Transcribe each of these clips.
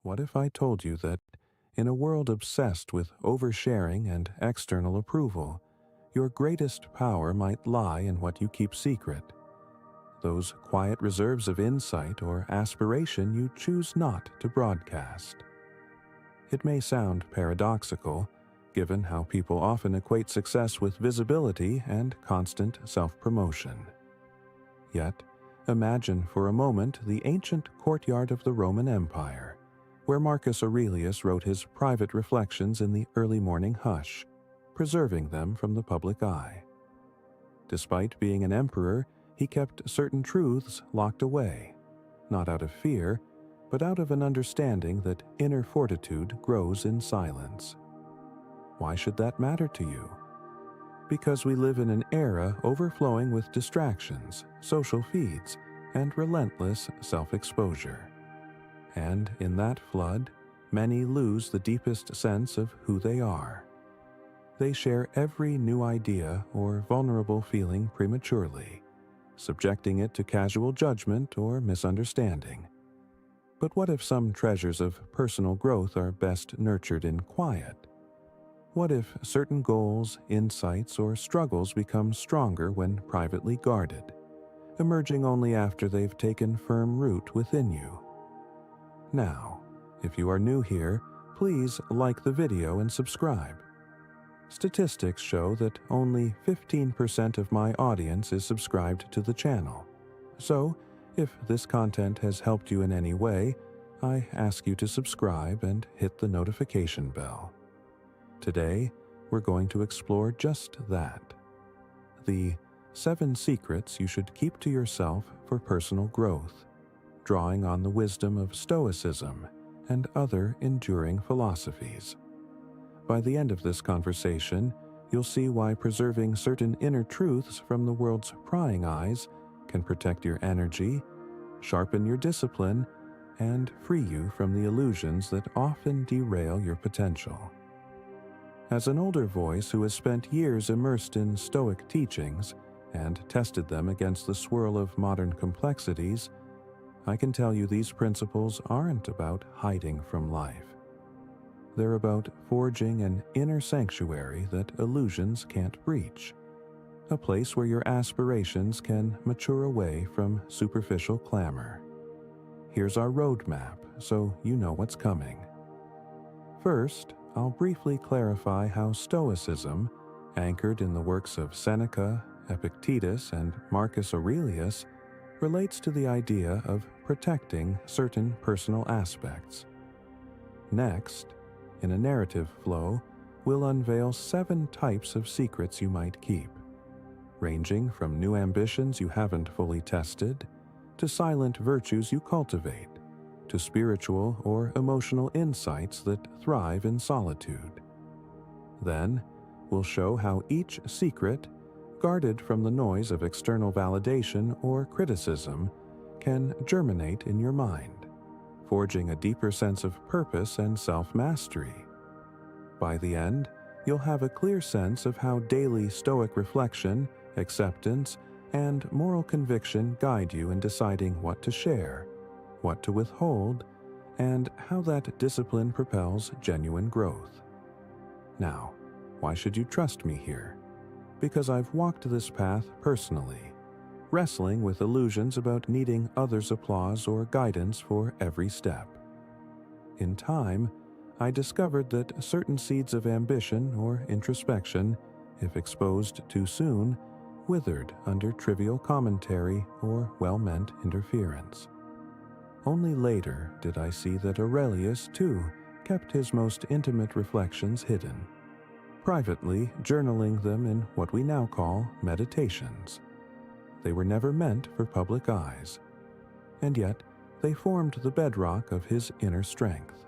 What if I told you that, in a world obsessed with oversharing and external approval, your greatest power might lie in what you keep secret? Those quiet reserves of insight or aspiration you choose not to broadcast. It may sound paradoxical, given how people often equate success with visibility and constant self-promotion. Yet, imagine for a moment the ancient courtyard of the Roman Empire, where Marcus Aurelius wrote his private reflections in the early morning hush, preserving them from the public eye. Despite being an emperor, he kept certain truths locked away, not out of fear, but out of an understanding that inner fortitude grows in silence. Why should that matter to you? Because we live in an era overflowing with distractions, social feeds, and relentless self-exposure. And in that flood, many lose the deepest sense of who they are. They share every new idea or vulnerable feeling prematurely, subjecting it to casual judgment or misunderstanding. But what if some treasures of personal growth are best nurtured in quiet? What if certain goals, insights, or struggles become stronger when privately guarded, emerging only after they've taken firm root within you? Now, if you are new here, please like the video and subscribe. Statistics show that only 15% of my audience is subscribed to the channel. So, if this content has helped you in any way, I ask you to subscribe and hit the notification bell. Today, we're going to explore just that. The 7 secrets you should keep to yourself for personal growth, drawing on the wisdom of Stoicism and other enduring philosophies. By the end of this conversation, you'll see why preserving certain inner truths from the world's prying eyes can protect your energy, sharpen your discipline, and free you from the illusions that often derail your potential. As an older voice who has spent years immersed in Stoic teachings and tested them against the swirl of modern complexities, I can tell you these principles aren't about hiding from life. They're about forging an inner sanctuary that illusions can't breach, a place where your aspirations can mature away from superficial clamor. Here's our roadmap, so you know what's coming. First, I'll briefly clarify how Stoicism, anchored in the works of Seneca, Epictetus, and Marcus Aurelius, relates to the idea of protecting certain personal aspects. Next, in a narrative flow, we'll unveil 7 types of secrets you might keep, ranging from new ambitions you haven't fully tested, to silent virtues you cultivate, to spiritual or emotional insights that thrive in solitude. Then, we'll show how each secret, guarded from the noise of external validation or criticism, can germinate in your mind, forging a deeper sense of purpose and self-mastery. By the end, you'll have a clear sense of how daily Stoic reflection, acceptance, and moral conviction guide you in deciding what to share, what to withhold, and how that discipline propels genuine growth. Now, why should you trust me here? Because I've walked this path personally, wrestling with illusions about needing others' applause or guidance for every step. In time, I discovered that certain seeds of ambition or introspection, if exposed too soon, withered under trivial commentary or well-meant interference. Only later did I see that Aurelius, too, kept his most intimate reflections hidden, privately journaling them in what we now call meditations. They were never meant for public eyes, and yet they formed the bedrock of his inner strength.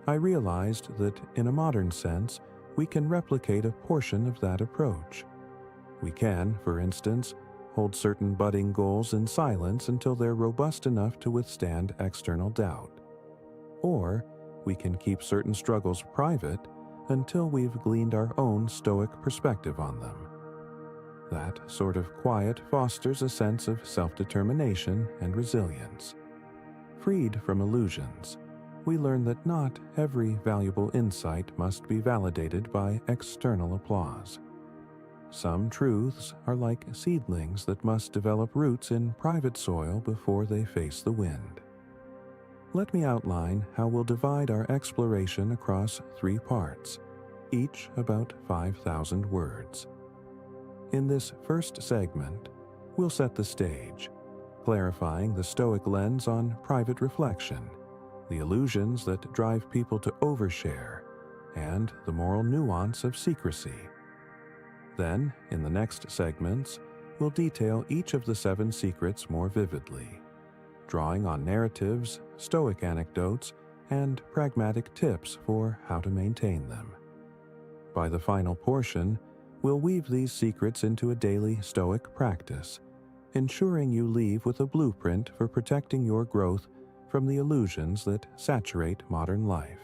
I realized that, in a modern sense, we can replicate a portion of that approach. We can, for instance, hold certain budding goals in silence until they're robust enough to withstand external doubt. Or we can keep certain struggles private until we've gleaned our own Stoic perspective on them. That sort of quiet fosters a sense of self-determination and resilience. Freed from illusions, we learn that not every valuable insight must be validated by external applause. Some truths are like seedlings that must develop roots in private soil before they face the wind. Let me outline how we'll divide our exploration across 3 parts, each about 5,000 words. In this first segment, we'll set the stage, clarifying the Stoic lens on private reflection, the illusions that drive people to overshare, and the moral nuance of secrecy. Then, in the next segments, we'll detail each of the 7 secrets more vividly, drawing on narratives, Stoic anecdotes, and pragmatic tips for how to maintain them. By the final portion, we'll weave these secrets into a daily Stoic practice, ensuring you leave with a blueprint for protecting your growth from the illusions that saturate modern life.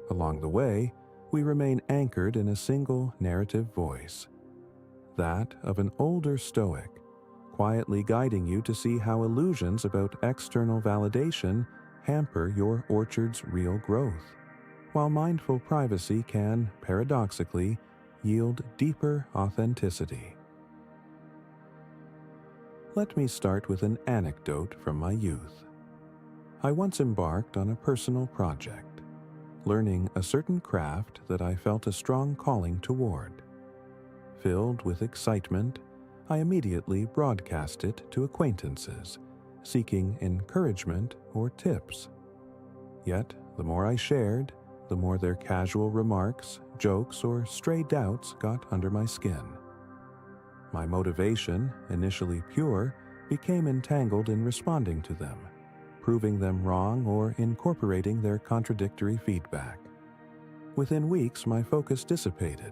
Along the way, we remain anchored in a single narrative voice, that of an older Stoic, quietly guiding you to see how illusions about external validation hamper your orchard's real growth, while mindful privacy can, paradoxically, yield deeper authenticity. Let me start with an anecdote from my youth. I once embarked on a personal project, learning a certain craft that I felt a strong calling toward. Filled with excitement, I immediately broadcast it to acquaintances, seeking encouragement or tips. Yet, the more I shared, the more their casual remarks, jokes, or stray doubts got under my skin. My motivation, initially pure, became entangled in responding to them, proving them wrong or incorporating their contradictory feedback. Within weeks, my focus dissipated,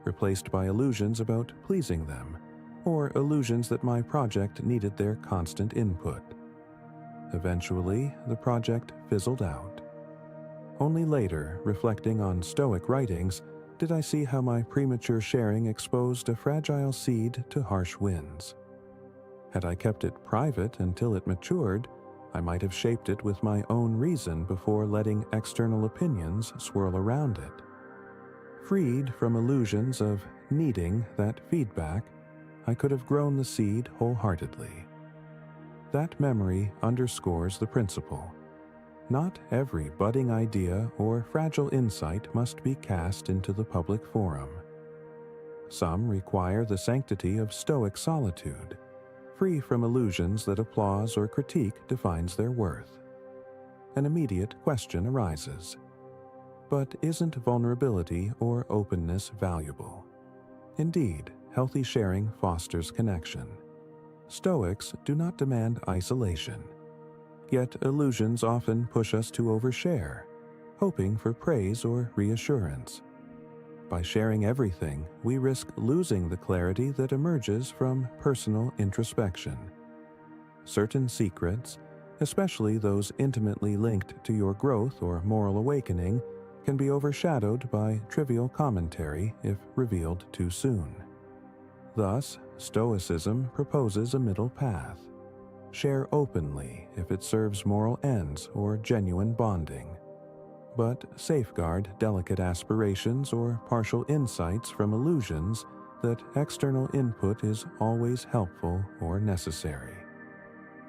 replaced by illusions about pleasing them, or illusions that my project needed their constant input. Eventually, the project fizzled out. Only later, reflecting on Stoic writings, did I see how my premature sharing exposed a fragile seed to harsh winds. Had I kept it private until it matured, I might have shaped it with my own reason before letting external opinions swirl around it. Freed from illusions of needing that feedback, I could have grown the seed wholeheartedly. That memory underscores the principle. Not every budding idea or fragile insight must be cast into the public forum. Some require the sanctity of Stoic solitude, free from illusions that applause or critique defines their worth. An immediate question arises. But isn't vulnerability or openness valuable? Indeed, healthy sharing fosters connection. Stoics do not demand isolation. Yet illusions often push us to overshare, hoping for praise or reassurance. By sharing everything, we risk losing the clarity that emerges from personal introspection. Certain secrets, especially those intimately linked to your growth or moral awakening, can be overshadowed by trivial commentary if revealed too soon. Thus, Stoicism proposes a middle path. Share openly if it serves moral ends or genuine bonding, but safeguard delicate aspirations or partial insights from illusions that external input is always helpful or necessary.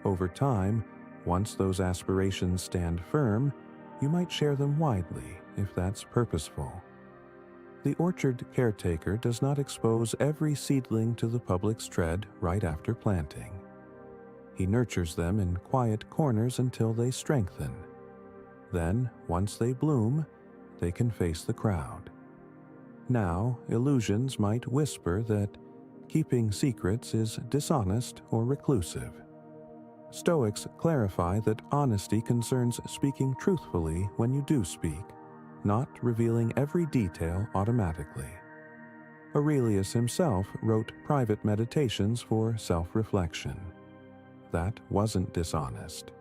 Over time, once those aspirations stand firm, you might share them widely if that's purposeful. The orchard caretaker does not expose every seedling to the public's tread right after planting. He nurtures them in quiet corners until they strengthen. Then, once they bloom, they can face the crowd. Now, illusions might whisper that keeping secrets is dishonest or reclusive. Stoics clarify that honesty concerns speaking truthfully when you do speak, not revealing every detail automatically. Aurelius himself wrote private meditations for self-reflection. That wasn't dishonest.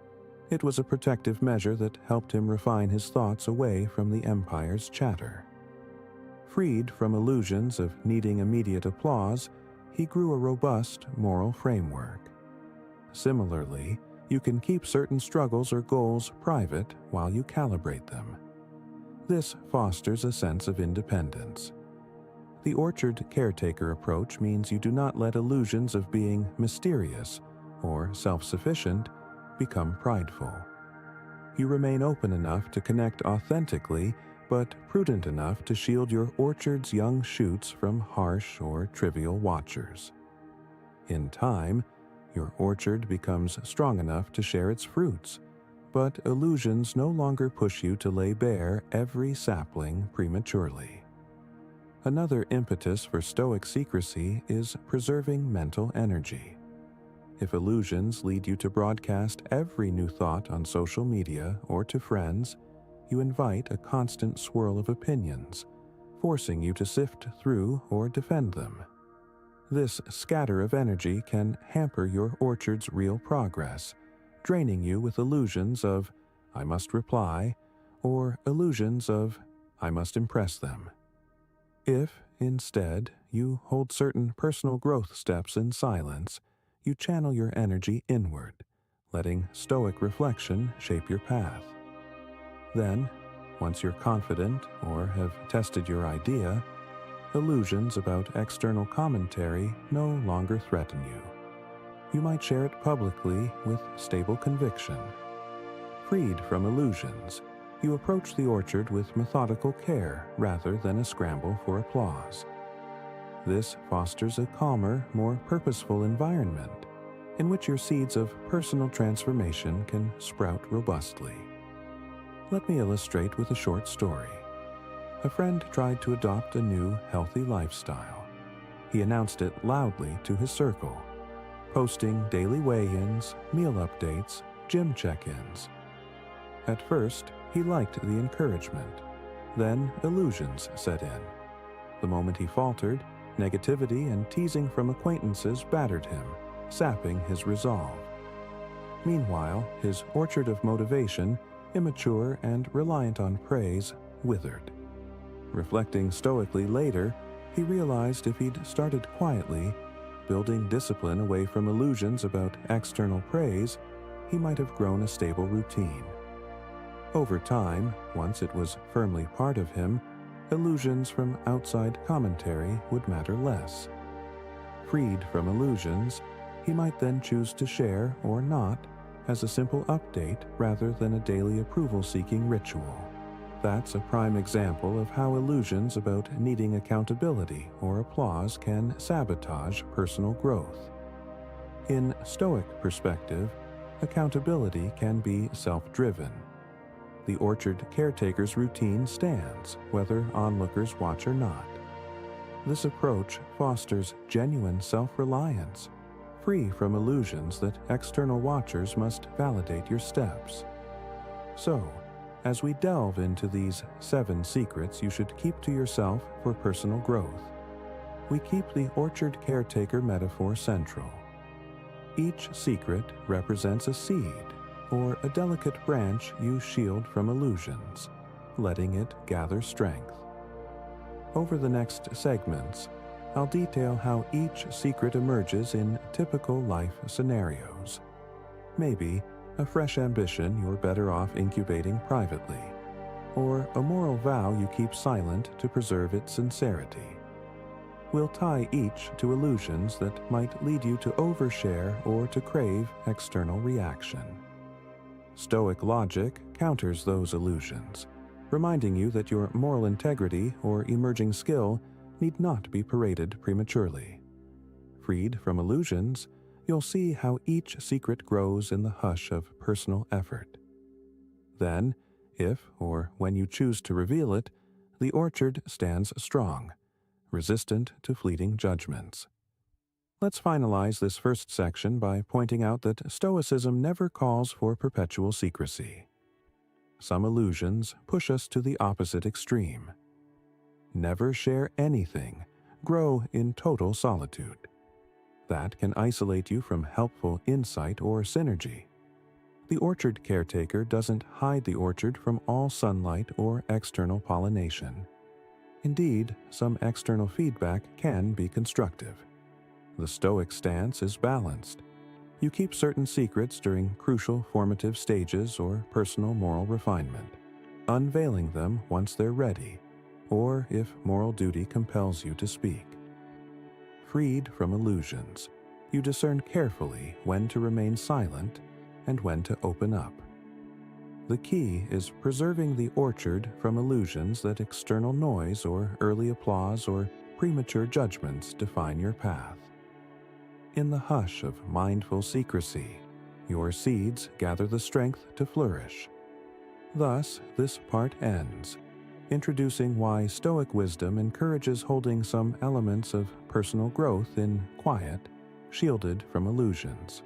It was a protective measure that helped him refine his thoughts away from the empire's chatter. Freed from illusions of needing immediate applause, he grew a robust moral framework. Similarly, You can keep certain struggles or goals private while you calibrate them. This fosters a sense of independence. The orchard caretaker approach means you do not let illusions of being mysterious or self-sufficient become prideful. You remain open enough to connect authentically, but prudent enough to shield your orchard's young shoots from harsh or trivial watchers. In time, your orchard becomes strong enough to share its fruits, but illusions no longer push you to lay bare every sapling prematurely. Another impetus for Stoic secrecy is preserving mental energy. If illusions lead you to broadcast every new thought on social media or to friends, you invite a constant swirl of opinions, forcing you to sift through or defend them. This scatter of energy can hamper your orchard's real progress, draining you with illusions of, "I must reply," or illusions of, "I must impress them." If, instead, you hold certain personal growth steps in silence, you channel your energy inward, letting Stoic reflection shape your path. Then, once you're confident or have tested your idea, illusions about external commentary no longer threaten you. You might share it publicly with stable conviction. Freed from illusions, you approach the orchard with methodical care rather than a scramble for applause. This fosters a calmer, more purposeful environment in which your seeds of personal transformation can sprout robustly. Let me illustrate with a short story. A friend tried to adopt a new, healthy lifestyle. He announced it loudly to his circle, posting daily weigh-ins, meal updates, gym check-ins. At first, he liked the encouragement. Then illusions set in. The moment he faltered, negativity and teasing from acquaintances battered him, sapping his resolve. Meanwhile, his orchard of motivation, immature and reliant on praise, withered. Reflecting stoically later, he realized if he'd started quietly, building discipline away from illusions about external praise, he might have grown a stable routine. Over time, once it was firmly part of him, illusions from outside commentary would matter less. Freed from illusions, he might then choose to share or not as a simple update rather than a daily approval-seeking ritual. That's a prime example of how illusions about needing accountability or applause can sabotage personal growth. In Stoic perspective, accountability can be self-driven. The orchard caretaker's routine stands, whether onlookers watch or not. This approach fosters genuine self-reliance, free from illusions that external watchers must validate your steps. So, as we delve into these 7 secrets you should keep to yourself for personal growth, we keep the orchard caretaker metaphor central. Each secret represents a seed, or a delicate branch you shield from illusions, letting it gather strength. Over the next segments, I'll detail how each secret emerges in typical life scenarios. Maybe a fresh ambition you're better off incubating privately, or a moral vow you keep silent to preserve its sincerity. We'll tie each to illusions that might lead you to overshare or to crave external reaction. Stoic logic counters those illusions, reminding you that your moral integrity or emerging skill need not be paraded prematurely. Freed from illusions, you'll see how each secret grows in the hush of personal effort. Then, if or when you choose to reveal it, the orchard stands strong, resistant to fleeting judgments. Let's finalize this first section by pointing out that Stoicism never calls for perpetual secrecy. Some illusions push us to the opposite extreme. Never share anything. Grow in total solitude. That can isolate you from helpful insight or synergy. The orchard caretaker doesn't hide the orchard from all sunlight or external pollination. Indeed, some external feedback can be constructive. The Stoic stance is balanced. You keep certain secrets during crucial formative stages or personal moral refinement, unveiling them once they're ready, or if moral duty compels you to speak. Freed from illusions, you discern carefully when to remain silent and when to open up. The key is preserving the orchard from illusions that external noise or early applause or premature judgments define your path. In the hush of mindful secrecy, your seeds gather the strength to flourish. Thus, this part ends, introducing why Stoic wisdom encourages holding some elements of personal growth in quiet, shielded from illusions.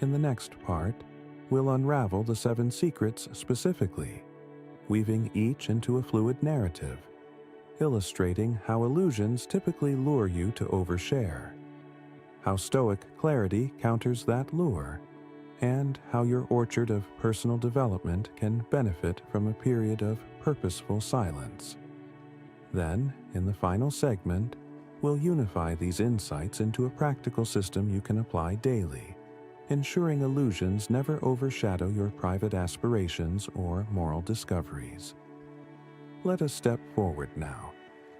In the next part, we'll unravel the 7 secrets specifically, weaving each into a fluid narrative, illustrating how illusions typically lure you to overshare, how Stoic clarity counters that lure, and how your orchard of personal development can benefit from a period of purposeful silence. Then, in the final segment, we'll unify these insights into a practical system you can apply daily, ensuring illusions never overshadow your private aspirations or moral discoveries. Let us step forward now,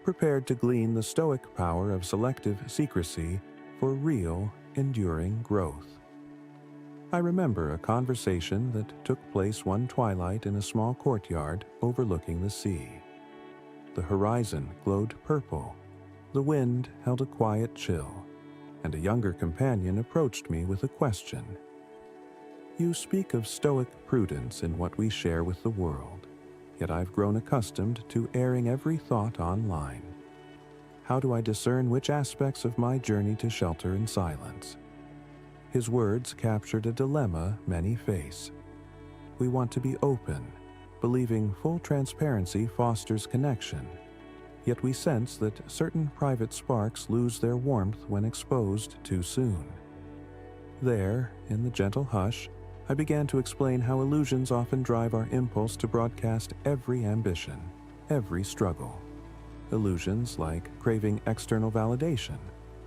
prepared to glean the Stoic power of selective secrecy for real, enduring growth. I remember a conversation that took place one twilight in a small courtyard overlooking the sea. The horizon glowed purple, the wind held a quiet chill, and a younger companion approached me with a question. You speak of Stoic prudence in what we share with the world, yet I've grown accustomed to airing every thought online. How do I discern which aspects of my journey to shelter in silence? His words captured a dilemma many face. We want to be open, believing full transparency fosters connection, yet we sense that certain private sparks lose their warmth when exposed too soon. There, in the gentle hush, I began to explain how illusions often drive our impulse to broadcast every ambition, every struggle. Illusions like craving external validation,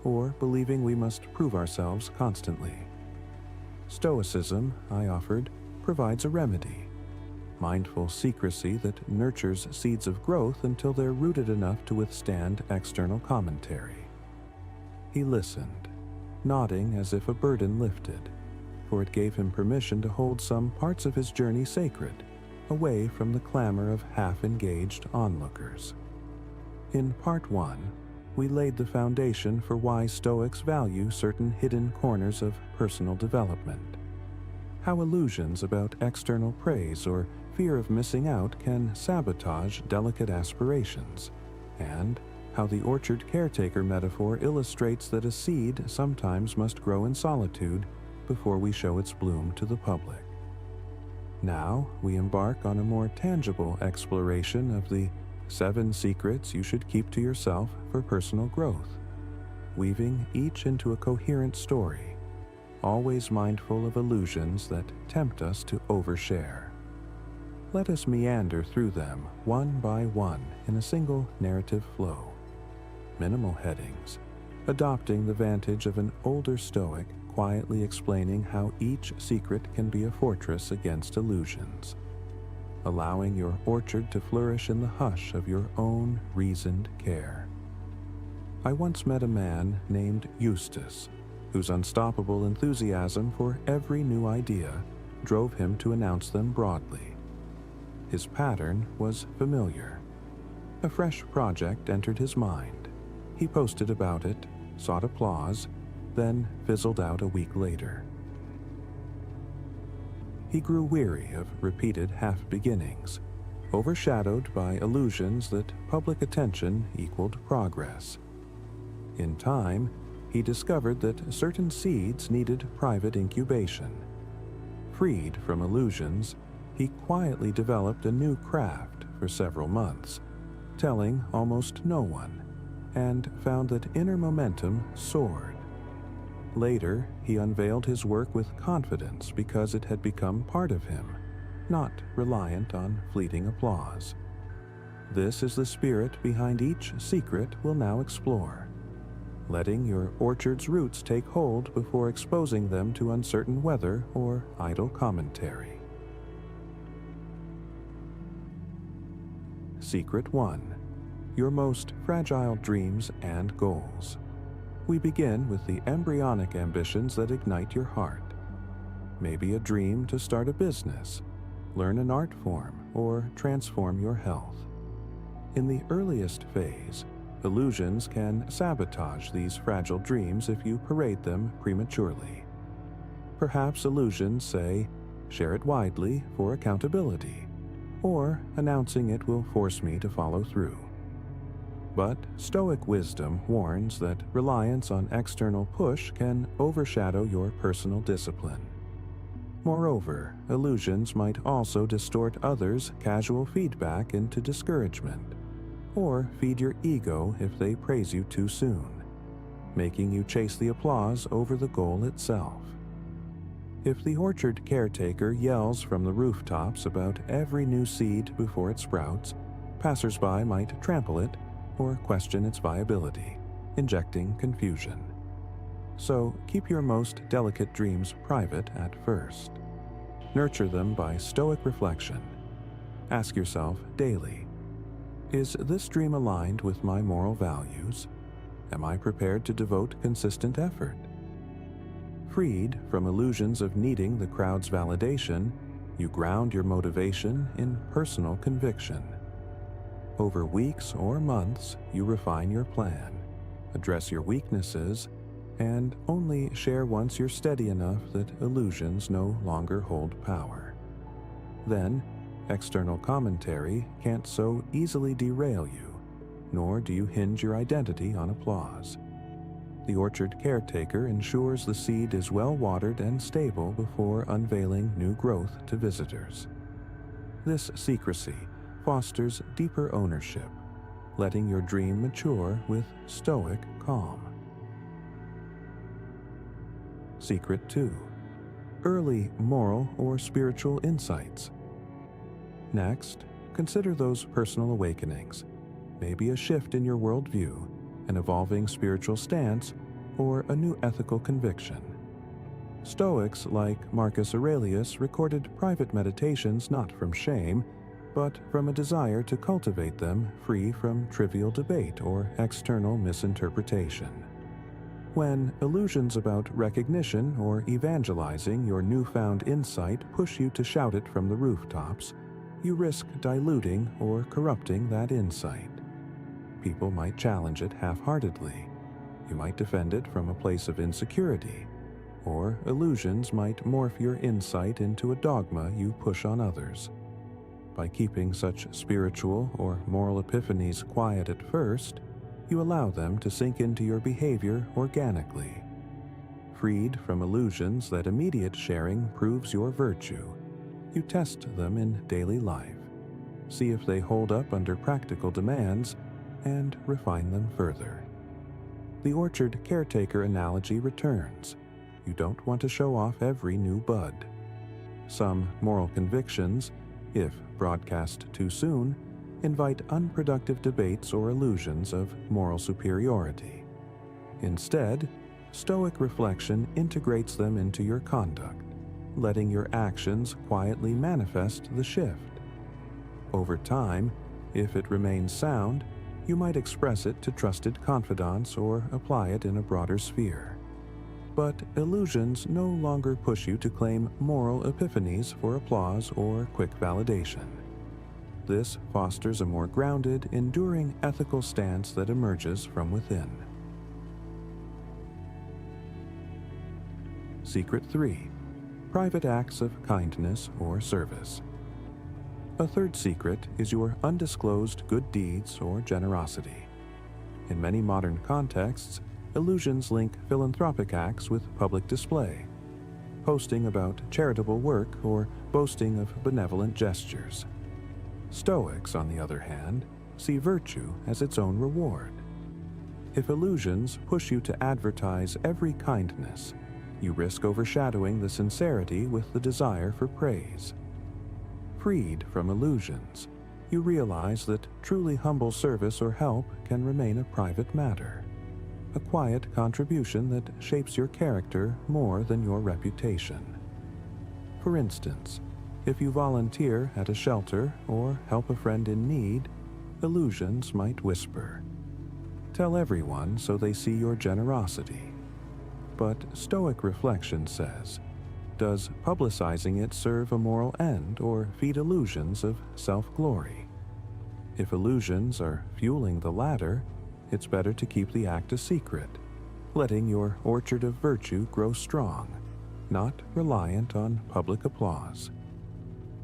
or believing we must prove ourselves constantly. Stoicism, I offered, provides a remedy. Mindful secrecy that nurtures seeds of growth until they're rooted enough to withstand external commentary. He listened, nodding as if a burden lifted, for it gave him permission to hold some parts of his journey sacred, away from the clamor of half-engaged onlookers. In Part 1, we laid the foundation for why Stoics value certain hidden corners of personal development, how illusions about external praise or fear of missing out can sabotage delicate aspirations, and how the orchard caretaker metaphor illustrates that a seed sometimes must grow in solitude before we show its bloom to the public. Now we embark on a more tangible exploration of the 7 secrets you should keep to yourself for personal growth, weaving each into a coherent story, always mindful of illusions that tempt us to overshare. Let us meander through them one by one in a single narrative flow. Minimal headings, adopting the vantage of an older Stoic, quietly explaining how each secret can be a fortress against illusions, allowing your orchard to flourish in the hush of your own reasoned care. I once met a man named Eustace, whose unstoppable enthusiasm for every new idea drove him to announce them broadly. His pattern was familiar. A fresh project entered his mind. He posted about it, sought applause, then fizzled out a week later. He grew weary of repeated half-beginnings, overshadowed by illusions that public attention equaled progress. In time, he discovered that certain seeds needed private incubation. Freed from illusions, he quietly developed a new craft for several months, telling almost no one, and found that inner momentum soared. Later, he unveiled his work with confidence because it had become part of him, not reliant on fleeting applause. This is the spirit behind each secret we'll now explore. letting your orchard's roots take hold before exposing them to uncertain weather or idle commentary. Secret 1. Your most fragile dreams and goals. We begin with the embryonic ambitions that ignite your heart. Maybe a dream to start a business, learn an art form, or transform your health. In the earliest phase, illusions can sabotage these fragile dreams if you parade them prematurely. Perhaps illusions say, "Share it widely for accountability," or announcing it will force me to follow through. But Stoic wisdom warns that reliance on external push can overshadow your personal discipline. Moreover, illusions might also distort others' casual feedback into discouragement, or feed your ego if they praise you too soon, making you chase the applause over the goal itself. If the orchard caretaker yells from the rooftops about every new seed before it sprouts, passersby might trample it or question its viability, injecting confusion. So keep your most delicate dreams private at first. Nurture them by stoic reflection. Ask yourself daily, is this dream aligned with my moral values? Am I prepared to devote consistent effort? Freed from illusions of needing the crowd's validation, you ground your motivation in personal conviction. Over weeks or months, you refine your plan, address your weaknesses, and only share once you're steady enough that illusions no longer hold power. Then, external commentary can't so easily derail you, nor do you hinge your identity on applause. The orchard caretaker ensures the seed is well watered and stable before unveiling new growth to visitors. This secrecy fosters deeper ownership, letting your dream mature with stoic calm. Secret 2. Early moral or spiritual insights. Next, consider those personal awakenings, maybe a shift in your worldview, an evolving spiritual stance, or a new ethical conviction. Stoics like Marcus Aurelius recorded private meditations not from shame, but from a desire to cultivate them free from trivial debate or external misinterpretation. When illusions about recognition or evangelizing your newfound insight push you to shout it from the rooftops, you risk diluting or corrupting that insight. People might challenge it half-heartedly. You might defend it from a place of insecurity, or illusions might morph your insight into a dogma you push on others. By keeping such spiritual or moral epiphanies quiet at first, you allow them to sink into your behavior organically. Freed from illusions that immediate sharing proves your virtue, you test them in daily life, see if they hold up under practical demands, and refine them further. The orchard caretaker analogy returns. You don't want to show off every new bud. Some moral convictions, if broadcast too soon, invite unproductive debates or illusions of moral superiority. Instead, stoic reflection integrates them into your conduct, letting your actions quietly manifest the shift. Over time, if it remains sound, you might express it to trusted confidants or apply it in a broader sphere. But illusions no longer push you to claim moral epiphanies for applause or quick validation. This fosters a more grounded, enduring ethical stance that emerges from within. Secret 3. Private acts of kindness or service. A third secret is your undisclosed good deeds or generosity. In many modern contexts, illusions link philanthropic acts with public display, posting about charitable work or boasting of benevolent gestures. Stoics, on the other hand, see virtue as its own reward. If illusions push you to advertise every kindness, you risk overshadowing the sincerity with the desire for praise. Freed from illusions, you realize that truly humble service or help can remain a private matter. a quiet contribution that shapes your character more than your reputation. For instance, if you volunteer at a shelter or help a friend in need, illusions might whisper, "Tell everyone so they see your generosity." But Stoic reflection says, does publicizing it serve a moral end or feed illusions of self-glory? If illusions are fueling the latter, it's better to keep the act a secret, letting your orchard of virtue grow strong, not reliant on public applause.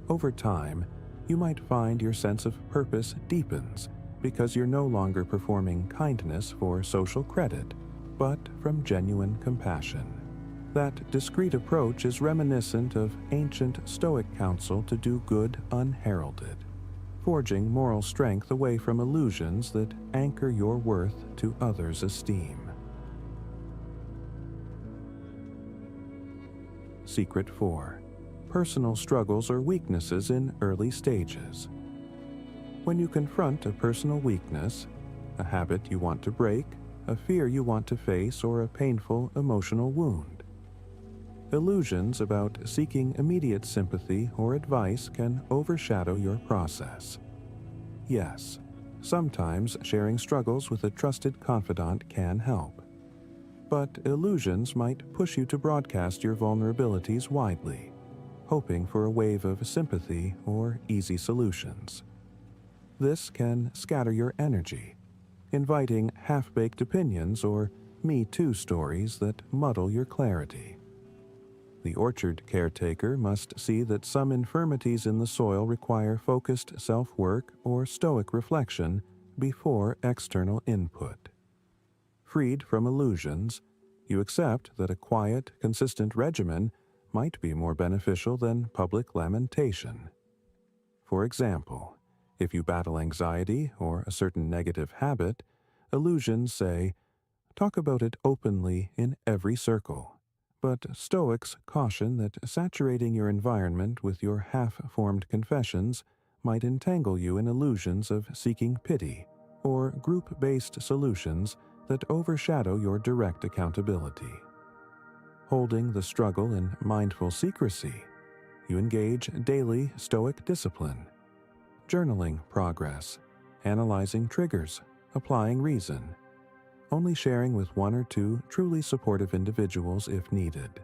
Over time, you might find your sense of purpose deepens because you're no longer performing kindness for social credit, but from genuine compassion. That discreet approach is reminiscent of ancient Stoic counsel to do good unheralded, forging moral strength away from illusions that anchor your worth to others' esteem. Secret 4. Personal struggles or weaknesses in early stages. When you confront a personal weakness, a habit you want to break, a fear you want to face, or a painful emotional wound, illusions about seeking immediate sympathy or advice can overshadow your process. Yes, sometimes sharing struggles with a trusted confidant can help, but illusions might push you to broadcast your vulnerabilities widely, hoping for a wave of sympathy or easy solutions. This can scatter your energy, inviting half-baked opinions or Me Too stories that muddle your clarity. The orchard caretaker must see that some infirmities in the soil require focused self-work or Stoic reflection before external input. Freed from illusions, you accept that a quiet, consistent regimen might be more beneficial than public lamentation. For example, if you battle anxiety or a certain negative habit, illusions say, "Talk about it openly in every circle." But Stoics caution that saturating your environment with your half-formed confessions might entangle you in illusions of seeking pity or group-based solutions that overshadow your direct accountability. Holding the struggle in mindful secrecy, you engage daily Stoic discipline, journaling progress, analyzing triggers, applying reason, only sharing with one or two truly supportive individuals if needed.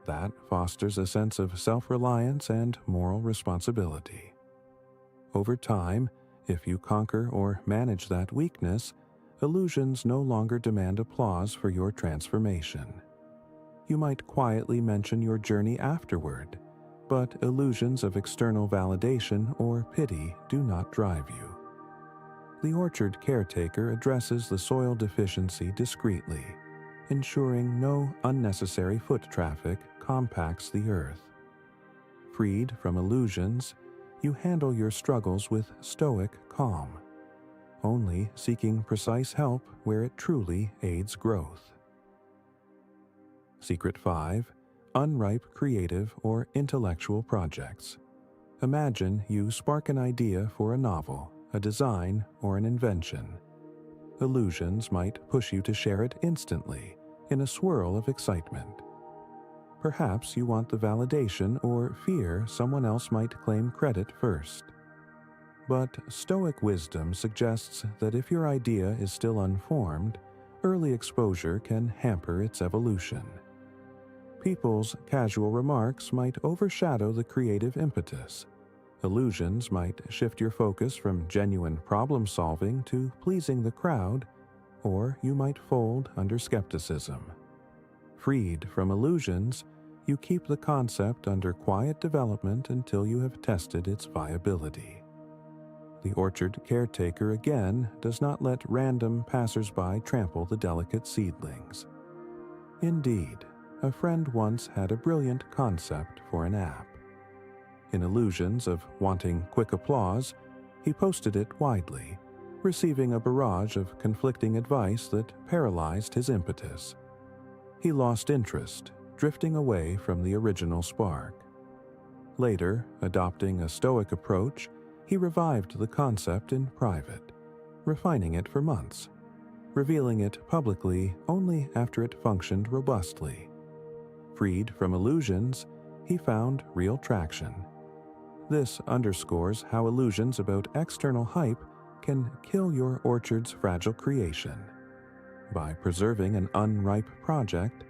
That fosters a sense of self-reliance and moral responsibility. Over time, if you conquer or manage that weakness, illusions no longer demand applause for your transformation. You might quietly mention your journey afterward, but illusions of external validation or pity do not drive you. The orchard caretaker addresses the soil deficiency discreetly, ensuring no unnecessary foot traffic compacts the earth. Freed from illusions, you handle your struggles with Stoic calm, only seeking precise help where it truly aids growth. Secret 5. Unripe creative or intellectual projects. Imagine you spark an idea for a novel, a design, or an invention. Illusions might push you to share it instantly, in a swirl of excitement. Perhaps you want the validation or fear someone else might claim credit first. But Stoic wisdom suggests that if your idea is still unformed, early exposure can hamper its evolution. People's casual remarks might overshadow the creative impetus. Illusions might shift your focus from genuine problem-solving to pleasing the crowd, or you might fold under skepticism. Freed from illusions, you keep the concept under quiet development until you have tested its viability. The orchard caretaker again does not let random passers-by trample the delicate seedlings. Indeed, a friend once had a brilliant concept for an app. In illusions of wanting quick applause, he posted it widely, receiving a barrage of conflicting advice that paralyzed his impetus. He lost interest, drifting away from the original spark. Later, adopting a Stoic approach, he revived the concept in private, refining it for months. revealing it publicly only after it functioned robustly. Freed from illusions, he found real traction. This underscores how illusions about external hype can kill your orchard's fragile creation. By preserving an unripe project,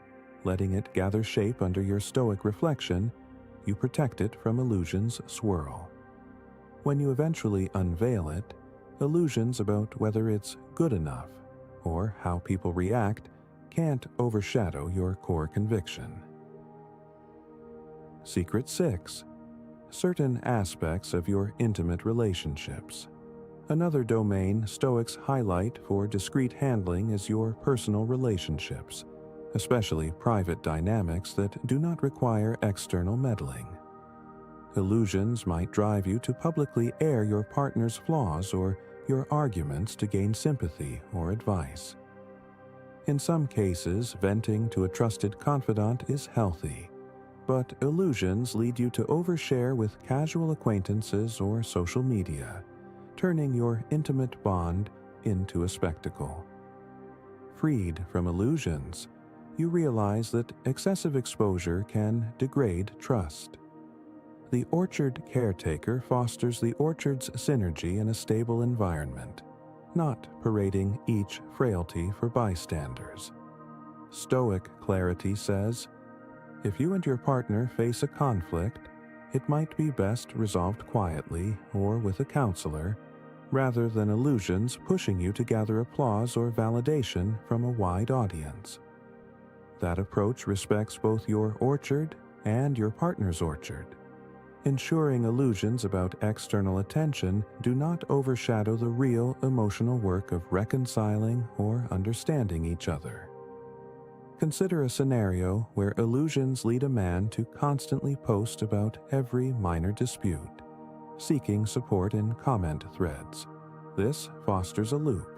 letting it gather shape under your Stoic reflection, you protect it from illusions' swirl. When you eventually unveil it, illusions about whether it's good enough or how people react can't overshadow your core conviction. Secret 6. Certain aspects of your intimate relationships. Another domain Stoics highlight for discreet handling is your personal relationships, especially private dynamics that do not require external meddling. Illusions might drive you to publicly air your partner's flaws or your arguments to gain sympathy or advice. In some cases, venting to a trusted confidant is healthy, but illusions lead you to overshare with casual acquaintances or social media, turning your intimate bond into a spectacle. Freed from illusions, you realize that excessive exposure can degrade trust. The orchard caretaker fosters the orchard's synergy in a stable environment, not parading each frailty for bystanders. Stoic clarity says, if you and your partner face a conflict, it might be best resolved quietly or with a counselor, rather than illusions pushing you to gather applause or validation from a wide audience. That approach respects both your orchard and your partner's orchard, ensuring illusions about external attention do not overshadow the real emotional work of reconciling or understanding each other. Consider a scenario where illusions lead a man to constantly post about every minor dispute, seeking support in comment threads. This fosters a loop.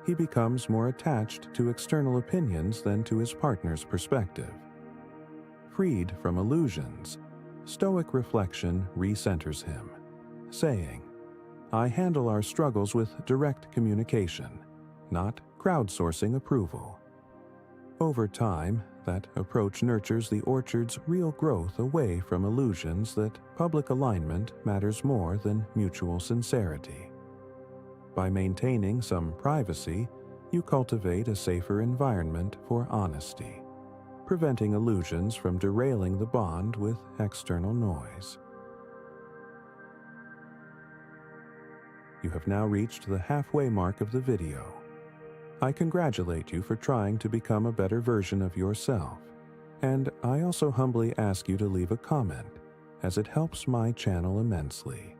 He becomes more attached to external opinions than to his partner's perspective. Freed from illusions, Stoic reflection recenters him, saying, I handle our struggles with direct communication, not crowdsourcing approval. Over time, that approach nurtures the orchard's real growth away from illusions that public alignment matters more than mutual sincerity. By maintaining some privacy, you cultivate a safer environment for honesty, preventing illusions from derailing the bond with external noise. You have now reached the halfway mark of the video. I congratulate you for trying to become a better version of yourself, and I also humbly ask you to leave a comment, as it helps my channel immensely.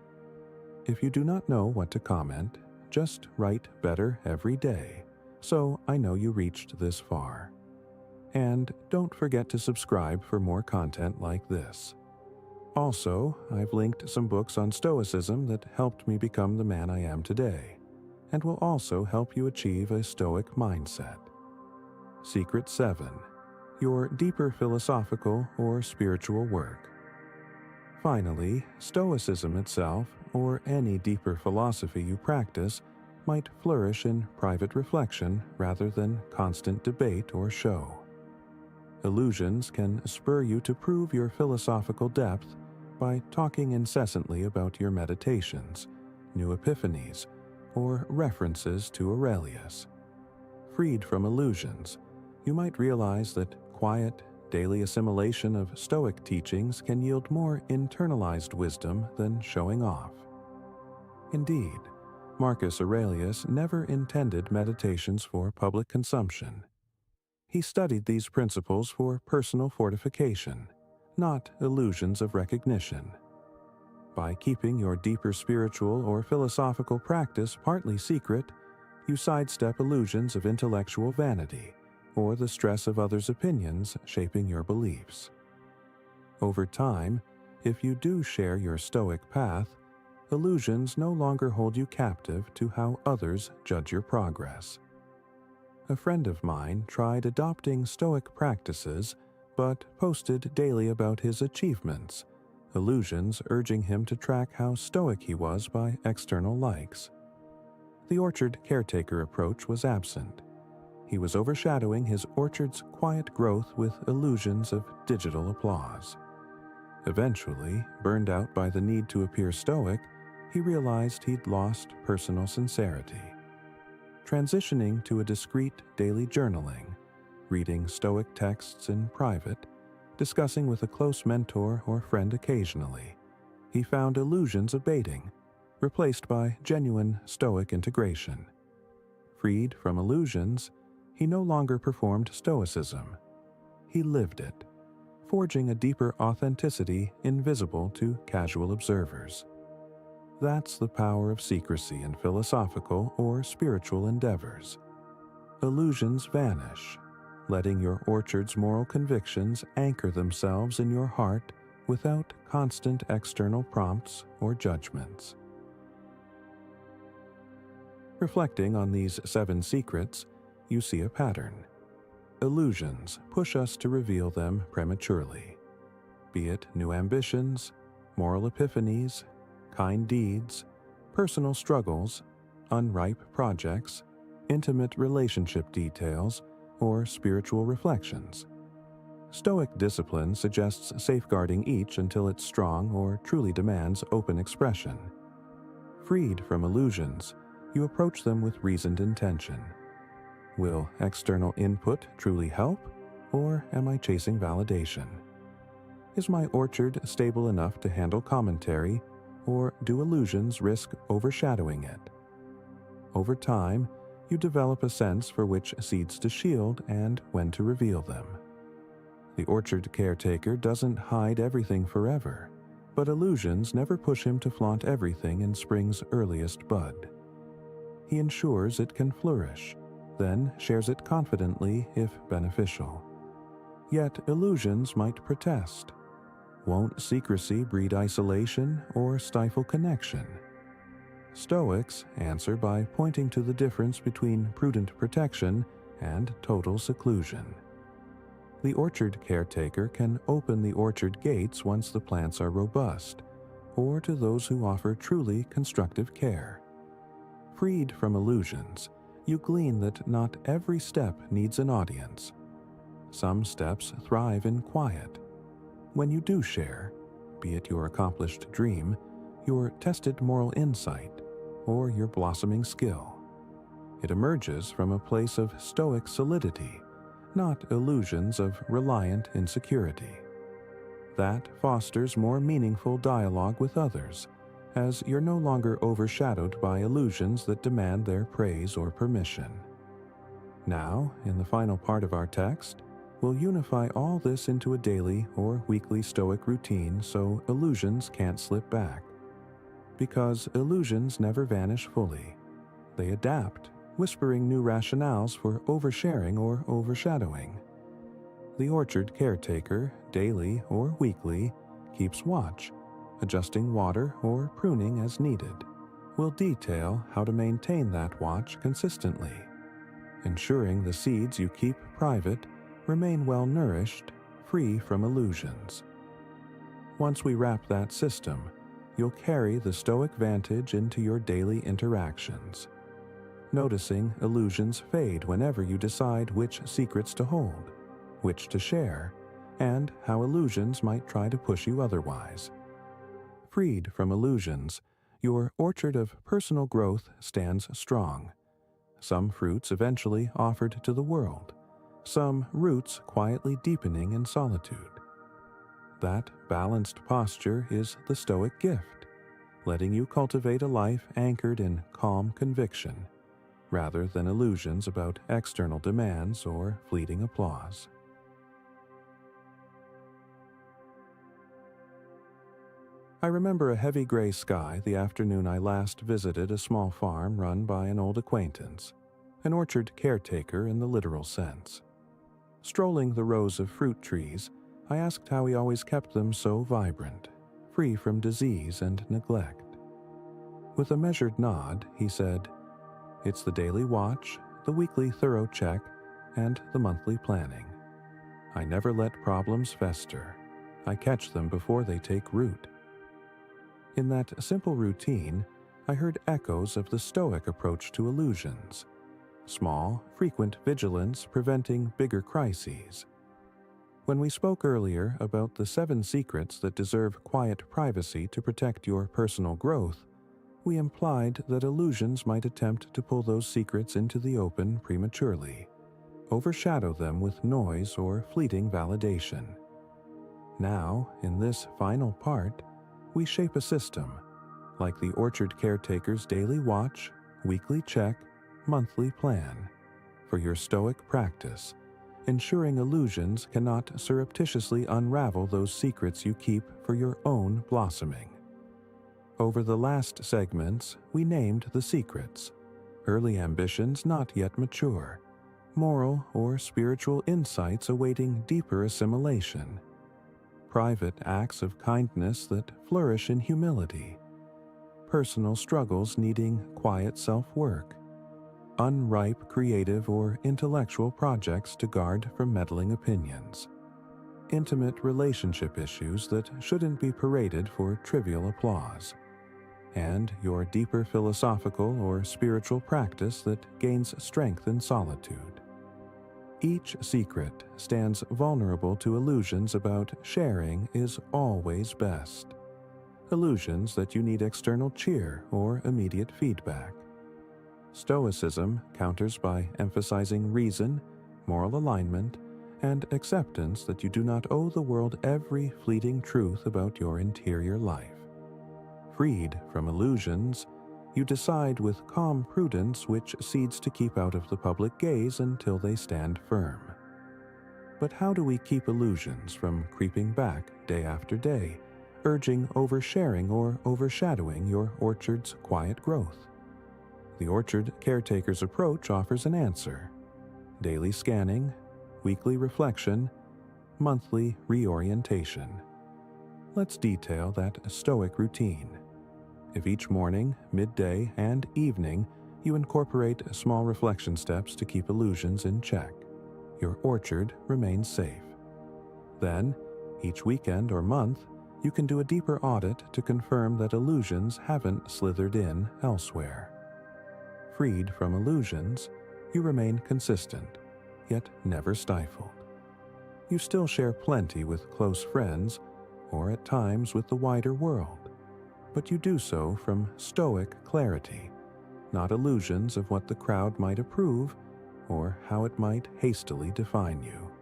If you do not know what to comment, just write better every day, so I know you reached this far. And don't forget to subscribe for more content like this. Also, I've linked some books on Stoicism that helped me become the man I am today, and will also help you achieve a Stoic mindset. Secret 7. Your deeper philosophical or spiritual work. Finally, Stoicism itself, or any deeper philosophy you practice, might flourish in private reflection rather than constant debate or show. Illusions can spur you to prove your philosophical depth by talking incessantly about your meditations, new epiphanies, or references to Aurelius. Freed from illusions, you might realize that quiet, daily assimilation of Stoic teachings can yield more internalized wisdom than showing off. Indeed, Marcus Aurelius never intended meditations for public consumption. He studied these principles for personal fortification, not illusions of recognition. By keeping your deeper spiritual or philosophical practice partly secret, you sidestep illusions of intellectual vanity or the stress of others' opinions shaping your beliefs. Over time, if you do share your Stoic path, illusions no longer hold you captive to how others judge your progress. A friend of mine tried adopting Stoic practices, but posted daily about his achievements, illusions urging him to track how Stoic he was by external likes. The orchard caretaker approach was absent. He was overshadowing his orchard's quiet growth with illusions of digital applause. Eventually, burned out by the need to appear stoic, he realized he'd lost personal sincerity. Transitioning to a discreet daily journaling, reading Stoic texts in private, discussing with a close mentor or friend occasionally, he found illusions abating, replaced by genuine Stoic integration. Freed from illusions, he no longer performed Stoicism. He lived it, forging a deeper authenticity invisible to casual observers. That's the power of secrecy in philosophical or spiritual endeavors. Illusions vanish, letting your orchard's moral convictions anchor themselves in your heart without constant external prompts or judgments. Reflecting on these 7 secrets, you see a pattern. Illusions push us to reveal them prematurely, be it new ambitions, moral epiphanies, kind deeds, personal struggles, unripe projects, intimate relationship details, or spiritual reflections. Stoic discipline suggests safeguarding each until it's strong or truly demands open expression. Freed from illusions, you approach them with reasoned intention. Will external input truly help, or am I chasing validation? Is my orchard stable enough to handle commentary, or do illusions risk overshadowing it? Over time, you develop a sense for which seeds to shield and when to reveal them. The orchard caretaker doesn't hide everything forever, but illusions never push him to flaunt everything in spring's earliest bud. He ensures it can flourish, then shares it confidently if beneficial. Yet illusions might protest. Won't secrecy breed isolation or stifle connection? Stoics answer by pointing to the difference between prudent protection and total seclusion. The orchard caretaker can open the orchard gates once the plants are robust, or to those who offer truly constructive care. Freed from illusions, you glean that not every step needs an audience. Some steps thrive in quiet. When you do share, be it your accomplished dream, your tested moral insight, or your blossoming skill, it emerges from a place of stoic solidity, not illusions of reliant insecurity. That fosters more meaningful dialogue with others, as you're no longer overshadowed by illusions that demand their praise or permission. Now, in the final part of our text, we'll unify all this into a daily or weekly Stoic routine so illusions can't slip back. Because illusions never vanish fully. They adapt, whispering new rationales for oversharing or overshadowing. The orchard caretaker, daily or weekly, keeps watch, adjusting water or pruning as needed. We'll detail how to maintain that watch consistently, ensuring the seeds you keep private remain well-nourished, free from illusions. Once we wrap that system, you'll carry the Stoic vantage into your daily interactions, noticing illusions fade whenever you decide which secrets to hold, which to share, and how illusions might try to push you otherwise. Freed from illusions, your orchard of personal growth stands strong. Some fruits eventually offered to the world, some roots quietly deepening in solitude. That balanced posture is the Stoic gift, letting you cultivate a life anchored in calm conviction, rather than illusions about external demands or fleeting applause. I remember a heavy gray sky the afternoon I last visited a small farm run by an old acquaintance, an orchard caretaker in the literal sense. Strolling the rows of fruit trees, I asked how he always kept them so vibrant, free from disease and neglect. With a measured nod, he said, "It's the daily watch, the weekly thorough check, and the monthly planning. I never let problems fester. I catch them before they take root." In that simple routine, I heard echoes of the Stoic approach to illusions: small, frequent vigilance preventing bigger crises. When we spoke earlier about the 7 secrets that deserve quiet privacy to protect your personal growth, we implied that illusions might attempt to pull those secrets into the open prematurely, overshadow them with noise or fleeting validation. Now, in this final part, we shape a system, like the orchard caretaker's daily watch, weekly check, monthly plan, for your Stoic practice, ensuring illusions cannot surreptitiously unravel those secrets you keep for your own blossoming. Over the last segments, we named the secrets: early ambitions not yet mature, moral or spiritual insights awaiting deeper assimilation, private acts of kindness that flourish in humility, personal struggles needing quiet self-work, unripe creative or intellectual projects to guard from meddling opinions, intimate relationship issues that shouldn't be paraded for trivial applause, and your deeper philosophical or spiritual practice that gains strength in solitude. Each secret stands vulnerable to illusions about sharing is always best, illusions that you need external cheer or immediate feedback. Stoicism counters by emphasizing reason, moral alignment, and acceptance that you do not owe the world every fleeting truth about your interior life. Freed from illusions, you decide with calm prudence which seeds to keep out of the public gaze until they stand firm. But how do we keep illusions from creeping back day after day, urging oversharing or overshadowing your orchard's quiet growth? The orchard caretaker's approach offers an answer: daily scanning, weekly reflection, monthly reorientation. Let's detail that Stoic routine. If each morning, midday, and evening you incorporate small reflection steps to keep illusions in check, your orchard remains safe. Then, each weekend or month, you can do a deeper audit to confirm that illusions haven't slithered in elsewhere. Freed from illusions, you remain consistent, yet never stifled. You still share plenty with close friends, or at times with the wider world, but you do so from Stoic clarity, not illusions of what the crowd might approve or how it might hastily define you.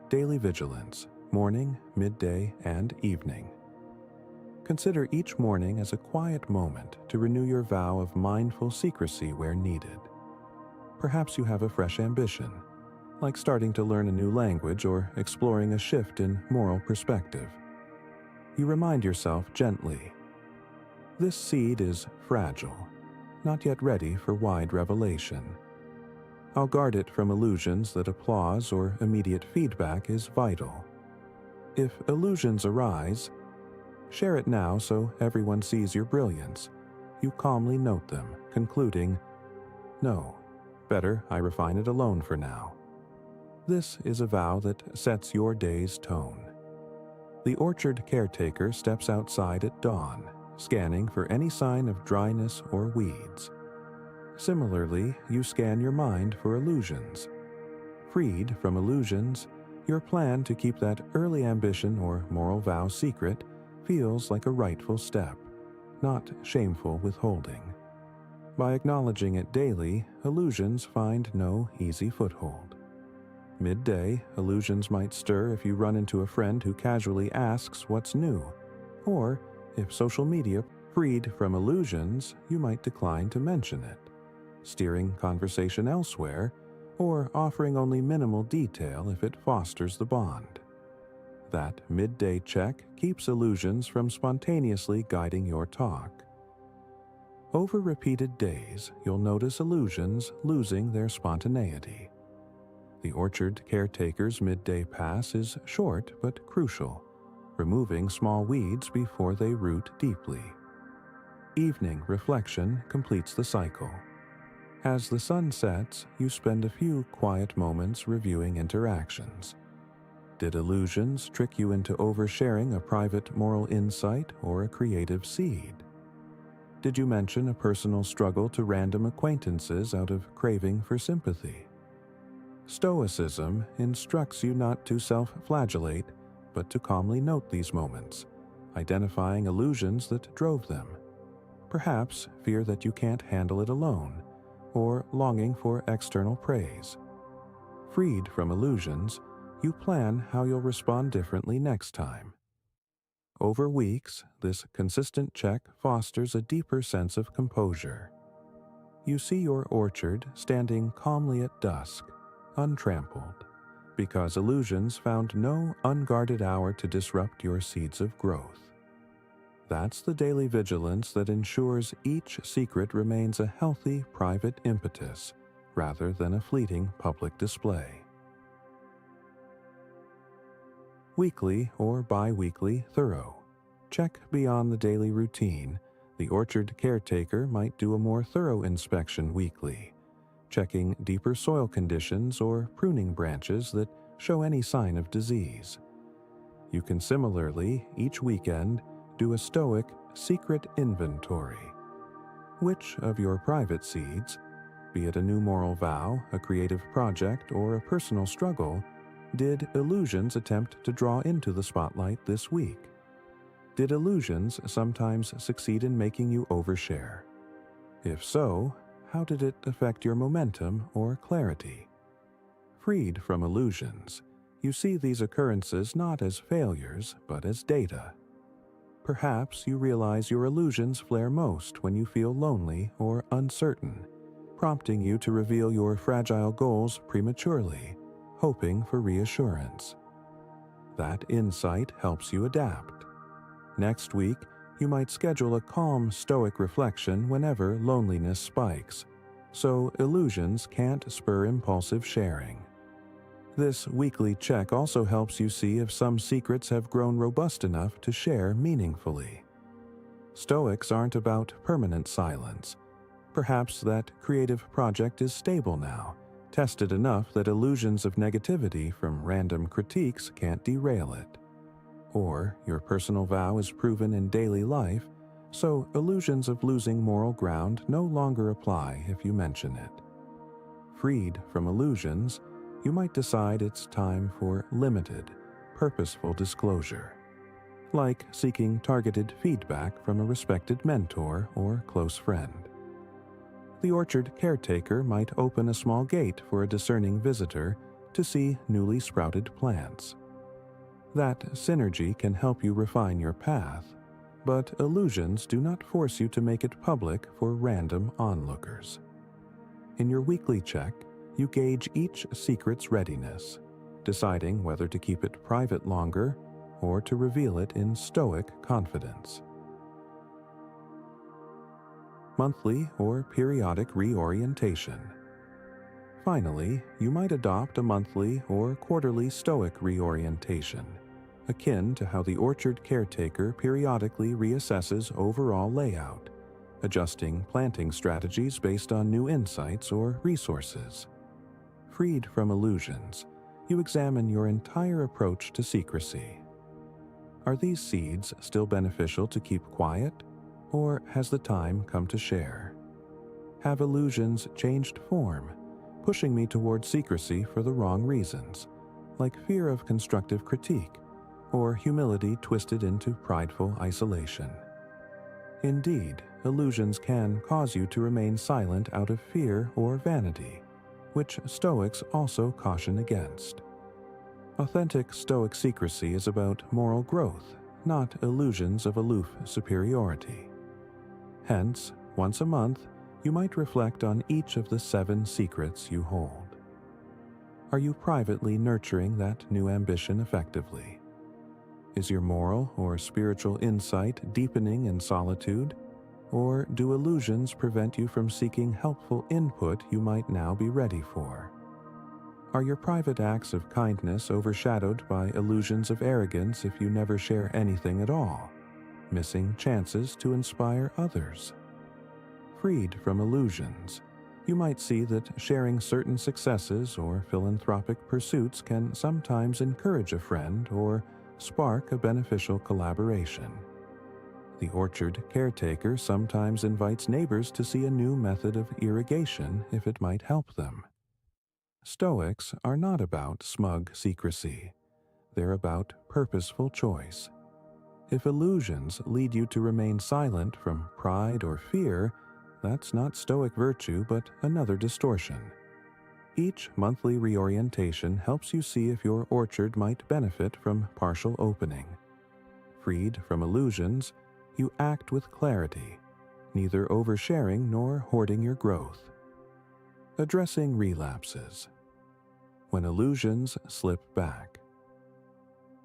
Daily vigilance, morning, midday, and evening. Consider each morning as a quiet moment to renew your vow of mindful secrecy where needed. Perhaps you have a fresh ambition, like starting to learn a new language or exploring a shift in moral perspective. You remind yourself gently, this seed is fragile, not yet ready for wide revelation. I'll guard it from illusions that applause or immediate feedback is vital. If illusions arise, share it now so everyone sees your brilliance. You calmly note them, concluding, no, better I refine it alone for now. This is a vow that sets your day's tone. The orchard caretaker steps outside at dawn, scanning for any sign of dryness or weeds. Similarly, you scan your mind for illusions. Freed from illusions, your plan to keep that early ambition or moral vow secret feels like a rightful step, not shameful withholding. By acknowledging it daily, illusions find no easy foothold. Midday, illusions might stir if you run into a friend who casually asks what's new, or if social media freed from illusions, you might decline to mention it, steering conversation elsewhere, or offering only minimal detail if it fosters the bond. That midday check keeps illusions from spontaneously guiding your talk. Over repeated days, you'll notice illusions losing their spontaneity. The orchard caretaker's midday pass is short but crucial, removing small weeds before they root deeply. Evening reflection completes the cycle. As the sun sets, you spend a few quiet moments reviewing interactions. Did illusions trick you into oversharing a private moral insight or a creative seed? Did you mention a personal struggle to random acquaintances out of craving for sympathy? Stoicism instructs you not to self-flagellate, but to calmly note these moments, identifying illusions that drove them. Perhaps fear that you can't handle it alone, or longing for external praise. Freed from illusions, you plan how you'll respond differently next time. Over weeks, this consistent check fosters a deeper sense of composure. You see your orchard standing calmly at dusk, untrampled, because illusions found no unguarded hour to disrupt your seeds of growth. That's the daily vigilance that ensures each secret remains a healthy private impetus rather than a fleeting public display. Weekly or bi-weekly thorough. Check beyond the daily routine. The orchard caretaker might do a more thorough inspection weekly, checking deeper soil conditions or pruning branches that show any sign of disease. You can similarly, each weekend, do a Stoic secret inventory. Which of your private seeds, be it a new moral vow, a creative project, or a personal struggle, did illusions attempt to draw into the spotlight this week? Did illusions sometimes succeed in making you overshare? If so, how did it affect your momentum or clarity? Freed from illusions, you see these occurrences not as failures, but as data. Perhaps you realize your illusions flare most when you feel lonely or uncertain, prompting you to reveal your fragile goals prematurely, hoping for reassurance. That insight helps you adapt. Next week, you might schedule a calm Stoic reflection whenever loneliness spikes, so illusions can't spur impulsive sharing. This weekly check also helps you see if some secrets have grown robust enough to share meaningfully. Stoics aren't about permanent silence. Perhaps that creative project is stable now, tested enough that illusions of negativity from random critiques can't derail it. Or your personal vow is proven in daily life, so illusions of losing moral ground no longer apply if you mention it. Freed from illusions, you might decide it's time for limited, purposeful disclosure, like seeking targeted feedback from a respected mentor or close friend. The orchard caretaker might open a small gate for a discerning visitor to see newly sprouted plants. That synergy can help you refine your path, but illusions do not force you to make it public for random onlookers. In your weekly check, you gauge each secret's readiness, deciding whether to keep it private longer or to reveal it in Stoic confidence. Monthly or periodic reorientation. Finally, you might adopt a monthly or quarterly Stoic reorientation, akin to how the orchard caretaker periodically reassesses overall layout, adjusting planting strategies based on new insights or resources. Freed from illusions, you examine your entire approach to secrecy. Are these seeds still beneficial to keep quiet, or has the time come to share? Have illusions changed form, pushing me toward secrecy for the wrong reasons, like fear of constructive critique, or humility twisted into prideful isolation? Indeed, illusions can cause you to remain silent out of fear or vanity, which Stoics also caution against. Authentic Stoic secrecy is about moral growth, not illusions of aloof superiority. Hence, once a month, you might reflect on each of the 7 secrets you hold. Are you privately nurturing that new ambition effectively? Is your moral or spiritual insight deepening in solitude, or do illusions prevent you from seeking helpful input you might now be ready for? Are your private acts of kindness overshadowed by illusions of arrogance if you never share anything at all, missing chances to inspire others? Freed from illusions, You might see that sharing certain successes or philanthropic pursuits can sometimes encourage a friend or spark a beneficial collaboration. The orchard caretaker sometimes invites neighbors to see a new method of irrigation if it might help them. Stoics are not about smug secrecy. They're about purposeful choice. If illusions lead you to remain silent from pride or fear, that's not Stoic virtue but another distortion. Each monthly reorientation helps you see if your orchard might benefit from partial opening. Freed from illusions, you act with clarity, neither oversharing nor hoarding your growth. Addressing relapses. When illusions slip back.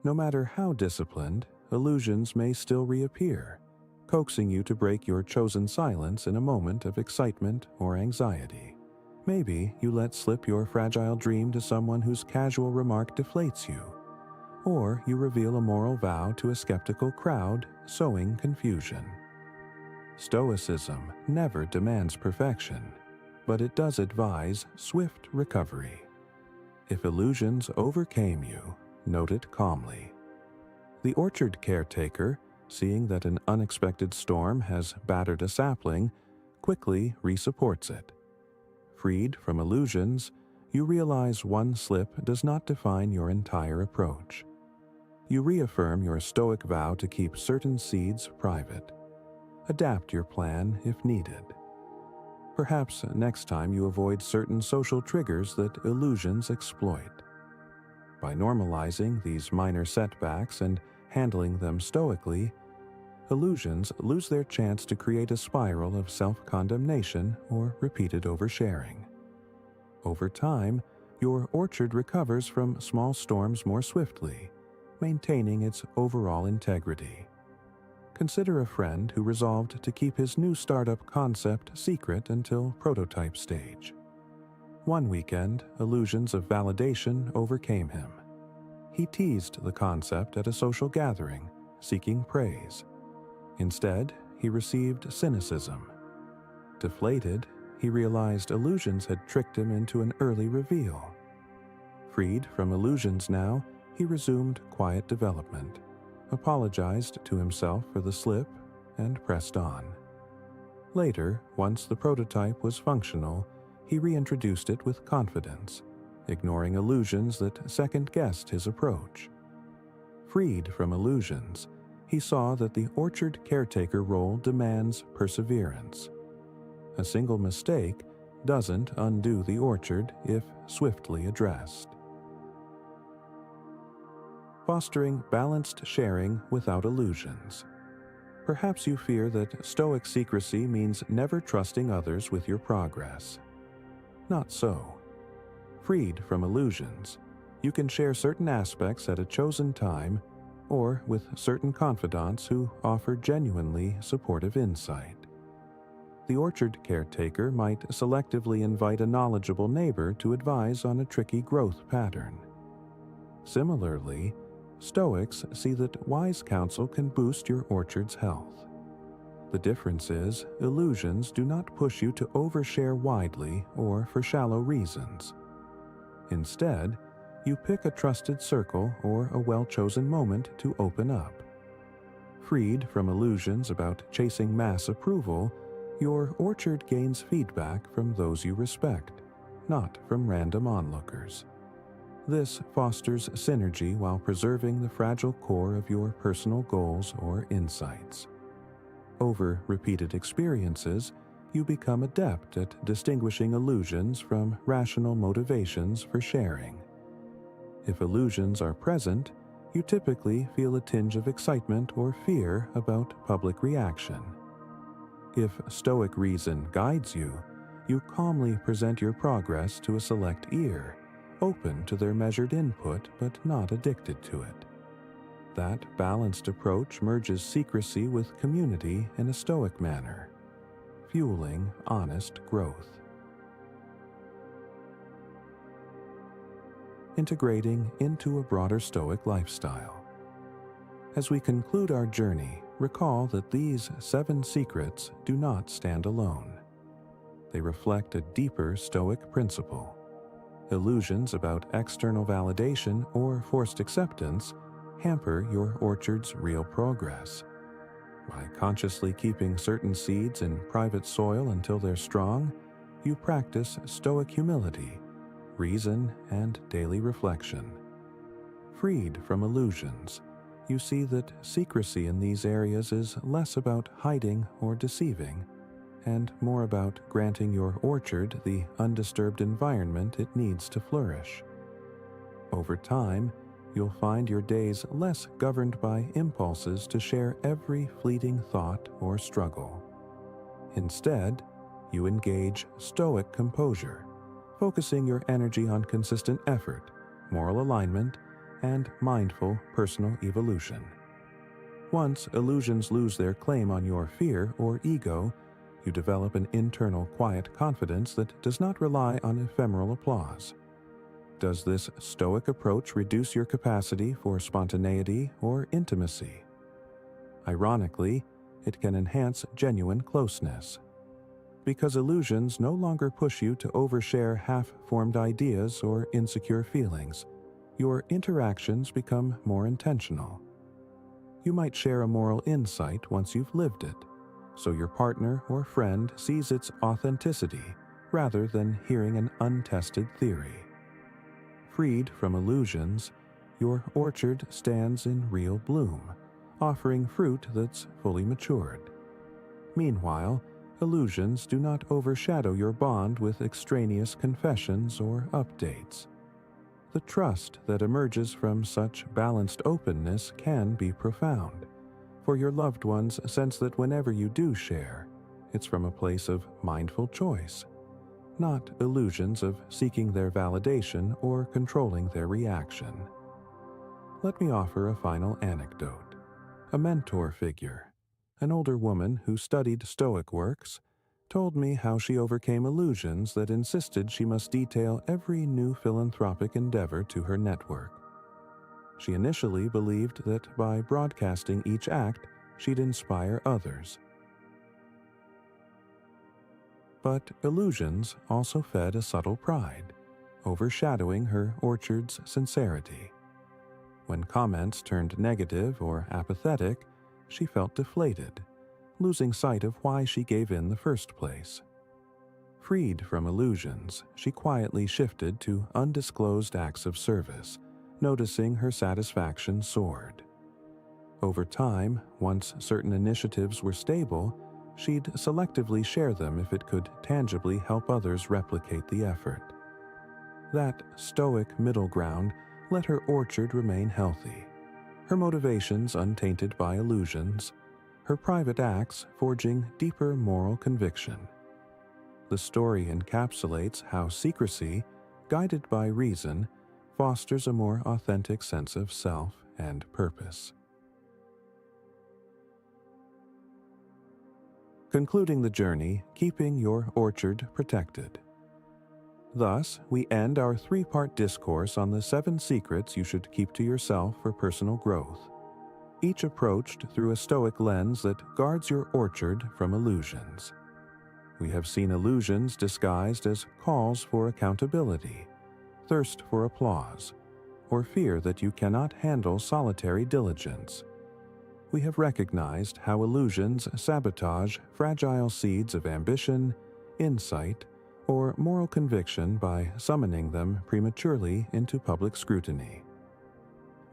No matter how disciplined, illusions may still reappear, coaxing you to break your chosen silence in a moment of excitement or anxiety. Maybe you let slip your fragile dream to someone whose casual remark deflates you, or you reveal a moral vow to a skeptical crowd, sowing confusion. Stoicism never demands perfection, but it does advise swift recovery. If illusions overcame you, note it calmly. The orchard caretaker, seeing that an unexpected storm has battered a sapling, quickly resupports it. Freed from illusions, you realize one slip does not define your entire approach. You reaffirm your Stoic vow to keep certain seeds private. Adapt your plan if needed. Perhaps next time you avoid certain social triggers that illusions exploit. By normalizing these minor setbacks and handling them stoically, illusions lose their chance to create a spiral of self-condemnation or repeated oversharing. Over time, your orchard recovers from small storms more swiftly, maintaining its overall integrity. Consider a friend who resolved to keep his new startup concept secret until prototype stage. One weekend, illusions of validation overcame him. He teased the concept at a social gathering, seeking praise. Instead, he received cynicism. Deflated, he realized illusions had tricked him into an early reveal. Freed from illusions now, he resumed quiet development, apologized to himself for the slip, and pressed on. Later, once the prototype was functional, he reintroduced it with confidence, ignoring illusions that second-guessed his approach. Freed from illusions, he saw that the orchard caretaker role demands perseverance. A single mistake doesn't undo the orchard if swiftly addressed. Fostering balanced sharing without illusions. Perhaps you fear that Stoic secrecy means never trusting others with your progress. Not so. Freed from illusions, you can share certain aspects at a chosen time or with certain confidants who offer genuinely supportive insight. The orchard caretaker might selectively invite a knowledgeable neighbor to advise on a tricky growth pattern. Similarly, Stoics see that wise counsel can boost your orchard's health. The difference is, illusions do not push you to overshare widely or for shallow reasons. Instead, you pick a trusted circle or a well-chosen moment to open up. Freed from illusions about chasing mass approval, your orchard gains feedback from those you respect, not from random onlookers. This fosters synergy while preserving the fragile core of your personal goals or insights. Over repeated experiences, you become adept at distinguishing illusions from rational motivations for sharing. If illusions are present, you typically feel a tinge of excitement or fear about public reaction. If Stoic reason guides you, you calmly present your progress to a select ear, open to their measured input but not addicted to it. That balanced approach merges secrecy with community in a Stoic manner, fueling honest growth. Integrating into a broader Stoic lifestyle. As we conclude our journey, recall that these 7 secrets do not stand alone. they reflect a deeper Stoic principle. Illusions about external validation or forced acceptance hamper your orchard's real progress. By consciously keeping certain seeds in private soil until they're strong, you practice Stoic humility, reason, and daily reflection. Freed from illusions, you see that secrecy in these areas is less about hiding or deceiving, and more about granting your orchard the undisturbed environment it needs to flourish. Over time, you'll find your days less governed by impulses to share every fleeting thought or struggle. Instead, you engage Stoic composure, focusing your energy on consistent effort, moral alignment, and mindful personal evolution. Once illusions lose their claim on your fear or ego, you develop an internal quiet confidence that does not rely on ephemeral applause. Does this Stoic approach reduce your capacity for spontaneity or intimacy? Ironically, it can enhance genuine closeness. Because illusions no longer push you to overshare half-formed ideas or insecure feelings, your interactions become more intentional. You might share a moral insight once you've lived it, so your partner or friend sees its authenticity rather than hearing an untested theory. Freed from illusions, your orchard stands in real bloom, offering fruit that's fully matured. Meanwhile, illusions do not overshadow your bond with extraneous confessions or updates. The trust that emerges from such balanced openness can be profound, for your loved ones sense that whenever you do share, it's from a place of mindful choice, not illusions of seeking their validation or controlling their reaction. Let me offer a final anecdote. A mentor figure, an older woman who studied Stoic works, told me how she overcame illusions that insisted she must detail every new philanthropic endeavor to her network. She initially believed that by broadcasting each act, she'd inspire others. But illusions also fed a subtle pride, overshadowing her orchard's sincerity. When comments turned negative or apathetic, she felt deflated, losing sight of why she gave in the first place. Freed from illusions, she quietly shifted to undisclosed acts of service, noticing her satisfaction soared. Over time, once certain initiatives were stable, she'd selectively share them if it could tangibly help others replicate the effort. That Stoic middle ground let her orchard remain healthy, her motivations untainted by illusions, her private acts forging deeper moral conviction. The story encapsulates how secrecy, guided by reason, fosters a more authentic sense of self and purpose. Concluding the journey, keeping your orchard protected. Thus, we end our 3-part discourse on the 7 secrets you should keep to yourself for personal growth, each approached through a Stoic lens that guards your orchard from illusions. We have seen illusions disguised as calls for accountability, thirst for applause, or fear that you cannot handle solitary diligence. We have recognized how illusions sabotage fragile seeds of ambition, insight, or moral conviction by summoning them prematurely into public scrutiny.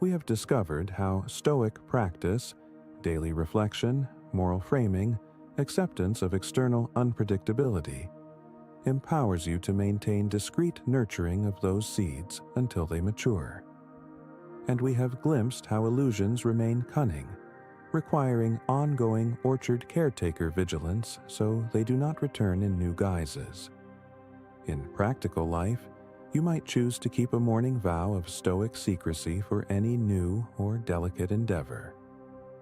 We have discovered how Stoic practice, daily reflection, moral framing, acceptance of external unpredictability, empowers you to maintain discreet nurturing of those seeds until they mature. And we have glimpsed how illusions remain cunning, requiring ongoing orchard caretaker vigilance so they do not return in new guises. In practical life, you might choose to keep a morning vow of Stoic secrecy for any new or delicate endeavor,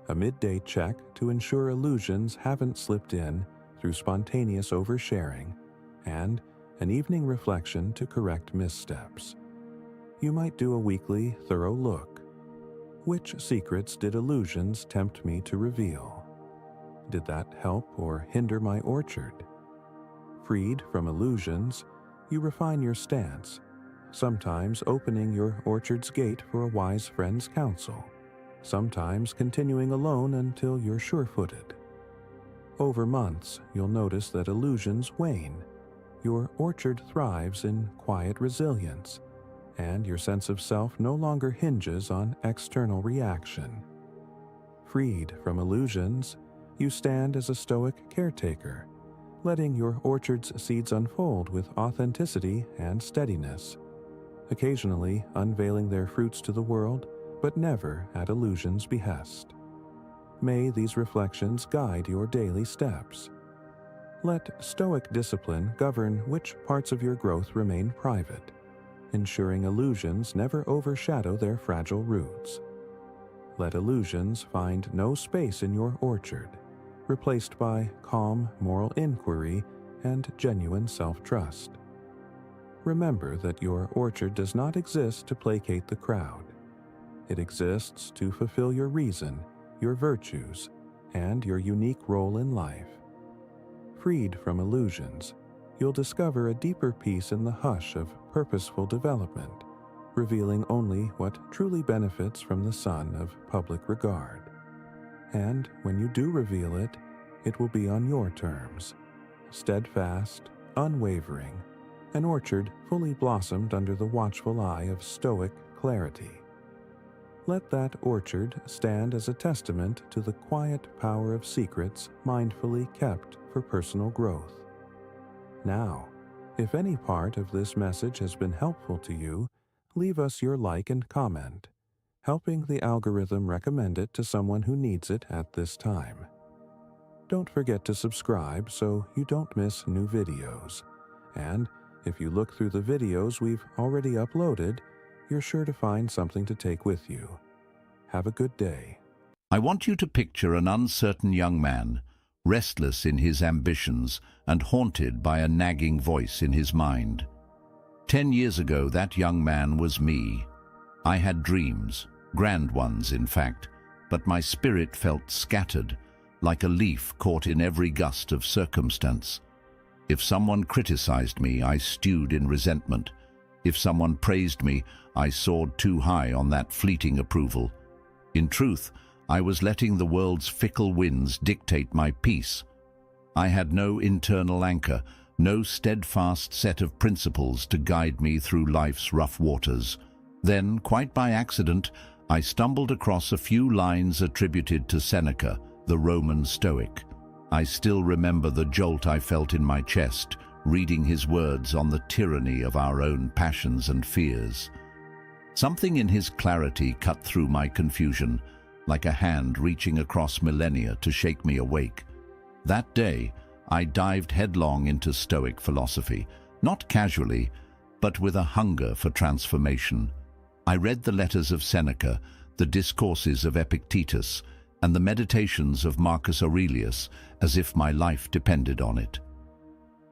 a midday check to ensure illusions haven't slipped in through spontaneous oversharing, and an evening reflection to correct missteps. You might do a weekly, thorough look. Which secrets did illusions tempt me to reveal? Did that help or hinder my orchard? Freed from illusions, you refine your stance, sometimes opening your orchard's gate for a wise friend's counsel, sometimes continuing alone until you're sure-footed. Over months, you'll notice that illusions wane, your orchard thrives in quiet resilience, and your sense of self no longer hinges on external reaction. Freed from illusions, you stand as a Stoic caretaker, letting your orchard's seeds unfold with authenticity and steadiness, occasionally unveiling their fruits to the world, but never at illusion's behest. May these reflections guide your daily steps. Let Stoic discipline govern which parts of your growth remain private, ensuring illusions never overshadow their fragile roots. Let illusions find no space in your orchard, replaced by calm moral inquiry and genuine self-trust. Remember that your orchard does not exist to placate the crowd. It exists to fulfill your reason, your virtues, and your unique role in life. Freed from illusions, you'll discover a deeper peace in the hush of purposeful development, revealing only what truly benefits from the sun of public regard. And when you do reveal it, it will be on your terms, steadfast, unwavering, an orchard fully blossomed under the watchful eye of Stoic clarity. Let that orchard stand as a testament to the quiet power of secrets mindfully kept for personal growth. Now, if any part of this message has been helpful to you, leave us your like and comment, helping the algorithm recommend it to someone who needs it at this time. Don't forget to subscribe so you don't miss new videos. And if you look through the videos we've already uploaded, you're sure to find something to take with you. Have a good day. I want you to picture an uncertain young man, restless in his ambitions and haunted by a nagging voice in his mind. 10 years ago, that young man was me. I had dreams, grand ones in fact, but my spirit felt scattered, like a leaf caught in every gust of circumstance. If someone criticized me, I stewed in resentment. If someone praised me, I soared too high on that fleeting approval. In truth, I was letting the world's fickle winds dictate my peace. I had no internal anchor, no steadfast set of principles to guide me through life's rough waters. Then, quite by accident, I stumbled across a few lines attributed to Seneca, the Roman Stoic. I still remember the jolt I felt in my chest, reading his words on the tyranny of our own passions and fears. Something in his clarity cut through my confusion, like a hand reaching across millennia to shake me awake. That day, I dived headlong into Stoic philosophy, not casually, but with a hunger for transformation. I read the letters of Seneca, the discourses of Epictetus, and the meditations of Marcus Aurelius, as if my life depended on it.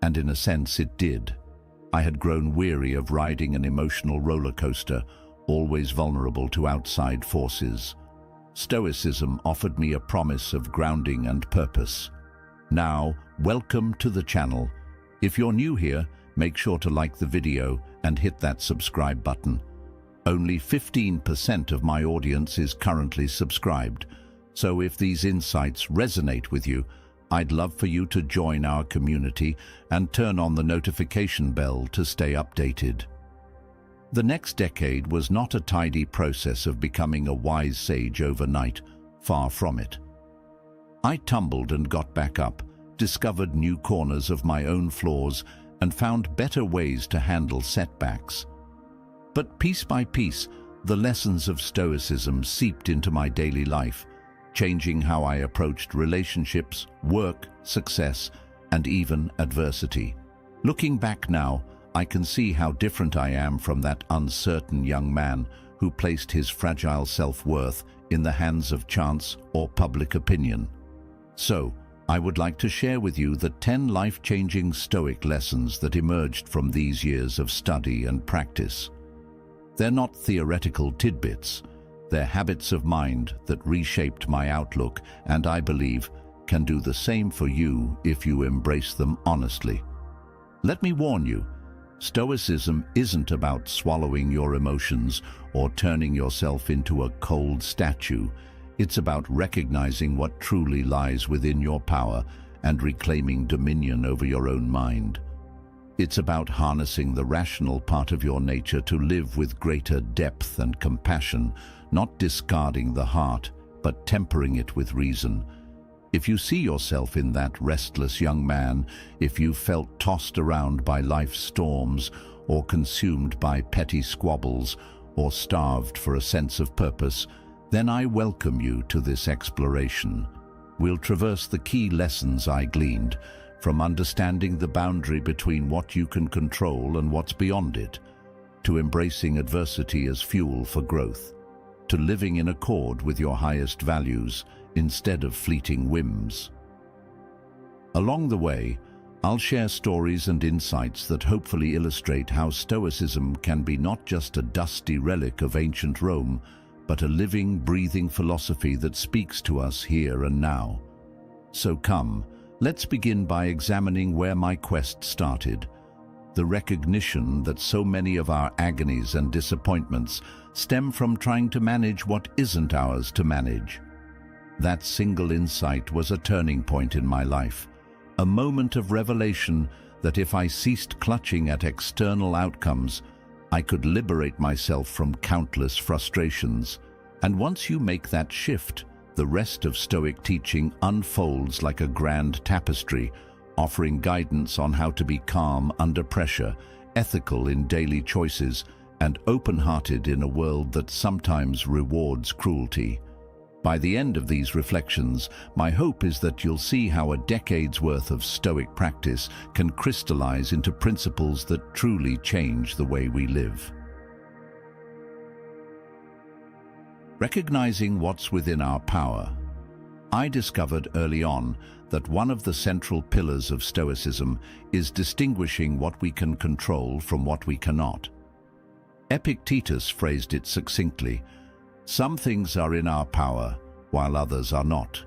And in a sense it did. I had grown weary of riding an emotional roller coaster, always vulnerable to outside forces. Stoicism offered me a promise of grounding and purpose. Now, welcome to the channel. If you're new here, make sure to like the video and hit that subscribe button. Only 15% of my audience is currently subscribed, so if these insights resonate with you, I'd love for you to join our community and turn on the notification bell to stay updated. The next decade was not a tidy process of becoming a wise sage overnight, far from it. I tumbled and got back up, discovered new corners of my own flaws, and found better ways to handle setbacks. But piece by piece, the lessons of Stoicism seeped into my daily life, changing how I approached relationships, work, success, and even adversity. Looking back now, I can see how different I am from that uncertain young man who placed his fragile self-worth in the hands of chance or public opinion. So, I would like to share with you the 10 life-changing Stoic lessons that emerged from these years of study and practice. They're not theoretical tidbits. They're habits of mind that reshaped my outlook and, I believe, can do the same for you if you embrace them honestly. Let me warn you, Stoicism isn't about swallowing your emotions or turning yourself into a cold statue. It's about recognizing what truly lies within your power and reclaiming dominion over your own mind. It's about harnessing the rational part of your nature to live with greater depth and compassion, not discarding the heart, but tempering it with reason. If you see yourself in that restless young man, if you felt tossed around by life's storms, or consumed by petty squabbles, or starved for a sense of purpose, then I welcome you to this exploration. We'll traverse the key lessons I gleaned, from understanding the boundary between what you can control and what's beyond it, to embracing adversity as fuel for growth, to living in accord with your highest values instead of fleeting whims. Along the way, I'll share stories and insights that hopefully illustrate how Stoicism can be not just a dusty relic of ancient Rome, but a living, breathing philosophy that speaks to us here and now. So come, let's begin by examining where my quest started. The recognition that so many of our agonies and disappointments stem from trying to manage what isn't ours to manage. That single insight was a turning point in my life, a moment of revelation that if I ceased clutching at external outcomes, I could liberate myself from countless frustrations. And once you make that shift, the rest of Stoic teaching unfolds like a grand tapestry, offering guidance on how to be calm under pressure, ethical in daily choices, and open-hearted in a world that sometimes rewards cruelty. By the end of these reflections, my hope is that you'll see how a decade's worth of Stoic practice can crystallize into principles that truly change the way we live. Recognizing what's within our power. I discovered early on that one of the central pillars of Stoicism is distinguishing what we can control from what we cannot. Epictetus phrased it succinctly: some things are in our power, while others are not.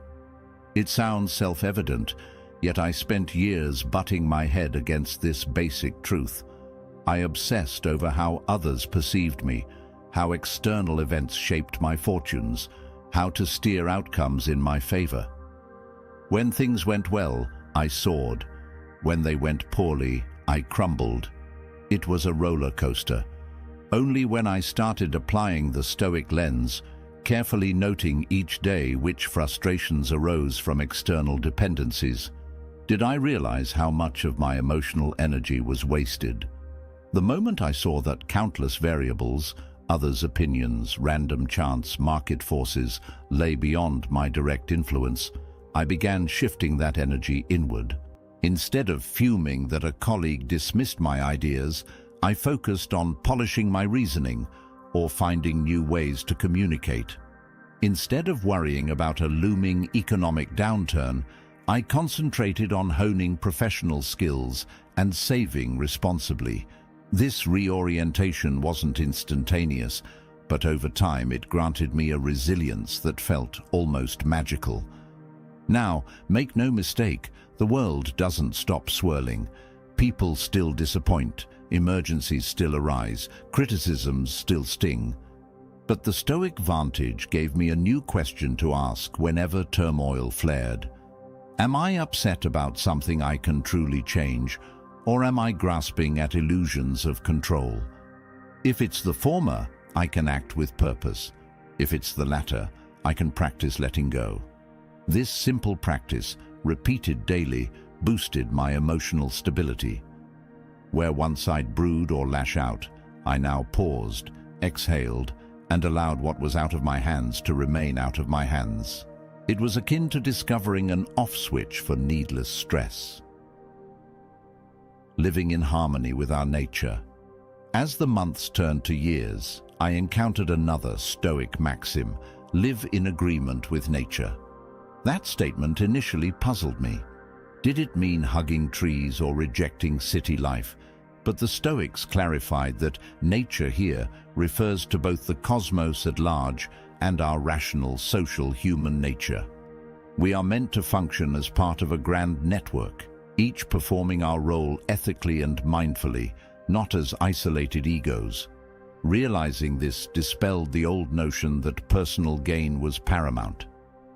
It sounds self-evident, yet I spent years butting my head against this basic truth. I obsessed over how others perceived me, how external events shaped my fortunes, how to steer outcomes in my favor. When things went well, I soared. When they went poorly, I crumbled. It was a roller coaster. Only when I started applying the Stoic lens, carefully noting each day which frustrations arose from external dependencies, did I realize how much of my emotional energy was wasted. The moment I saw that countless variables, others' opinions, random chance, market forces, lay beyond my direct influence, I began shifting that energy inward. Instead of fuming that a colleague dismissed my ideas, I focused on polishing my reasoning or finding new ways to communicate. Instead of worrying about a looming economic downturn, I concentrated on honing professional skills and saving responsibly. This reorientation wasn't instantaneous, but over time it granted me a resilience that felt almost magical. Now, make no mistake, the world doesn't stop swirling. People still disappoint, emergencies still arise, criticisms still sting. But the Stoic vantage gave me a new question to ask whenever turmoil flared. Am I upset about something I can truly change, or am I grasping at illusions of control? If it's the former, I can act with purpose. If it's the latter, I can practice letting go. This simple practice, repeated daily, boosted my emotional stability. Where once I'd brood or lash out, I now paused, exhaled, and allowed what was out of my hands to remain out of my hands. It was akin to discovering an off switch for needless stress. Living in harmony with our nature. As the months turned to years, I encountered another Stoic maxim: live in agreement with nature. That statement initially puzzled me. Did it mean hugging trees or rejecting city life? But the Stoics clarified that nature here refers to both the cosmos at large and our rational, social human nature. We are meant to function as part of a grand network, each performing our role ethically and mindfully, not as isolated egos. Realizing this dispelled the old notion that personal gain was paramount.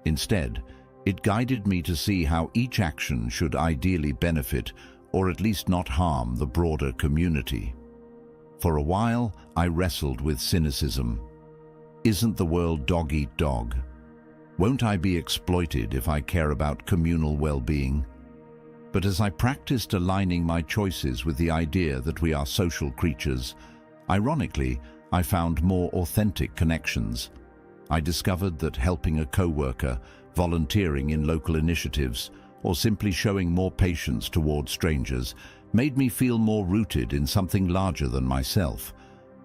Instead, it guided me to see how each action should ideally benefit, or at least not harm, the broader community. For a while, I wrestled with cynicism. Isn't the world dog eat dog? Won't I be exploited if I care about communal well-being? But as I practiced aligning my choices with the idea that we are social creatures, ironically, I found more authentic connections. I discovered that helping a co-worker, volunteering in local initiatives, or simply showing more patience toward strangers made me feel more rooted in something larger than myself.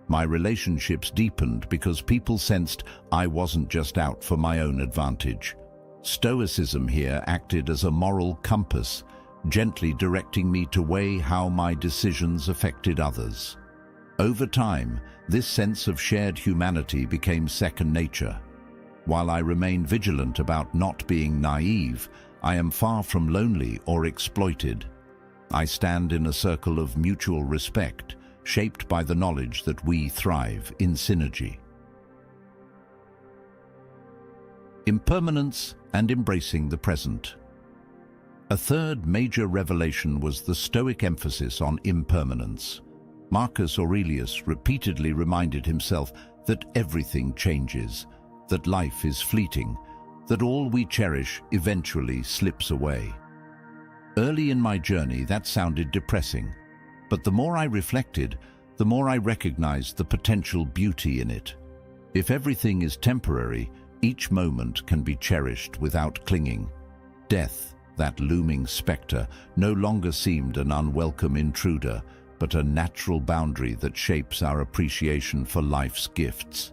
My relationships deepened because people sensed I wasn't just out for my own advantage. Stoicism here acted as a moral compass, gently directing me to weigh how my decisions affected others. Over time, this sense of shared humanity became second nature. While I remain vigilant about not being naive, I am far from lonely or exploited. I stand in a circle of mutual respect, shaped by the knowledge that we thrive in synergy. Impermanence and embracing the present. A third major revelation was the Stoic emphasis on impermanence. Marcus Aurelius repeatedly reminded himself that everything changes, that life is fleeting, that all we cherish eventually slips away. Early in my journey, that sounded depressing, but the more I reflected, the more I recognized the potential beauty in it. If everything is temporary, each moment can be cherished without clinging. Death, that looming specter, no longer seemed an unwelcome intruder, but a natural boundary that shapes our appreciation for life's gifts.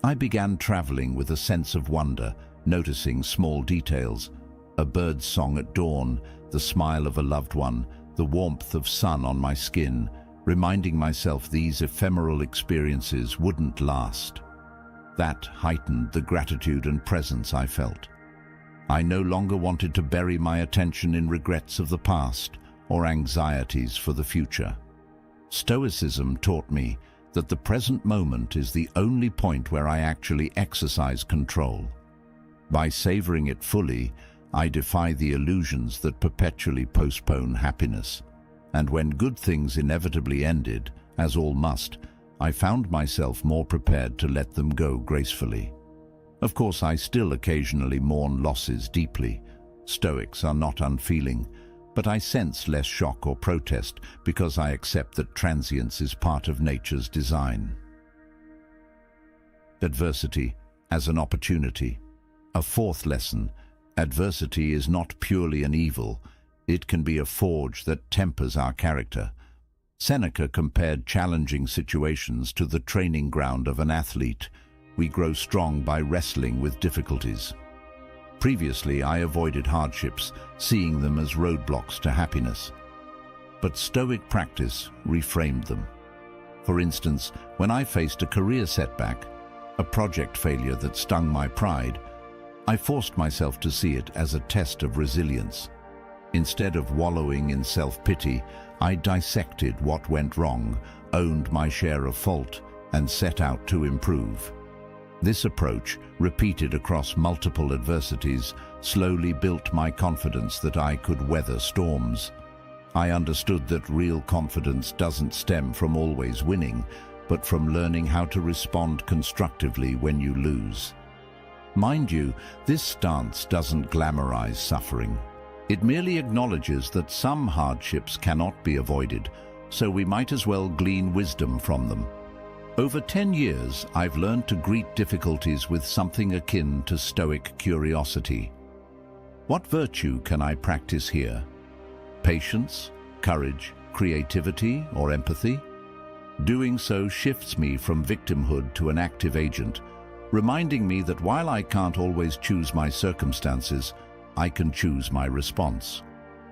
I began traveling with a sense of wonder, noticing small details: a bird's song at dawn, the smile of a loved one, the warmth of sun on my skin, reminding myself these ephemeral experiences wouldn't last. That heightened the gratitude and presence I felt. I no longer wanted to bury my attention in regrets of the past or anxieties for the future. Stoicism taught me that the present moment is the only point where I actually exercise control. By savoring it fully, I defy the illusions that perpetually postpone happiness. And when good things inevitably ended, as all must, I found myself more prepared to let them go gracefully. Of course, I still occasionally mourn losses deeply. Stoics are not unfeeling, but I sense less shock or protest because I accept that transience is part of nature's design. Adversity as an opportunity. A fourth lesson: adversity is not purely an evil. It can be a forge that tempers our character. Seneca compared challenging situations to the training ground of an athlete. We grow strong by wrestling with difficulties. Previously, I avoided hardships, seeing them as roadblocks to happiness. But Stoic practice reframed them. For instance, when I faced a career setback, a project failure that stung my pride, I forced myself to see it as a test of resilience. Instead of wallowing in self-pity, I dissected what went wrong, owned my share of fault, and set out to improve. This approach, repeated across multiple adversities, slowly built my confidence that I could weather storms. I understood that real confidence doesn't stem from always winning, but from learning how to respond constructively when you lose. Mind you, this stance doesn't glamorize suffering. It merely acknowledges that some hardships cannot be avoided, so we might as well glean wisdom from them. Over 10 years, I've learned to greet difficulties with something akin to Stoic curiosity. What virtue can I practice here? Patience, courage, creativity, or empathy? Doing so shifts me from victimhood to an active agent, reminding me that while I can't always choose my circumstances, I can choose my response.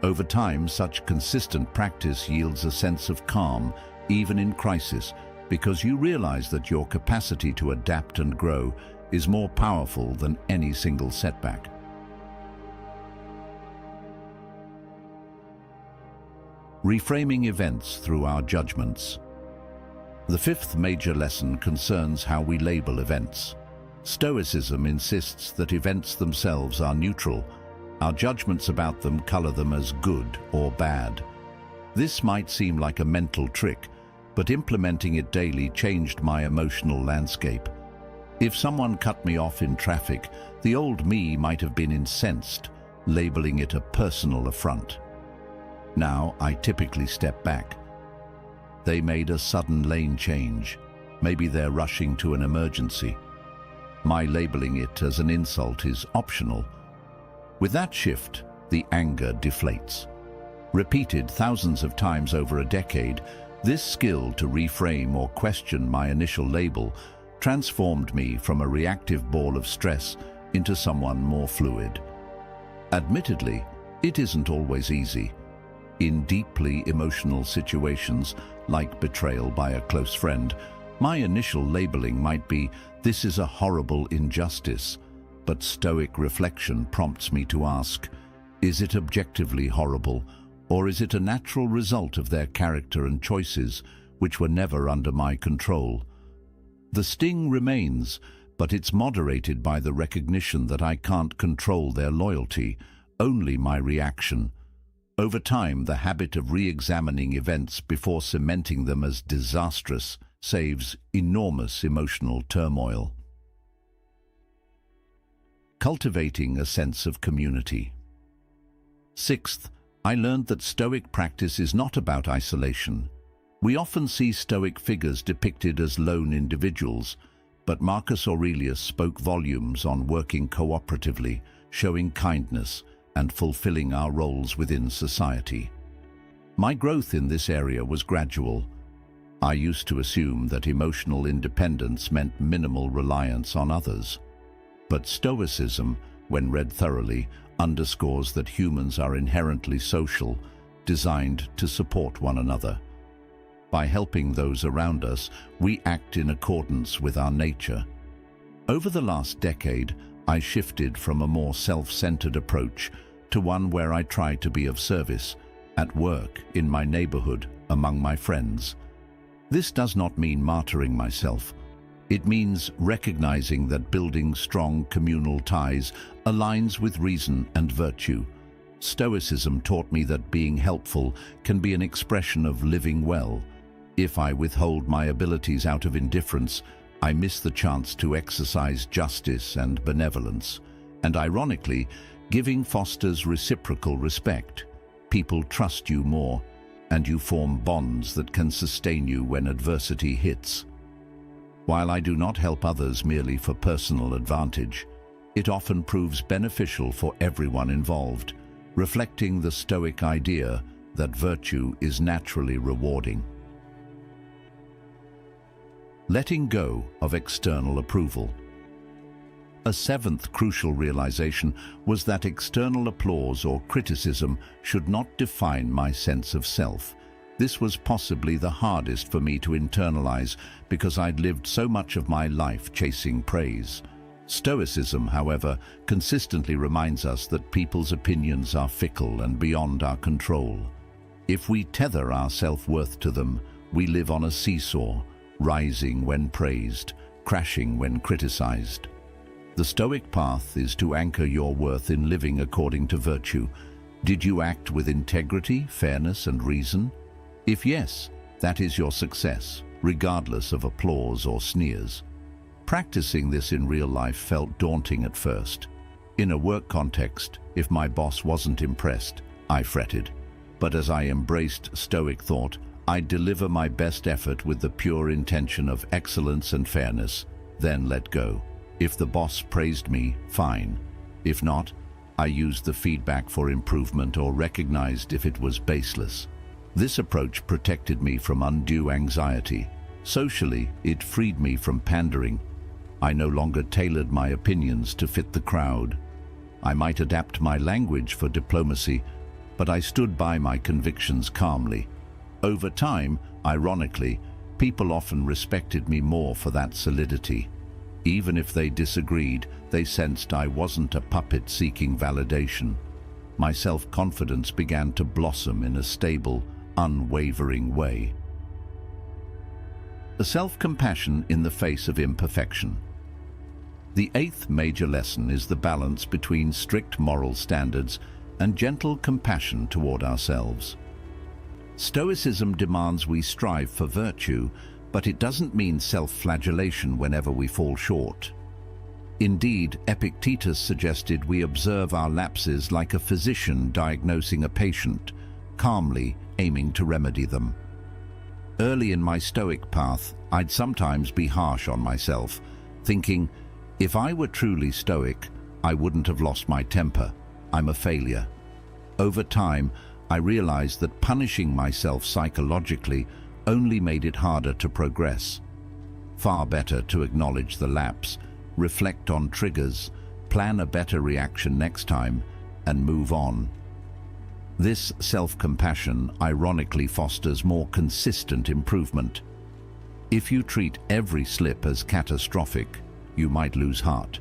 Over time, such consistent practice yields a sense of calm, even in crisis, because you realize that your capacity to adapt and grow is more powerful than any single setback. reframing events through our judgments. The fifth major lesson concerns how we label events. Stoicism insists that events themselves are neutral. Our judgments about them color them as good or bad. This might seem like a mental trick, but implementing it daily changed my emotional landscape. If someone cut me off in traffic, the old me might have been incensed, labeling it a personal affront. Now I typically step back. They made a sudden lane change. Maybe they're rushing to an emergency. My labeling it as an insult is optional. With that shift, the anger deflates. Repeated thousands of times over a decade, this skill to reframe or question my initial label transformed me from a reactive ball of stress into someone more fluid. Admittedly, it isn't always easy. In deeply emotional situations, like betrayal by a close friend, my initial labeling might be, "This is a horrible injustice," but Stoic reflection prompts me to ask, is it objectively horrible, or is it a natural result of their character and choices, which were never under my control? The sting remains, but it's moderated by the recognition that I can't control their loyalty, only my reaction. Over time, the habit of re-examining events before cementing them as disastrous saves enormous emotional turmoil. Cultivating a sense of community. Sixth, I learned that Stoic practice is not about isolation. We often see Stoic figures depicted as lone individuals, but Marcus Aurelius spoke volumes on working cooperatively, showing kindness, and fulfilling our roles within society. My growth in this area was gradual. I used to assume that emotional independence meant minimal reliance on others. But Stoicism, when read thoroughly, underscores that humans are inherently social, designed to support one another. By helping those around us, we act in accordance with our nature. Over the last decade, I shifted from a more self-centered approach to one where I try to be of service, at work, in my neighborhood, among my friends. This does not mean martyring myself. It means recognizing that building strong communal ties aligns with reason and virtue. Stoicism taught me that being helpful can be an expression of living well. If I withhold my abilities out of indifference, I miss the chance to exercise justice and benevolence. And ironically, giving fosters reciprocal respect. People trust you more, and you form bonds that can sustain you when adversity hits. While I do not help others merely for personal advantage, it often proves beneficial for everyone involved, reflecting the Stoic idea that virtue is naturally rewarding. Letting go of external approval. A seventh crucial realization was that external applause or criticism should not define my sense of self. This was possibly the hardest for me to internalize because I'd lived so much of my life chasing praise. Stoicism, however, consistently reminds us that people's opinions are fickle and beyond our control. If we tether our self-worth to them, we live on a seesaw, rising when praised, crashing when criticized. The Stoic path is to anchor your worth in living according to virtue. Did you act with integrity, fairness, and reason? If yes, that is your success, regardless of applause or sneers. Practicing this in real life felt daunting at first. In a work context, if my boss wasn't impressed, I fretted. But as I embraced Stoic thought, I'd deliver my best effort with the pure intention of excellence and fairness, then let go. If the boss praised me, fine. If not, I used the feedback for improvement or recognized if it was baseless. This approach protected me from undue anxiety. Socially, it freed me from pandering. I no longer tailored my opinions to fit the crowd. I might adapt my language for diplomacy, but I stood by my convictions calmly. Over time, ironically, people often respected me more for that solidity. Even if they disagreed, they sensed I wasn't a puppet seeking validation. My self-confidence began to blossom in a stable, unwavering way. The self-compassion in the face of imperfection. The eighth major lesson is the balance between strict moral standards and gentle compassion toward ourselves. Stoicism demands we strive for virtue, but it doesn't mean self-flagellation whenever we fall short. Indeed, Epictetus suggested we observe our lapses like a physician diagnosing a patient, calmly aiming to remedy them. Early in my Stoic path, I'd sometimes be harsh on myself, thinking, if I were truly Stoic, I wouldn't have lost my temper. I'm a failure. Over time, I realized that punishing myself psychologically only made it harder to progress. Far better to acknowledge the lapse, reflect on triggers, plan a better reaction next time, and move on. This self-compassion ironically fosters more consistent improvement. If you treat every slip as catastrophic, you might lose heart.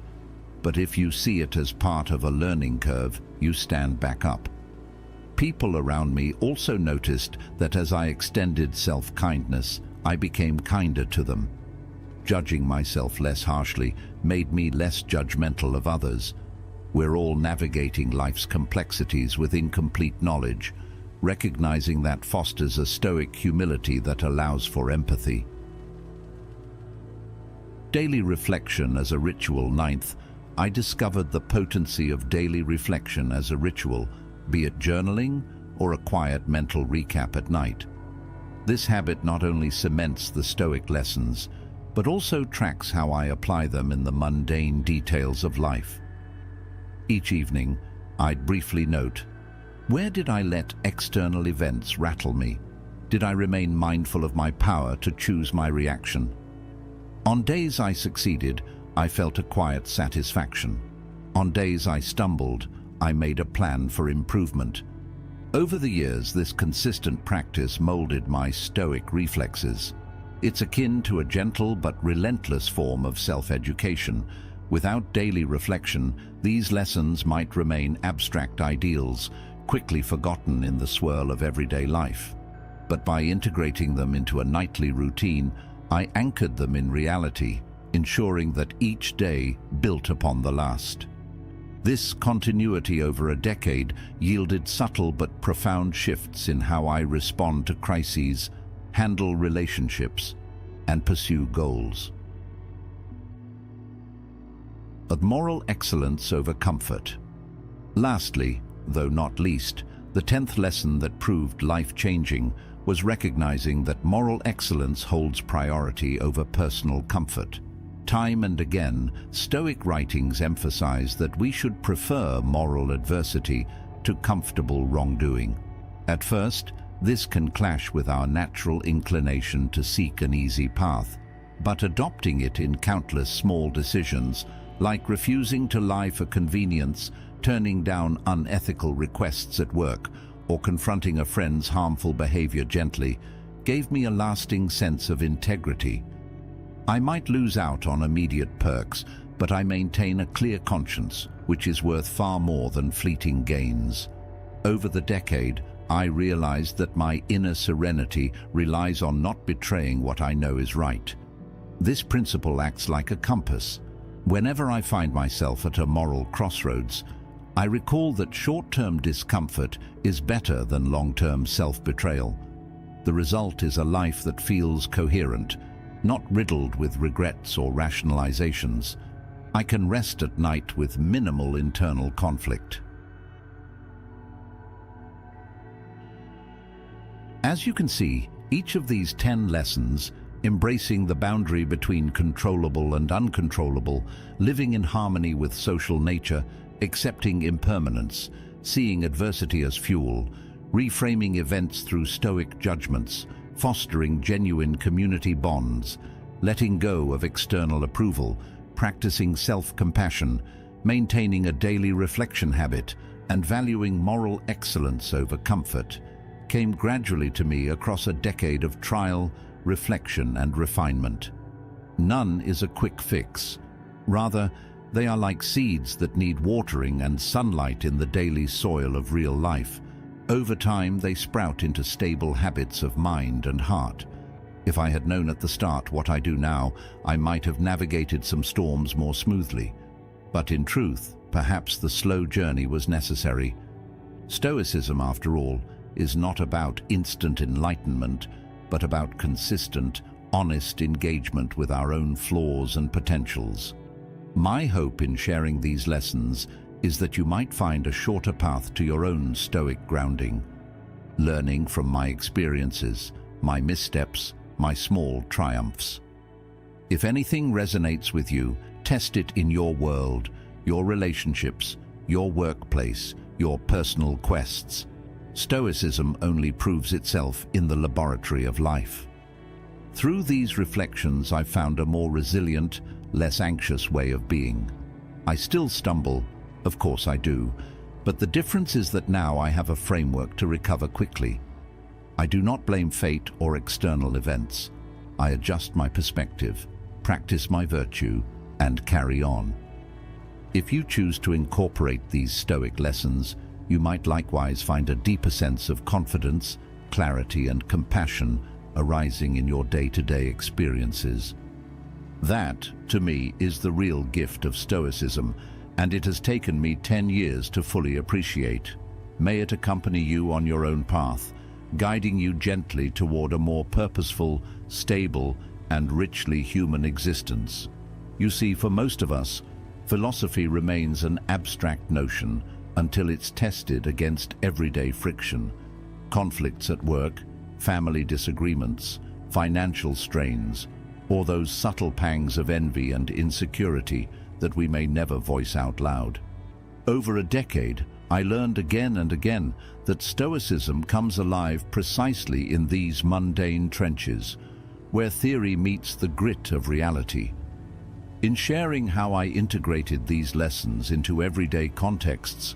But if you see it as part of a learning curve, you stand back up. People around me also noticed that as I extended self-kindness, I became kinder to them. Judging myself less harshly made me less judgmental of others. We're all navigating life's complexities with incomplete knowledge. Recognizing that fosters a Stoic humility that allows for empathy. Daily reflection as a ritual. Ninth, I discovered the potency of daily reflection as a ritual, be it journaling or a quiet mental recap at night. This habit not only cements the Stoic lessons, but also tracks how I apply them in the mundane details of life. Each evening, I'd briefly note, where did I let external events rattle me? Did I remain mindful of my power to choose my reaction? On days I succeeded, I felt a quiet satisfaction. On days I stumbled, I made a plan for improvement. Over the years, this consistent practice molded my Stoic reflexes. It's akin to a gentle but relentless form of self-education. Without daily reflection, these lessons might remain abstract ideals, quickly forgotten in the swirl of everyday life. But by integrating them into a nightly routine, I anchored them in reality, ensuring that each day built upon the last. This continuity over a decade yielded subtle but profound shifts in how I respond to crises, handle relationships, and pursue goals. Of moral excellence over comfort. Lastly, though not least, the 10th lesson that proved life-changing was recognizing that moral excellence holds priority over personal comfort. Time and again, Stoic writings emphasize that we should prefer moral adversity to comfortable wrongdoing. At first, this can clash with our natural inclination to seek an easy path, but adopting it in countless small decisions, like refusing to lie for convenience, turning down unethical requests at work, or confronting a friend's harmful behavior gently, gave me a lasting sense of integrity. I might lose out on immediate perks, but I maintain a clear conscience, which is worth far more than fleeting gains. Over the decade, I realized that my inner serenity relies on not betraying what I know is right. This principle acts like a compass. Whenever I find myself at a moral crossroads, I recall that short-term discomfort is better than long-term self-betrayal. The result is a life that feels coherent, not riddled with regrets or rationalizations. I can rest at night with minimal internal conflict. As you can see, each of these 10 lessons, embracing the boundary between controllable and uncontrollable, living in harmony with social nature, accepting impermanence, seeing adversity as fuel, reframing events through Stoic judgments, fostering genuine community bonds, letting go of external approval, practicing self-compassion, maintaining a daily reflection habit, and valuing moral excellence over comfort, came gradually to me across a decade of trial, reflection, and refinement. None is a quick fix. Rather, they are like seeds that need watering and sunlight in the daily soil of real life. Over time, they sprout into stable habits of mind and heart. If I had known at the start what I do now, I might have navigated some storms more smoothly. But in truth, perhaps the slow journey was necessary. Stoicism, after all, is not about instant enlightenment, but about consistent, honest engagement with our own flaws and potentials. My hope in sharing these lessons is that you might find a shorter path to your own Stoic grounding, learning from my experiences, my missteps, my small triumphs. If anything resonates with you, test it in your world, your relationships, your workplace, your personal quests. Stoicism only proves itself in the laboratory of life. Through these reflections, I've found a more resilient, less anxious way of being. I still stumble, of course I do, but the difference is that now I have a framework to recover quickly. I do not blame fate or external events. I adjust my perspective, practice my virtue, and carry on. If you choose to incorporate these Stoic lessons, you might likewise find a deeper sense of confidence, clarity, and compassion arising in your day-to-day experiences. That, to me, is the real gift of Stoicism, and it has taken me 10 years to fully appreciate. May it accompany you on your own path, guiding you gently toward a more purposeful, stable, and richly human existence. You see, for most of us, philosophy remains an abstract notion until it's tested against everyday friction, conflicts at work, family disagreements, financial strains, or those subtle pangs of envy and insecurity that we may never voice out loud. Over a decade, I learned again and again that Stoicism comes alive precisely in these mundane trenches, where theory meets the grit of reality. In sharing how I integrated these lessons into everyday contexts,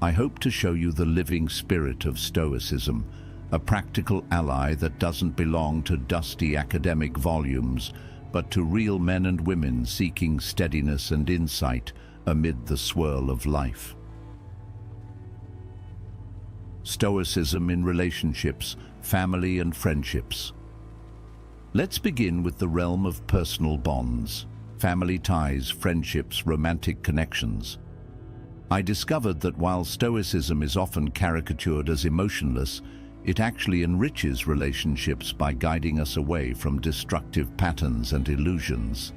I hope to show you the living spirit of Stoicism, a practical ally that doesn't belong to dusty academic volumes, but to real men and women seeking steadiness and insight amid the swirl of life. Stoicism in relationships, family, and friendships. Let's begin with the realm of personal bonds, family ties, friendships, romantic connections. I discovered that while Stoicism is often caricatured as emotionless, it actually enriches relationships by guiding us away from destructive patterns and illusions.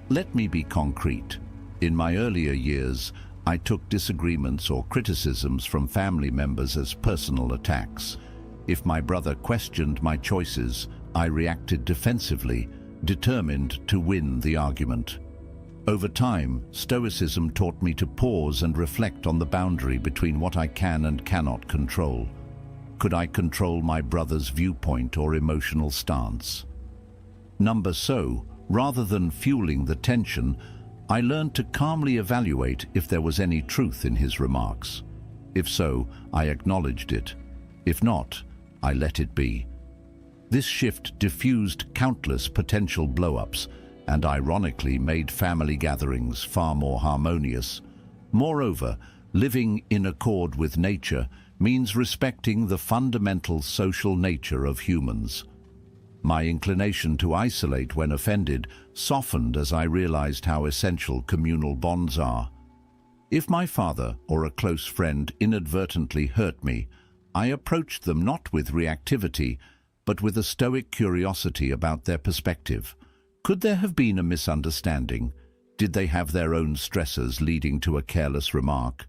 Let me be concrete. In my earlier years, I took disagreements or criticisms from family members as personal attacks. If my brother questioned my choices, I reacted defensively, determined to win the argument. Over time, Stoicism taught me to pause and reflect on the boundary between what I can and cannot control. Could I control my brother's viewpoint or emotional stance? So, rather than fueling the tension, I learned to calmly evaluate if there was any truth in his remarks. If so, I acknowledged it. If not, I let it be. This shift diffused countless potential blow-ups and ironically made family gatherings far more harmonious. Moreover, living in accord with nature means respecting the fundamental social nature of humans. My inclination to isolate when offended softened as I realized how essential communal bonds are. If my father or a close friend inadvertently hurt me, I approached them not with reactivity, but with a stoic curiosity about their perspective. Could there have been a misunderstanding? Did they have their own stressors leading to a careless remark?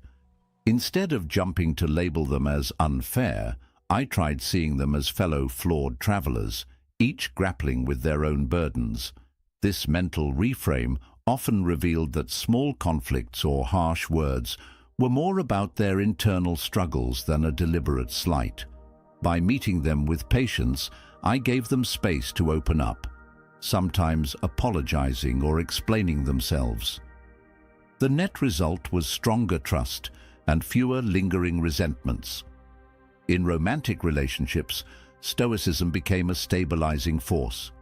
Instead of jumping to label them as unfair, I tried seeing them as fellow flawed travelers, each grappling with their own burdens. This mental reframe often revealed that small conflicts or harsh words were more about their internal struggles than a deliberate slight. By meeting them with patience, I gave them space to open up, sometimes apologizing or explaining themselves. The net result was stronger trust and fewer lingering resentments. In romantic relationships, Stoicism became a stabilizing force.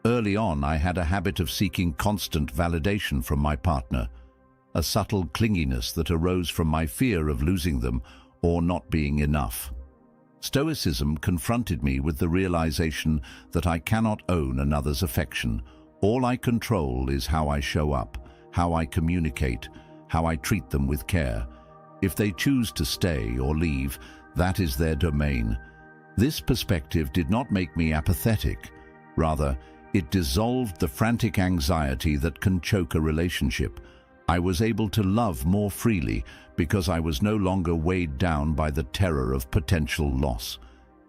Early on, I had a habit of seeking constant validation from my partner, a subtle clinginess that arose from my fear of losing them or not being enough. Stoicism confronted me with the realization that I cannot own another's affection. All I control is how I show up, how I communicate, how I treat them with care. If they choose to stay or leave, that is their domain. This perspective did not make me apathetic. Rather, it dissolved the frantic anxiety that can choke a relationship. I was able to love more freely because I was no longer weighed down by the terror of potential loss.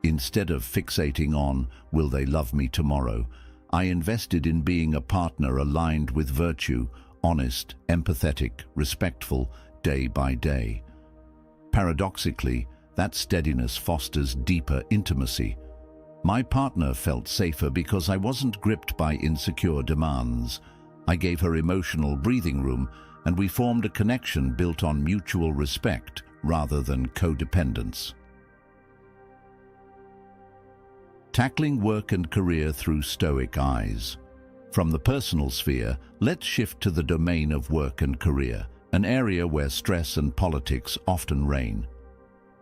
Instead of fixating on, will they love me tomorrow, I invested in being a partner aligned with virtue, honest, empathetic, respectful, day by day. Paradoxically, that steadiness fosters deeper intimacy. My partner felt safer because I wasn't gripped by insecure demands. I gave her emotional breathing room, and we formed a connection built on mutual respect rather than codependence. Tackling work and career through Stoic eyes. From the personal sphere, let's shift to the domain of work and career, an area where stress and politics often reign.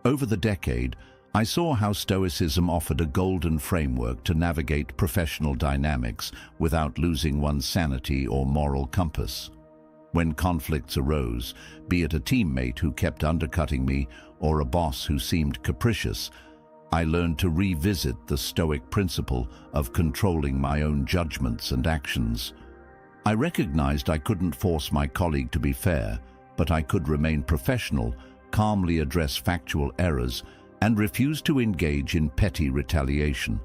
Over the decade, I saw how Stoicism offered a golden framework to navigate professional dynamics without losing one's sanity or moral compass. When conflicts arose, be it a teammate who kept undercutting me or a boss who seemed capricious, I learned to revisit the Stoic principle of controlling my own judgments and actions. I recognized I couldn't force my colleague to be fair, but I could remain professional, calmly address factual errors, and refuse to engage in petty retaliation.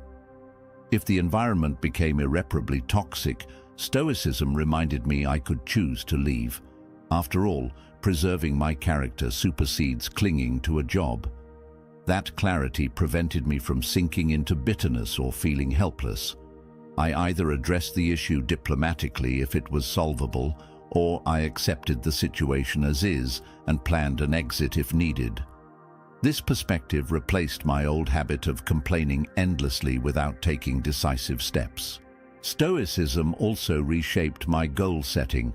If the environment became irreparably toxic, Stoicism reminded me I could choose to leave. After all, preserving my character supersedes clinging to a job. That clarity prevented me from sinking into bitterness or feeling helpless. I either addressed the issue diplomatically if it was solvable, or I accepted the situation as is and planned an exit if needed. This perspective replaced my old habit of complaining endlessly without taking decisive steps. Stoicism also reshaped my goal setting.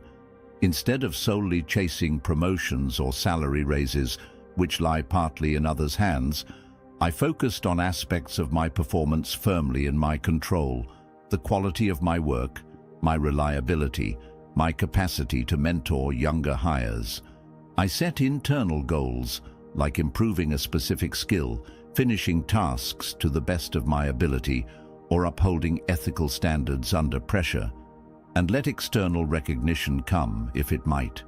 Instead of solely chasing promotions or salary raises, which lie partly in others' hands, I focused on aspects of my performance firmly in my control: the quality of my work, my reliability, my capacity to mentor younger hires. I set internal goals, like improving a specific skill, finishing tasks to the best of my ability, or upholding ethical standards under pressure, and let external recognition come if it might.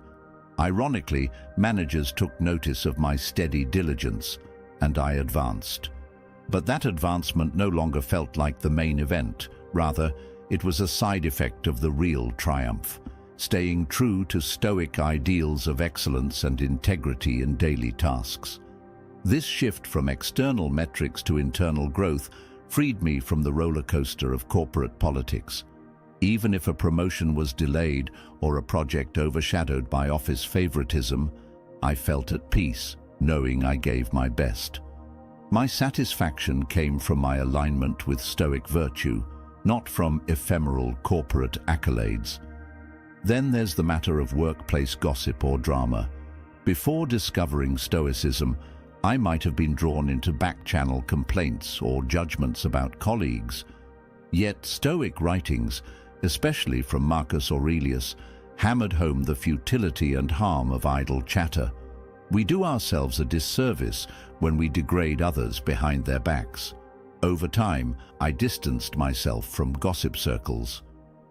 Ironically, managers took notice of my steady diligence, and I advanced. But that advancement no longer felt like the main event. Rather, it was a side effect of the real triumph, staying true to Stoic ideals of excellence and integrity in daily tasks. This shift from external metrics to internal growth freed me from the roller coaster of corporate politics. Even if a promotion was delayed or a project overshadowed by office favoritism, I felt at peace, knowing I gave my best. My satisfaction came from my alignment with Stoic virtue, not from ephemeral corporate accolades. Then there's the matter of workplace gossip or drama. Before discovering Stoicism, I might have been drawn into back-channel complaints or judgments about colleagues. Yet Stoic writings, especially from Marcus Aurelius, hammered home the futility and harm of idle chatter. We do ourselves a disservice when we degrade others behind their backs. Over time, I distanced myself from gossip circles.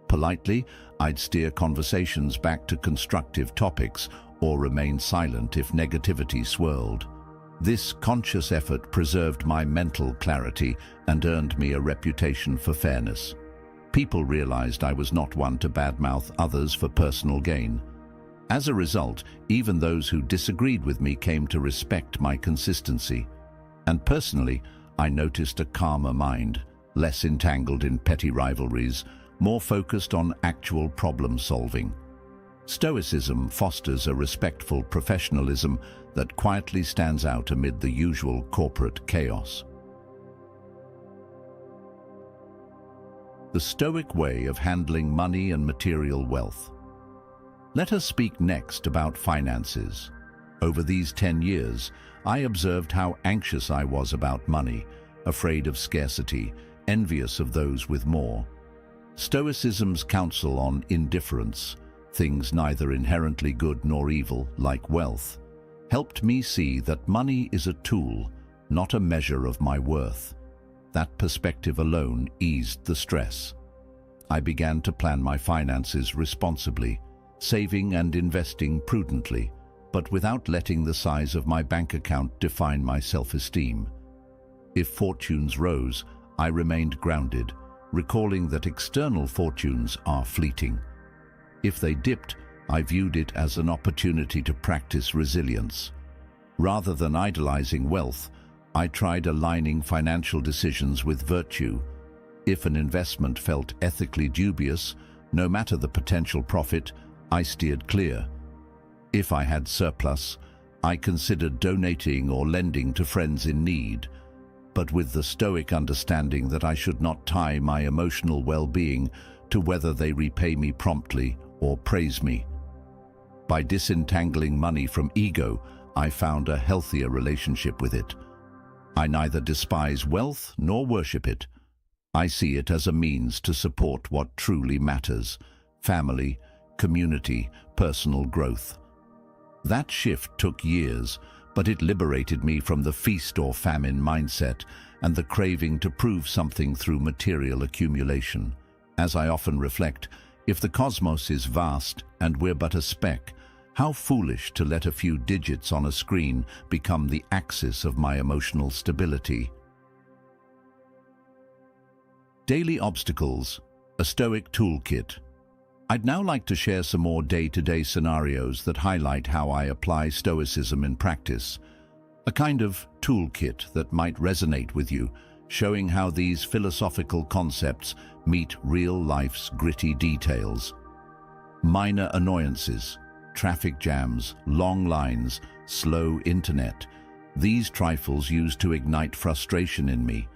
Politely, I'd steer conversations back to constructive topics or remain silent if negativity swirled. This conscious effort preserved my mental clarity and earned me a reputation for fairness. People realized I was not one to badmouth others for personal gain. As a result, even those who disagreed with me came to respect my consistency. And personally, I noticed a calmer mind, less entangled in petty rivalries, more focused on actual problem solving. Stoicism fosters a respectful professionalism that quietly stands out amid the usual corporate chaos. The Stoic way of handling money and material wealth. Let us speak next about finances. Over these 10 years, I observed how anxious I was about money, afraid of scarcity, envious of those with more. Stoicism's counsel on indifference, things neither inherently good nor evil, like wealth, helped me see that money is a tool, not a measure of my worth. That perspective alone eased the stress. I began to plan my finances responsibly, saving and investing prudently, but without letting the size of my bank account define my self-esteem. If fortunes rose, I remained grounded, recalling that external fortunes are fleeting. If they dipped, I viewed it as an opportunity to practice resilience. Rather than idolizing wealth, I tried aligning financial decisions with virtue. If an investment felt ethically dubious, no matter the potential profit, I steered clear. If I had surplus, I considered donating or lending to friends in need, but with the Stoic understanding that I should not tie my emotional well-being to whether they repay me promptly or praise me. By disentangling money from ego, I found a healthier relationship with it. I neither despise wealth nor worship it. I see it as a means to support what truly matters: family, community, personal growth. That shift took years, but it liberated me from the feast or famine mindset and the craving to prove something through material accumulation. As I often reflect, if the cosmos is vast and we're but a speck, how foolish to let a few digits on a screen become the axis of my emotional stability. Daily obstacles, a Stoic toolkit. I'd now like to share some more day-to-day scenarios that highlight how I apply Stoicism in practice. A kind of toolkit that might resonate with you, showing how these philosophical concepts meet real life's gritty details. Minor annoyances, traffic jams, long lines, slow internet. These trifles used to ignite frustration in me.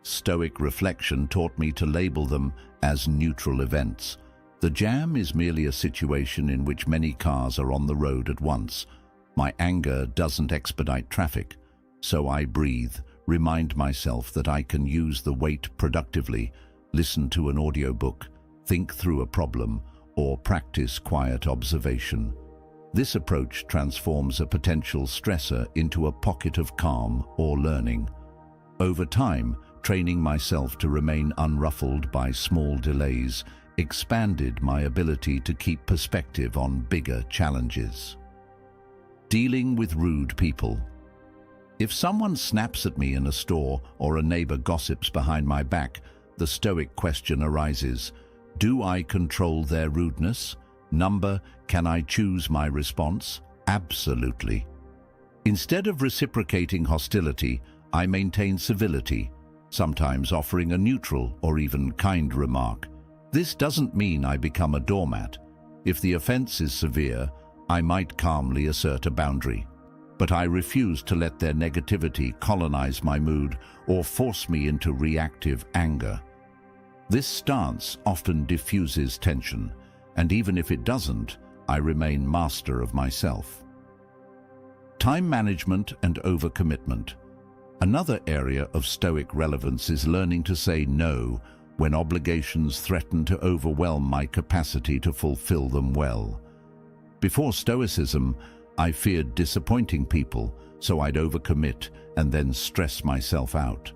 Stoic reflection taught me to label them as neutral events. The jam is merely a situation in which many cars are on the road at once. My anger doesn't expedite traffic, so I breathe, remind myself that I can use the wait productively, listen to an audiobook, think through a problem, or practice quiet observation. This approach transforms a potential stressor into a pocket of calm or learning. Over time, training myself to remain unruffled by small delays expanded my ability to keep perspective on bigger challenges. Dealing with rude people. If someone snaps at me in a store or a neighbor gossips behind my back, the Stoic question arises: do I control their rudeness? Can I choose my response? Absolutely. Instead of reciprocating hostility, I maintain civility, sometimes offering a neutral or even kind remark. This doesn't mean I become a doormat. If the offense is severe, I might calmly assert a boundary. But I refuse to let their negativity colonize my mood or force me into reactive anger. This stance often diffuses tension, and even if it doesn't, I remain master of myself. Time management and overcommitment. Another area of Stoic relevance is learning to say no when obligations threaten to overwhelm my capacity to fulfill them well. Before Stoicism, I feared disappointing people, so I'd overcommit and then stress myself out.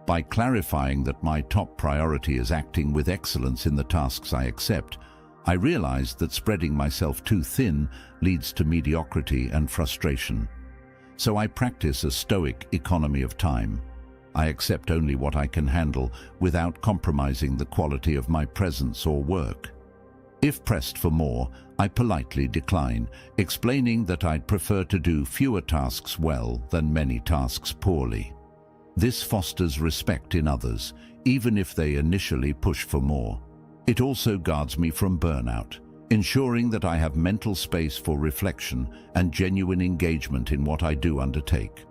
By clarifying that my top priority is acting with excellence in the tasks I accept, I realized that spreading myself too thin leads to mediocrity and frustration. So I practice a Stoic economy of time. I accept only what I can handle without compromising the quality of my presence or work. If pressed for more, I politely decline, explaining that I'd prefer to do fewer tasks well than many tasks poorly. This fosters respect in others, even if they initially push for more. It also guards me from burnout, ensuring that I have mental space for reflection and genuine engagement in what I do undertake.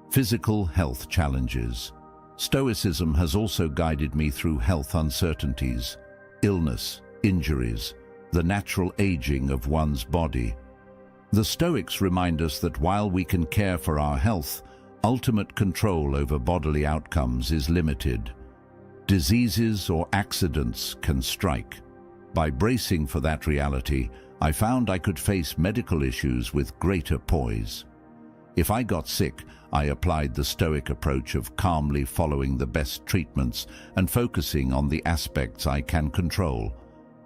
Physical health challenges. Stoicism has also guided me through health uncertainties, illness, injuries, the natural aging of one's body. The Stoics remind us that while we can care for our health, ultimate control over bodily outcomes is limited. Diseases or accidents can strike. By bracing for that reality, I found I could face medical issues with greater poise. If I got sick, I applied the Stoic approach of calmly following the best treatments and focusing on the aspects I can control: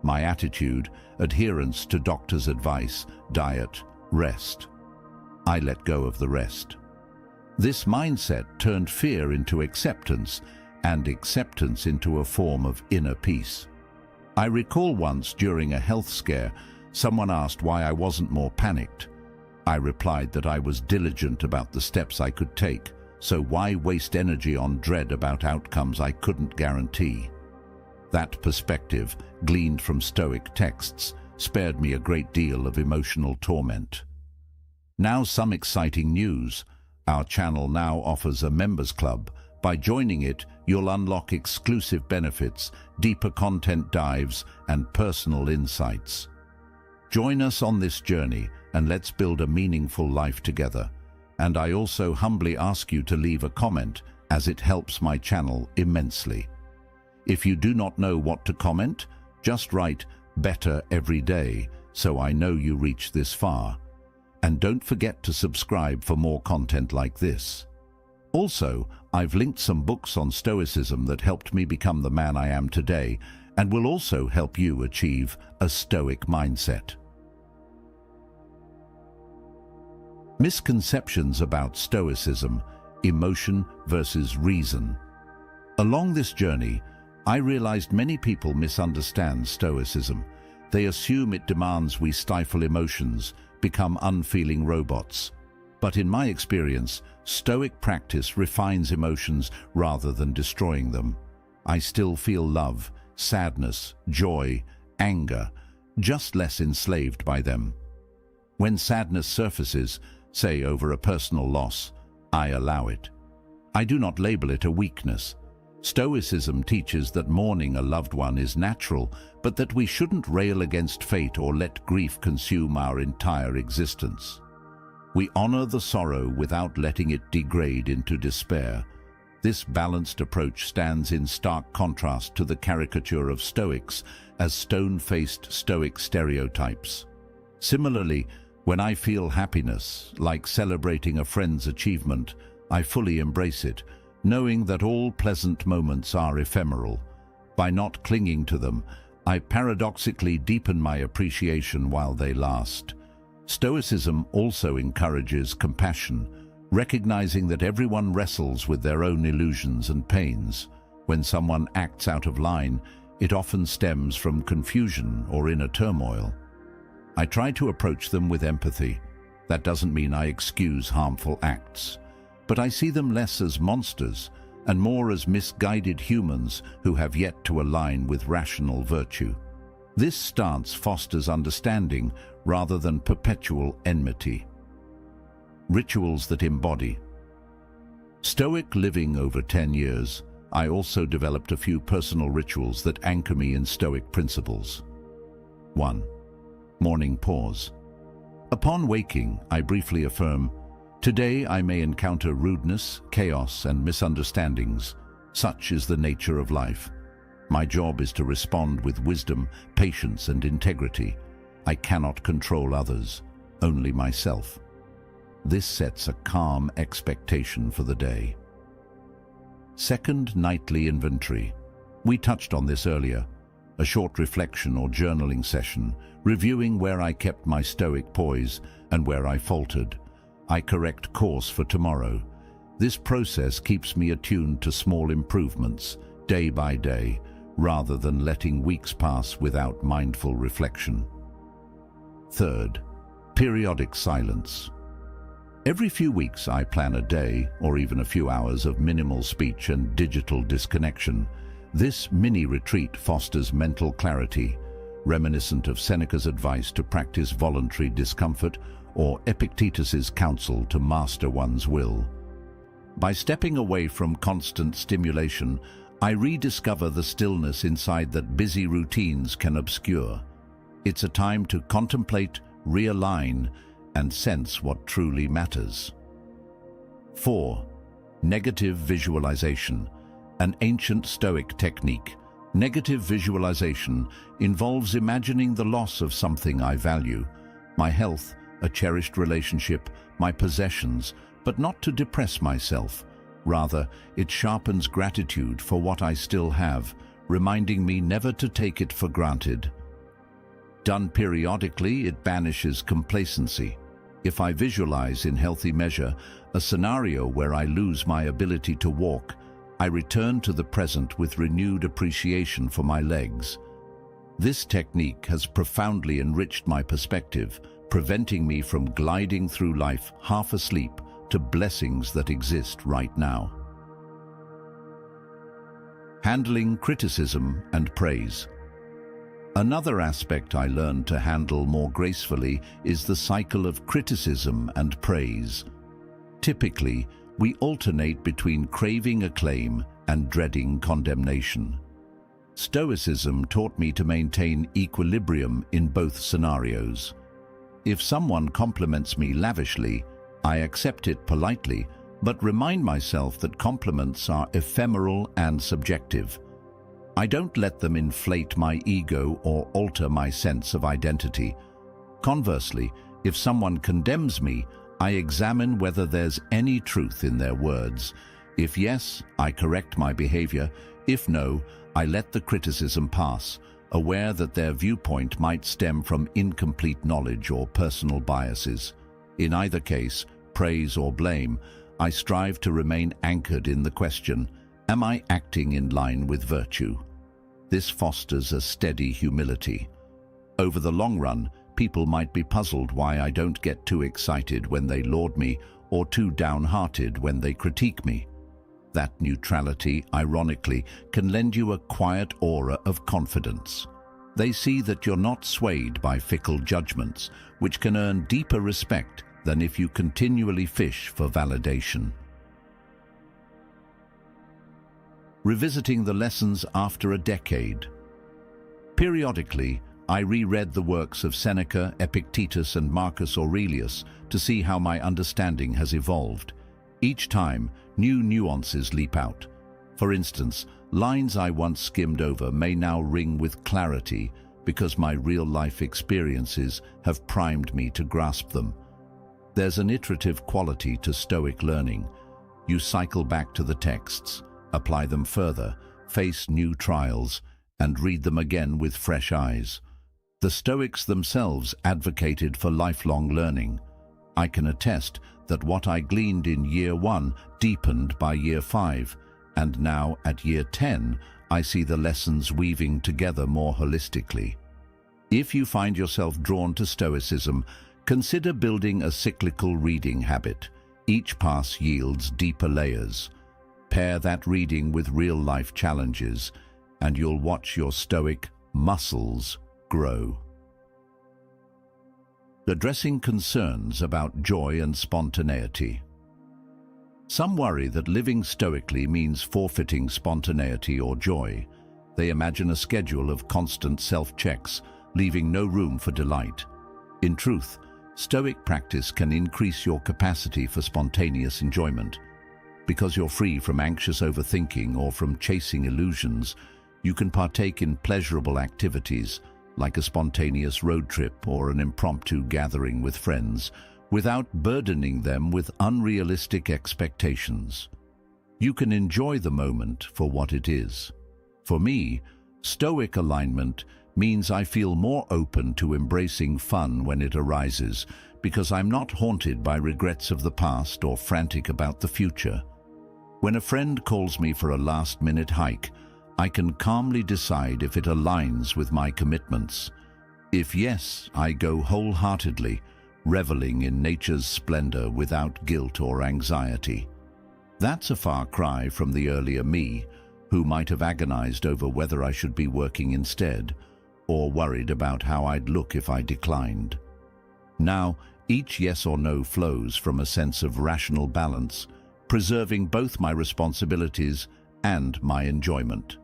my attitude, adherence to doctor's advice, diet, rest. I let go of the rest. This mindset turned fear into acceptance, and acceptance into a form of inner peace. I recall once during a health scare, someone asked why I wasn't more panicked. I replied that I was diligent about the steps I could take, so why waste energy on dread about outcomes I couldn't guarantee? That perspective, gleaned from Stoic texts, spared me a great deal of emotional torment. Now some exciting news. Our channel now offers a members club. By joining it, you'll unlock exclusive benefits, deeper content dives, and personal insights. Join us on this journey, and let's build a meaningful life together. And I also humbly ask you to leave a comment, as it helps my channel immensely. If you do not know what to comment, just write "better every day" so I know you reached this far. And don't forget to subscribe for more content like this. Also, I've linked some books on Stoicism that helped me become the man I am today, and will also help you achieve a Stoic mindset. Misconceptions about Stoicism: emotion versus reason. Along this journey, I realized many people misunderstand Stoicism. They assume it demands we stifle emotions, become unfeeling robots. But in my experience, Stoic practice refines emotions rather than destroying them. I still feel love, sadness, joy, anger, just less enslaved by them. When sadness surfaces, say over a personal loss, I allow it. I do not label it a weakness. Stoicism teaches that mourning a loved one is natural, but that we shouldn't rail against fate or let grief consume our entire existence. We honor the sorrow without letting it degrade into despair. This balanced approach stands in stark contrast to the caricature of Stoics as stone-faced Stoic stereotypes. Similarly, when I feel happiness, like celebrating a friend's achievement, I fully embrace it, knowing that all pleasant moments are ephemeral. By not clinging to them, I paradoxically deepen my appreciation while they last. Stoicism also encourages compassion, recognizing that everyone wrestles with their own illusions and pains. When someone acts out of line, it often stems from confusion or inner turmoil. I try to approach them with empathy. That doesn't mean I excuse harmful acts, but I see them less as monsters and more as misguided humans who have yet to align with rational virtue. This stance fosters understanding rather than perpetual enmity. Rituals that embody. Stoic living over 10 years, I also developed a few personal rituals that anchor me in Stoic principles. 1. Morning pause. Upon waking, I briefly affirm, "Today I may encounter rudeness, chaos, and misunderstandings. Such is the nature of life. My job is to respond with wisdom, patience, and integrity. I cannot control others, only myself." This sets a calm expectation for the day. Second, nightly inventory. We touched on this earlier. A short reflection or journaling session, reviewing where I kept my Stoic poise and where I faltered. I correct course for tomorrow. This process keeps me attuned to small improvements, day by day, rather than letting weeks pass without mindful reflection. Third, periodic silence. Every few weeks I plan a day, or even a few hours, of minimal speech and digital disconnection. This mini-retreat fosters mental clarity, reminiscent of Seneca's advice to practice voluntary discomfort or Epictetus's counsel to master one's will. By stepping away from constant stimulation, I rediscover the stillness inside that busy routines can obscure. It's a time to contemplate, realign, and sense what truly matters. 4. Negative visualization, an ancient Stoic technique. Negative visualization involves imagining the loss of something I value, my health, a cherished relationship, my possessions, but not to depress myself. Rather, it sharpens gratitude for what I still have, reminding me never to take it for granted. Done periodically, it banishes complacency. If I visualize in healthy measure a scenario where I lose my ability to walk, I return to the present with renewed appreciation for my legs. This technique has profoundly enriched my perspective, preventing me from gliding through life half asleep to blessings that exist right now. Handling criticism and praise. Another aspect I learned to handle more gracefully is the cycle of criticism and praise. Typically, we alternate between craving acclaim and dreading condemnation. Stoicism taught me to maintain equilibrium in both scenarios. If someone compliments me lavishly, I accept it politely, but remind myself that compliments are ephemeral and subjective. I don't let them inflate my ego or alter my sense of identity. Conversely, if someone condemns me, I examine whether there's any truth in their words. If yes, I correct my behavior. If no, I let the criticism pass, aware that their viewpoint might stem from incomplete knowledge or personal biases. In either case, praise or blame, I strive to remain anchored in the question, am I acting in line with virtue? This fosters a steady humility. Over the long run, people might be puzzled why I don't get too excited when they laud me or too downhearted when they critique me. That neutrality, ironically, can lend you a quiet aura of confidence. They see that you're not swayed by fickle judgments, which can earn deeper respect than if you continually fish for validation. Revisiting the lessons after a decade. Periodically, I reread the works of Seneca, Epictetus, and Marcus Aurelius to see how my understanding has evolved. Each time, new nuances leap out. For instance, lines I once skimmed over may now ring with clarity because my real-life experiences have primed me to grasp them. There's an iterative quality to Stoic learning. You cycle back to the texts, apply them further, face new trials, and read them again with fresh eyes. The Stoics themselves advocated for lifelong learning. I can attest that what I gleaned in year 1 deepened by year 5, and now at year 10, I see the lessons weaving together more holistically. If you find yourself drawn to Stoicism, consider building a cyclical reading habit. Each pass yields deeper layers. Pair that reading with real-life challenges, and you'll watch your Stoic muscles grow. Addressing concerns about joy and spontaneity. Some worry that living stoically means forfeiting spontaneity or joy. They imagine a schedule of constant self-checks, leaving no room for delight. In truth, Stoic practice can increase your capacity for spontaneous enjoyment. Because you're free from anxious overthinking or from chasing illusions, you can partake in pleasurable activities, like a spontaneous road trip or an impromptu gathering with friends, without burdening them with unrealistic expectations. You can enjoy the moment for what it is. For me, Stoic alignment means I feel more open to embracing fun when it arises, because I'm not haunted by regrets of the past or frantic about the future. When a friend calls me for a last-minute hike, I can calmly decide if it aligns with my commitments. If yes, I go wholeheartedly, reveling in nature's splendor without guilt or anxiety. That's a far cry from the earlier me, who might have agonized over whether I should be working instead, or worried about how I'd look if I declined. Now, each yes or no flows from a sense of rational balance, preserving both my responsibilities and my enjoyment.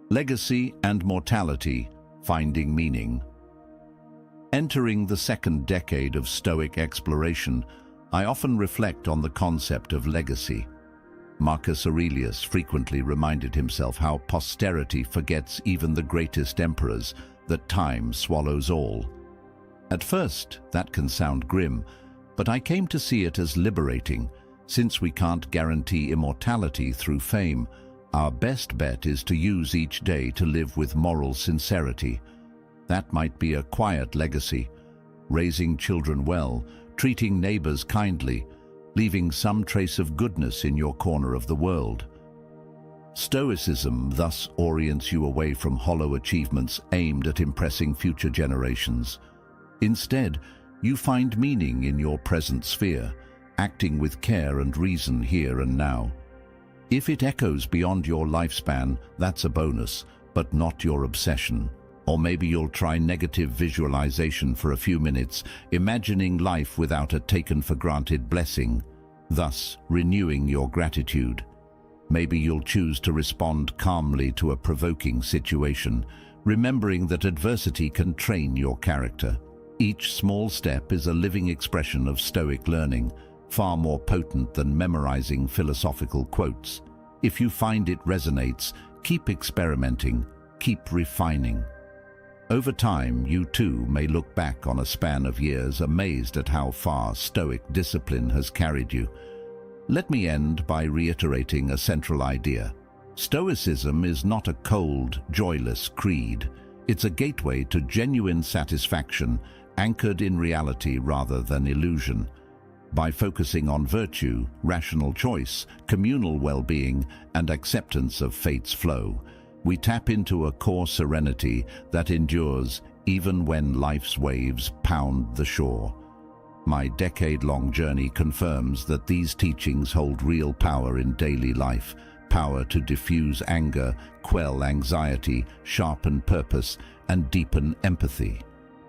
Legacy and mortality, finding meaning. Entering the second decade of Stoic exploration, I often reflect on the concept of legacy. Marcus Aurelius frequently reminded himself how posterity forgets even the greatest emperors, that time swallows all. At first, that can sound grim, but I came to see it as liberating. Since we can't guarantee immortality through fame, our best bet is to use each day to live with moral sincerity. That might be a quiet legacy, raising children well, treating neighbors kindly, leaving some trace of goodness in your corner of the world. Stoicism thus orients you away from hollow achievements aimed at impressing future generations. Instead, you find meaning in your present sphere, acting with care and reason here and now. If it echoes beyond your lifespan, that's a bonus, but not your obsession. Or maybe you'll try negative visualization for a few minutes, imagining life without a taken-for-granted blessing, thus renewing your gratitude. Maybe you'll choose to respond calmly to a provoking situation, remembering that adversity can train your character. Each small step is a living expression of Stoic learning, far more potent than memorizing philosophical quotes. If you find it resonates, keep experimenting, keep refining. Over time, you too may look back on a span of years amazed at how far Stoic discipline has carried you. Let me end by reiterating a central idea. Stoicism is not a cold, joyless creed. It's a gateway to genuine satisfaction, anchored in reality rather than illusion. By focusing on virtue, rational choice, communal well-being, and acceptance of fate's flow, we tap into a core serenity that endures even when life's waves pound the shore. My decade-long journey confirms that these teachings hold real power in daily life, power to diffuse anger, quell anxiety, sharpen purpose, and deepen empathy.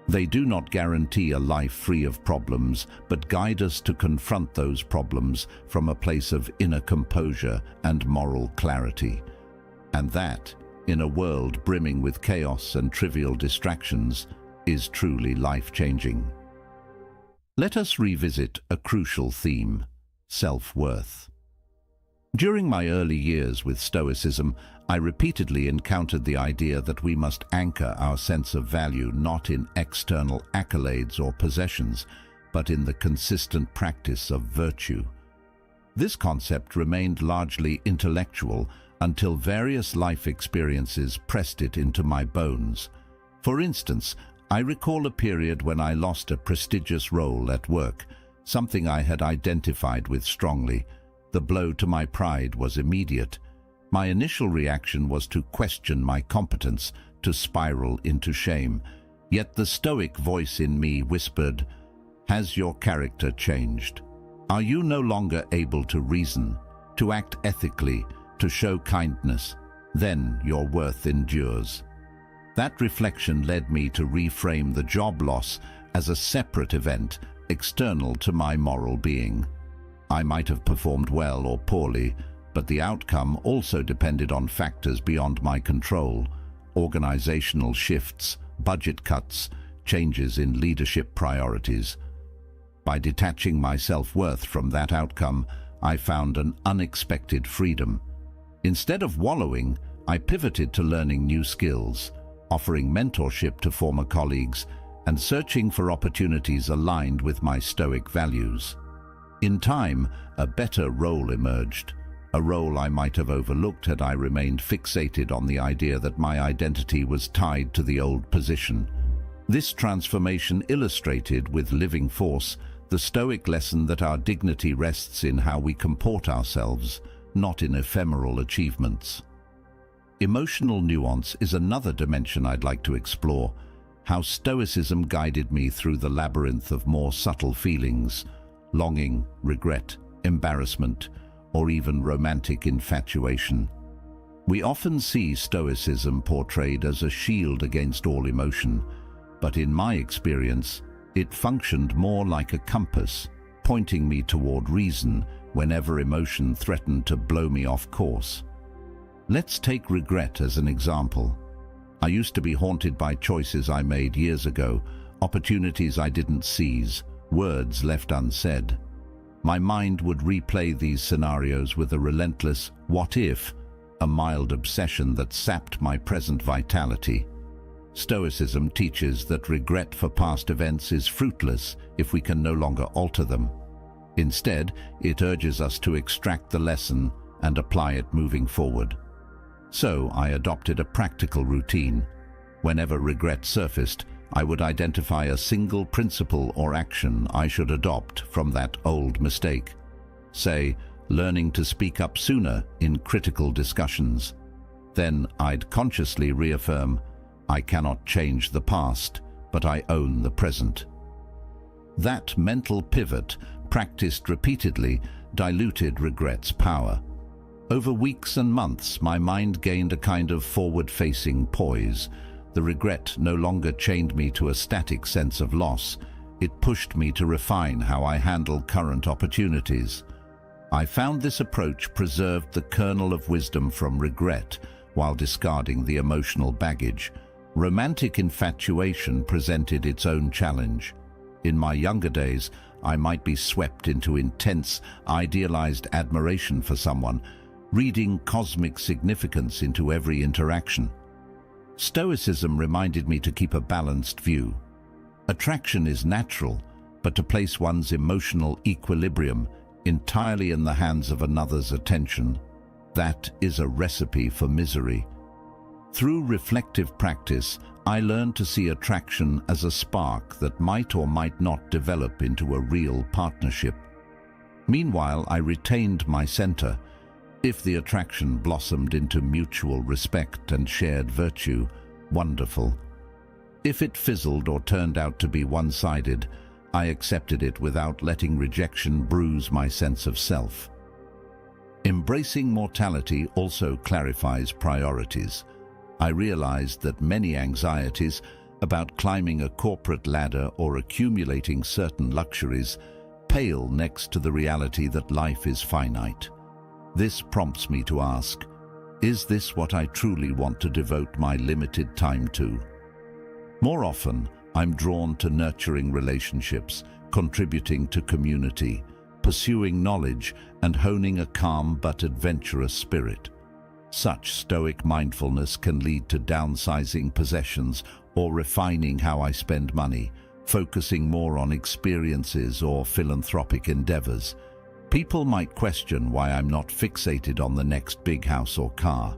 They do not guarantee a life free of problems, but guide us to confront those problems from a place of inner composure and moral clarity. And that, in a world brimming with chaos and trivial distractions, is truly life-changing. Let us revisit a crucial theme: self-worth. During my early years with Stoicism, I repeatedly encountered the idea that we must anchor our sense of value not in external accolades or possessions, but in the consistent practice of virtue. This concept remained largely intellectual until various life experiences pressed it into my bones. For instance, I recall a period when I lost a prestigious role at work, something I had identified with strongly. The blow to my pride was immediate. My initial reaction was to question my competence, to spiral into shame. Yet the Stoic voice in me whispered, "Has your character changed? Are you no longer able to reason, to act ethically, to show kindness? Then your worth endures." That reflection led me to reframe the job loss as a separate event, external to my moral being. I might have performed well or poorly, but the outcome also depended on factors beyond my control: organizational shifts, budget cuts, changes in leadership priorities. By detaching my self-worth from that outcome, I found an unexpected freedom. Instead of wallowing, I pivoted to learning new skills, offering mentorship to former colleagues, and searching for opportunities aligned with my Stoic values. In time, a better role emerged, a role I might have overlooked had I remained fixated on the idea that my identity was tied to the old position. This transformation illustrated with living force the Stoic lesson that our dignity rests in how we comport ourselves, not in ephemeral achievements. Emotional nuance is another dimension I'd like to explore, how Stoicism guided me through the labyrinth of more subtle feelings: longing, regret, embarrassment, or even romantic infatuation. We often see Stoicism portrayed as a shield against all emotion, but in my experience, it functioned more like a compass, pointing me toward reason whenever emotion threatened to blow me off course. Let's take regret as an example. I used to be haunted by choices I made years ago, opportunities I didn't seize, words left unsaid. My mind would replay these scenarios with a relentless "what if?", a mild obsession that sapped my present vitality. Stoicism teaches that regret for past events is fruitless if we can no longer alter them. Instead, it urges us to extract the lesson and apply it moving forward. So I adopted a practical routine. Whenever regret surfaced, I would identify a single principle or action I should adopt from that old mistake. Say, learning to speak up sooner in critical discussions. Then I'd consciously reaffirm, I cannot change the past, but I own the present. That mental pivot, practiced repeatedly, diluted regret's power. Over weeks and months, my mind gained a kind of forward-facing poise. The regret no longer chained me to a static sense of loss. It pushed me to refine how I handle current opportunities. I found this approach preserved the kernel of wisdom from regret while discarding the emotional baggage. Romantic infatuation presented its own challenge. In my younger days, I might be swept into intense, idealized admiration for someone, reading cosmic significance into every interaction. Stoicism reminded me to keep a balanced view. Attraction is natural, but to place one's emotional equilibrium entirely in the hands of another's attention, that is a recipe for misery. Through reflective practice, I learned to see attraction as a spark that might or might not develop into a real partnership. Meanwhile, I retained my center. If the attraction blossomed into mutual respect and shared virtue, wonderful. If it fizzled or turned out to be one-sided, I accepted it without letting rejection bruise my sense of self. Embracing mortality also clarifies priorities. I realized that many anxieties about climbing a corporate ladder or accumulating certain luxuries pale next to the reality that life is finite. This prompts me to ask, is this what I truly want to devote my limited time to? More often, I'm drawn to nurturing relationships, contributing to community, pursuing knowledge, and honing a calm but adventurous spirit. Such stoic mindfulness can lead to downsizing possessions or refining how I spend money, focusing more on experiences or philanthropic endeavors. People might question why I'm not fixated on the next big house or car.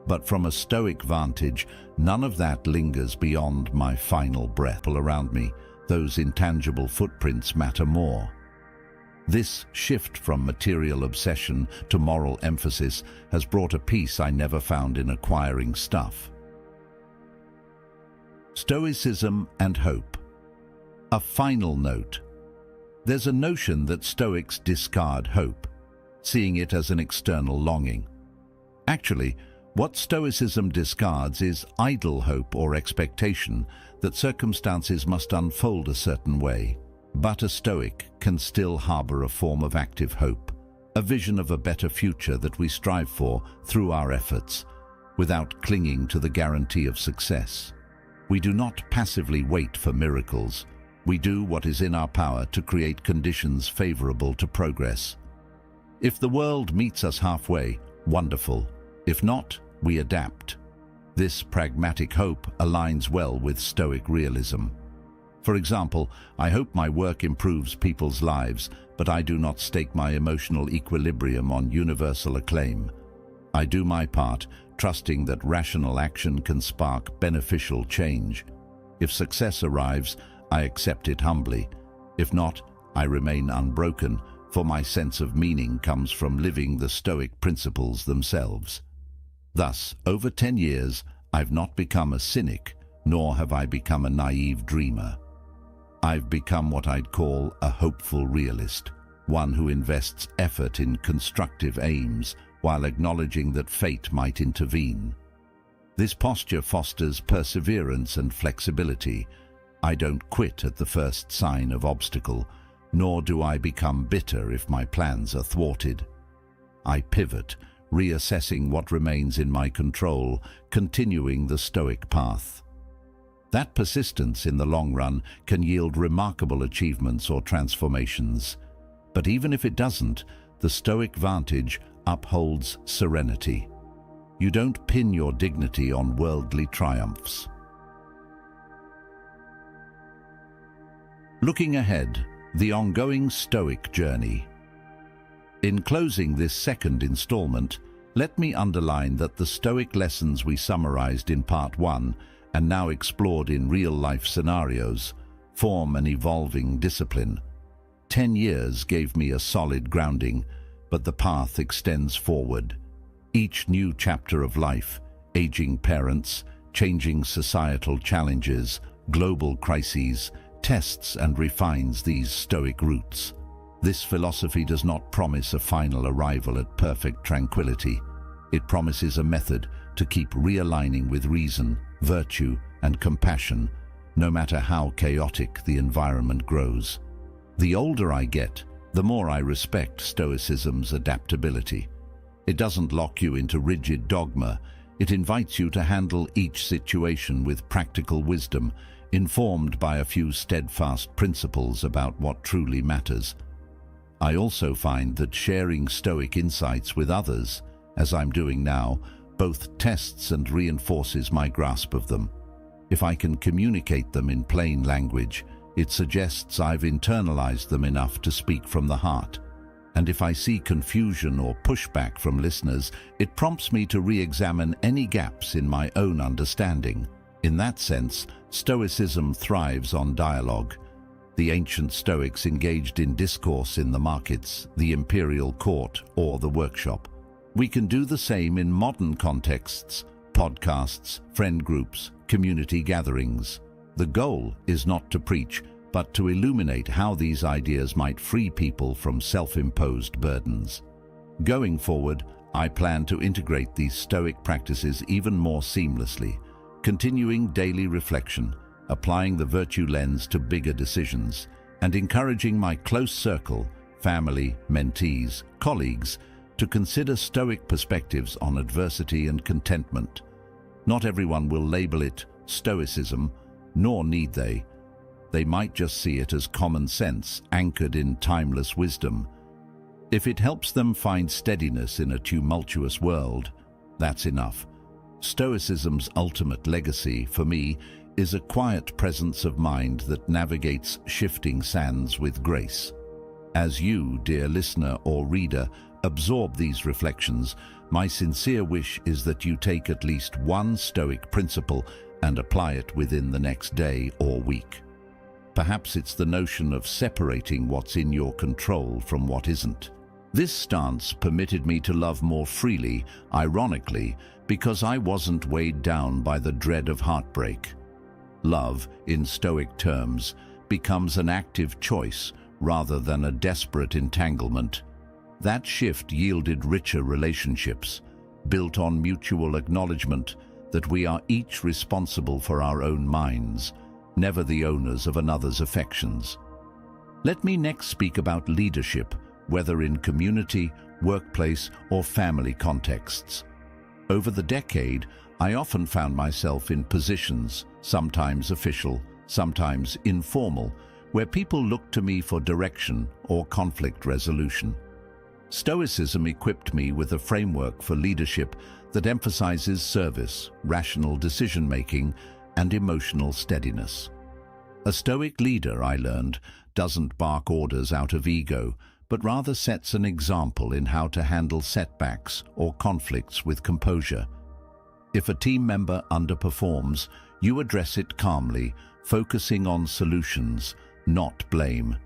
But from a stoic vantage, none of that lingers beyond my final breath. Around me, those intangible footprints matter more. This shift from material obsession to moral emphasis has brought a peace I never found in acquiring stuff. Stoicism and hope. A final note. There's a notion that Stoics discard hope, seeing it as an external longing. Actually, what Stoicism discards is idle hope or expectation that circumstances must unfold a certain way. But a Stoic can still harbor a form of active hope, a vision of a better future that we strive for through our efforts, without clinging to the guarantee of success. We do not passively wait for miracles. We do what is in our power to create conditions favorable to progress. If the world meets us halfway, wonderful. If not, we adapt. This pragmatic hope aligns well with Stoic realism. For example, I hope my work improves people's lives, but I do not stake my emotional equilibrium on universal acclaim. I do my part, trusting that rational action can spark beneficial change. If success arrives, I accept it humbly. If not, I remain unbroken, for my sense of meaning comes from living the Stoic principles themselves. Thus, over 10 years, I've not become a cynic, nor have I become a naive dreamer. I've become what I'd call a hopeful realist, one who invests effort in constructive aims while acknowledging that fate might intervene. This posture fosters perseverance and flexibility. I don't quit at the first sign of obstacle, nor do I become bitter if my plans are thwarted. I pivot, reassessing what remains in my control, continuing the Stoic path. That persistence in the long run can yield remarkable achievements or transformations. But even if it doesn't, the Stoic vantage upholds serenity. You don't pin your dignity on worldly triumphs. Looking ahead, the ongoing Stoic journey. In closing this second installment, let me underline that the Stoic lessons we summarized in Part 1 and now explored in real-life scenarios form an evolving discipline. 10 years gave me a solid grounding, but the path extends forward. Each new chapter of life, aging parents, changing societal challenges, global crises, tests and refines these Stoic roots. This philosophy does not promise a final arrival at perfect tranquility. It promises a method to keep realigning with reason, virtue, and compassion, no matter how chaotic the environment grows. The older I get, the more I respect Stoicism's adaptability. It doesn't lock you into rigid dogma. It invites you to handle each situation with practical wisdom, informed by a few steadfast principles about what truly matters. I also find that sharing Stoic insights with others, as I'm doing now, both tests and reinforces my grasp of them. If I can communicate them in plain language, it suggests I've internalized them enough to speak from the heart. And if I see confusion or pushback from listeners, it prompts me to re-examine any gaps in my own understanding. In that sense, Stoicism thrives on dialogue. The ancient Stoics engaged in discourse in the markets, the imperial court, or the workshop. We can do the same in modern contexts, podcasts, friend groups, community gatherings. The goal is not to preach, but to illuminate how these ideas might free people from self-imposed burdens. Going forward, I plan to integrate these Stoic practices even more seamlessly, continuing daily reflection, applying the virtue lens to bigger decisions, and encouraging my close circle, family, mentees, colleagues, to consider Stoic perspectives on adversity and contentment. Not everyone will label it Stoicism, nor need they. They might just see it as common sense, anchored in timeless wisdom. If it helps them find steadiness in a tumultuous world, that's enough. Stoicism's ultimate legacy, for me, is a quiet presence of mind that navigates shifting sands with grace. As you, dear listener or reader, absorb these reflections, my sincere wish is that you take at least one Stoic principle and apply it within the next day or week. Perhaps it's the notion of separating what's in your control from what isn't. This stance permitted me to love more freely, ironically, because I wasn't weighed down by the dread of heartbreak. Love, in Stoic terms, becomes an active choice rather than a desperate entanglement. That shift yielded richer relationships, built on mutual acknowledgement that we are each responsible for our own minds, never the owners of another's affections. Let me next speak about leadership, whether in community, workplace, or family contexts. Over the decade, I often found myself in positions, sometimes official, sometimes informal, where people looked to me for direction or conflict resolution. Stoicism equipped me with a framework for leadership that emphasizes service, rational decision-making, and emotional steadiness. A Stoic leader, I learned, doesn't bark orders out of ego, but rather sets an example in how to handle setbacks or conflicts with composure. If a team member underperforms, you address it calmly, focusing on solutions, not blame.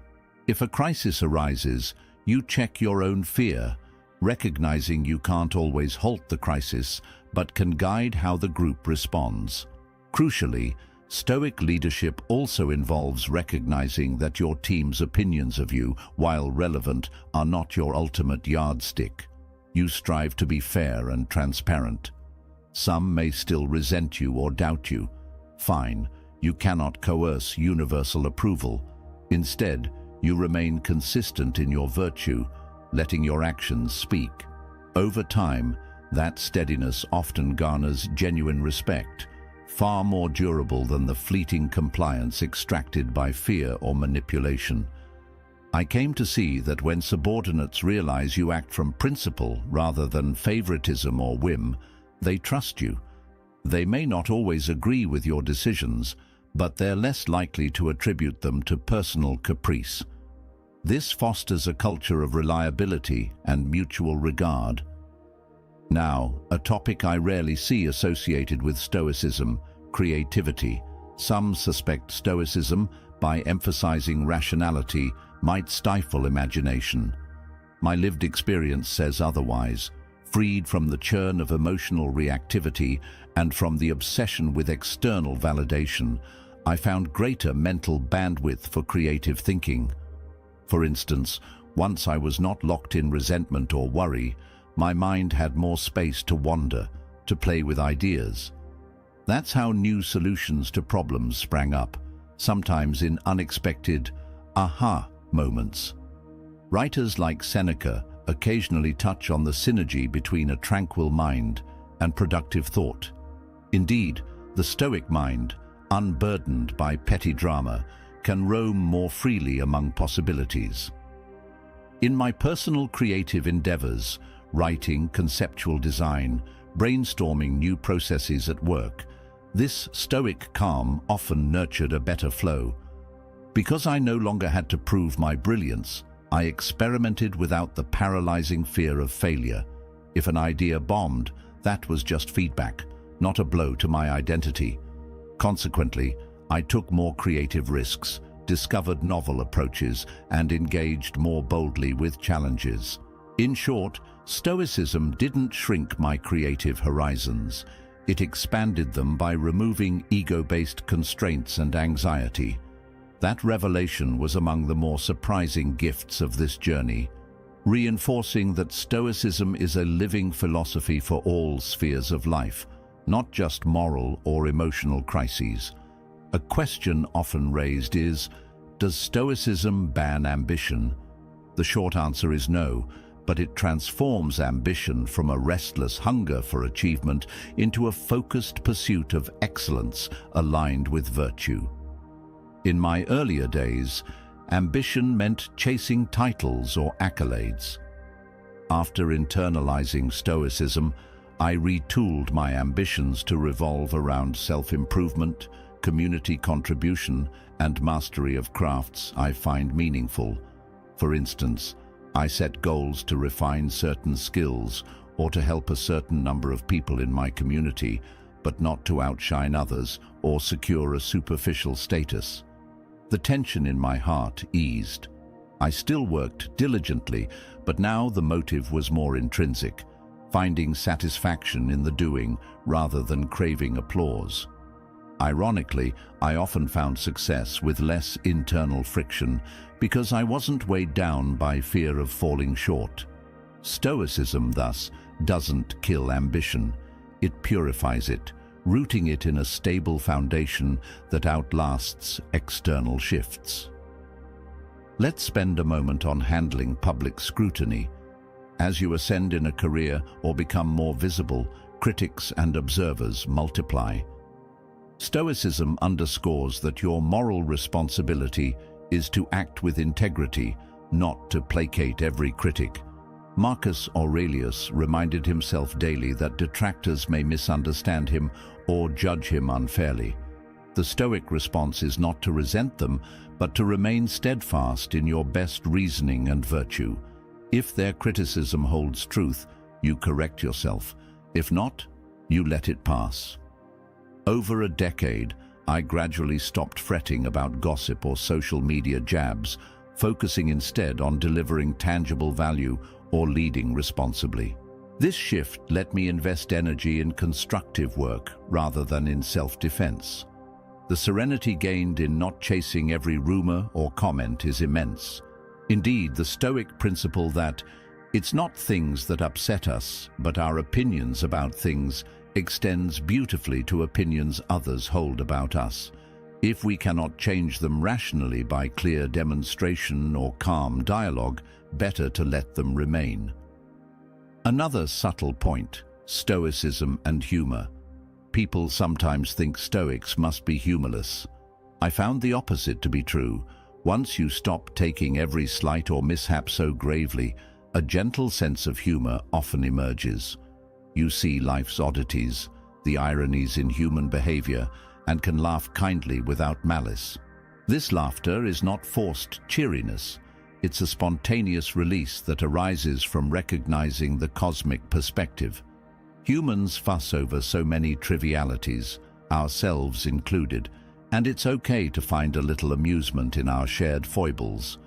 If a crisis arises, you check your own fear, recognizing you can't always halt the crisis, but can guide how the group responds. Crucially, Stoic leadership also involves recognizing that your team's opinions of you, while relevant, are not your ultimate yardstick. You strive to be fair and transparent. Some may still resent you or doubt you. Fine, you cannot coerce universal approval. Instead, you remain consistent in your virtue, letting your actions speak. Over time, that steadiness often garners genuine respect, far more durable than the fleeting compliance extracted by fear or manipulation. I came to see that when subordinates realize you act from principle rather than favoritism or whim, they trust you. They may not always agree with your decisions, but they're less likely to attribute them to personal caprice. This fosters a culture of reliability and mutual regard. Now, a topic I rarely see associated with Stoicism: creativity. Some suspect Stoicism, by emphasizing rationality, might stifle imagination. My lived experience says otherwise. Freed from the churn of emotional reactivity and from the obsession with external validation, I found greater mental bandwidth for creative thinking. For instance, once I was not locked in resentment or worry, my mind had more space to wander, to play with ideas. That's how new solutions to problems sprang up, sometimes in unexpected aha moments. Writers like Seneca occasionally touch on the synergy between a tranquil mind and productive thought. Indeed, the Stoic mind, unburdened by petty drama, can roam more freely among possibilities. In my personal creative endeavors, writing, conceptual design, brainstorming new processes at work, this Stoic calm often nurtured a better flow. Because I no longer had to prove my brilliance, I experimented without the paralyzing fear of failure. If an idea bombed, that was just feedback, not a blow to my identity. Consequently, I took more creative risks, discovered novel approaches, and engaged more boldly with challenges. In short, Stoicism didn't shrink my creative horizons. It expanded them by removing ego-based constraints and anxiety. That revelation was among the more surprising gifts of this journey, reinforcing that Stoicism is a living philosophy for all spheres of life, not just moral or emotional crises. A question often raised is, does Stoicism ban ambition? The short answer is no, but it transforms ambition from a restless hunger for achievement into a focused pursuit of excellence aligned with virtue. In my earlier days, ambition meant chasing titles or accolades. After internalizing Stoicism, I retooled my ambitions to revolve around self-improvement, community contribution, and mastery of crafts I find meaningful. For instance, I set goals to refine certain skills or to help a certain number of people in my community, but not to outshine others or secure a superficial status. The tension in my heart eased. I still worked diligently, but now the motive was more intrinsic, finding satisfaction in the doing rather than craving applause. Ironically, I often found success with less internal friction because I wasn't weighed down by fear of falling short. Stoicism, thus, doesn't kill ambition. It purifies it, rooting it in a stable foundation that outlasts external shifts. Let's spend a moment on handling public scrutiny. As you ascend in a career or become more visible, critics and observers multiply. Stoicism underscores that your moral responsibility is to act with integrity, not to placate every critic. Marcus Aurelius reminded himself daily that detractors may misunderstand him or judge him unfairly. The Stoic response is not to resent them, but to remain steadfast in your best reasoning and virtue. If their criticism holds truth, you correct yourself. If not, you let it pass. Over a decade, I gradually stopped fretting about gossip or social media jabs, focusing instead on delivering tangible value or leading responsibly. This shift let me invest energy in constructive work rather than in self-defense. The serenity gained in not chasing every rumor or comment is immense. Indeed, the Stoic principle that it's not things that upset us, but our opinions about things extends beautifully to opinions others hold about us. If we cannot change them rationally by clear demonstration or calm dialogue, better to let them remain. Another subtle point: Stoicism and humor. People sometimes think Stoics must be humorless. I found the opposite to be true. Once you stop taking every slight or mishap so gravely, a gentle sense of humor often emerges. You see life's oddities, the ironies in human behavior, and can laugh kindly without malice. This laughter is not forced cheeriness. It's a spontaneous release that arises from recognizing the cosmic perspective. Humans fuss over so many trivialities, ourselves included, and it's okay to find a little amusement in our shared foibles.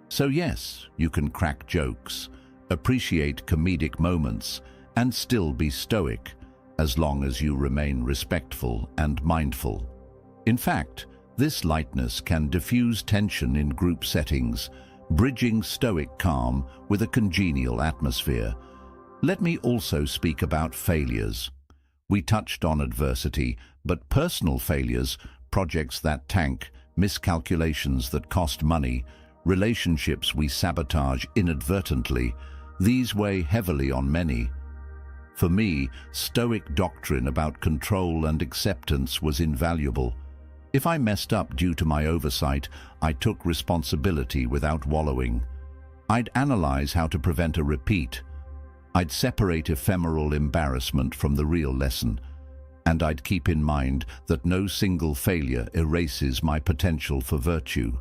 So yes, you can crack jokes, appreciate comedic moments, and still be stoic, as long as you remain respectful and mindful. In fact, this lightness can diffuse tension in group settings, bridging stoic calm with a congenial atmosphere. Let me also speak about failures. We touched on adversity, but personal failures, projects that tank, miscalculations that cost money, relationships we sabotage inadvertently, these weigh heavily on many. For me, Stoic doctrine about control and acceptance was invaluable. If I messed up due to my oversight, I took responsibility without wallowing. I'd analyze how to prevent a repeat. I'd separate ephemeral embarrassment from the real lesson. And I'd keep in mind that no single failure erases my potential for virtue.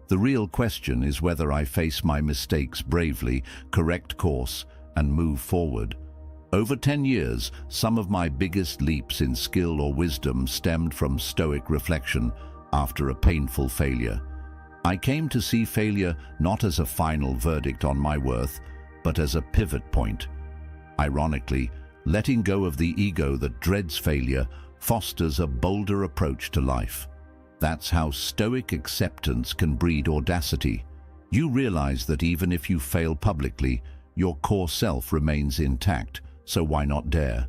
The real question is whether I face my mistakes bravely, correct course, and move forward. Over 10 years, some of my biggest leaps in skill or wisdom stemmed from Stoic reflection after a painful failure. I came to see failure not as a final verdict on my worth, but as a pivot point. Ironically, letting go of the ego that dreads failure fosters a bolder approach to life. That's how Stoic acceptance can breed audacity. You realize that even if you fail publicly, your core self remains intact, so why not dare?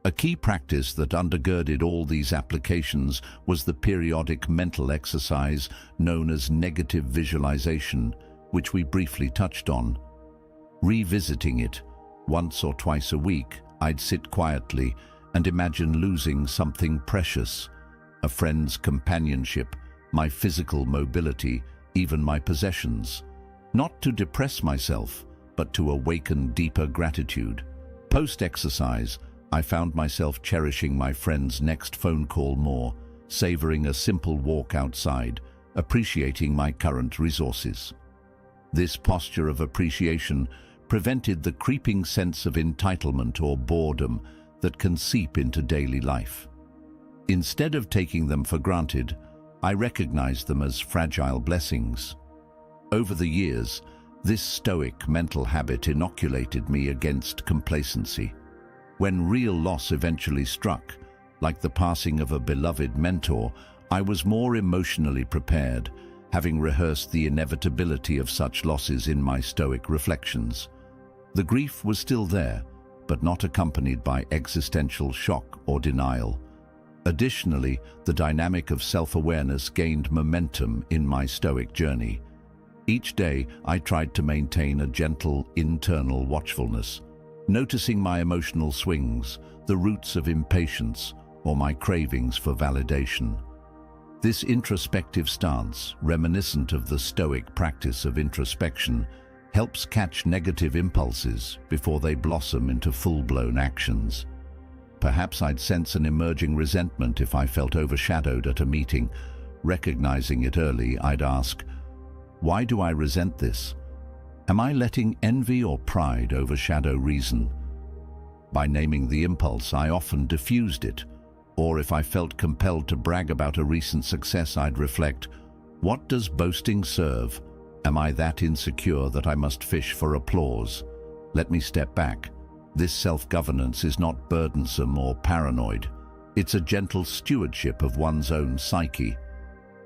A key practice that undergirded all these applications was the periodic mental exercise known as negative visualization, which we briefly touched on. Revisiting it, once or twice a week, I'd sit quietly and imagine losing something precious, a friend's companionship, my physical mobility, even my possessions. Not to depress myself, but to awaken deeper gratitude. Post-exercise, I found myself cherishing my friend's next phone call more, savoring a simple walk outside, appreciating my current resources. This posture of appreciation prevented the creeping sense of entitlement or boredom that can seep into daily life. Instead of taking them for granted, I recognized them as fragile blessings. Over the years, this Stoic mental habit inoculated me against complacency. When real loss eventually struck, like the passing of a beloved mentor, I was more emotionally prepared, having rehearsed the inevitability of such losses in my Stoic reflections. The grief was still there, but not accompanied by existential shock or denial. Additionally, the dynamic of self-awareness gained momentum in my Stoic journey. Each day, I tried to maintain a gentle internal watchfulness, noticing my emotional swings, the roots of impatience, or my cravings for validation. This introspective stance, reminiscent of the Stoic practice of introspection, helps catch negative impulses before they blossom into full-blown actions. Perhaps I'd sense an emerging resentment if I felt overshadowed at a meeting. Recognizing it early, I'd ask, why do I resent this? Am I letting envy or pride overshadow reason? By naming the impulse, I often diffused it. Or if I felt compelled to brag about a recent success, I'd reflect, what does boasting serve? Am I that insecure that I must fish for applause? Let me step back. This self-governance is not burdensome or paranoid. It's a gentle stewardship of one's own psyche.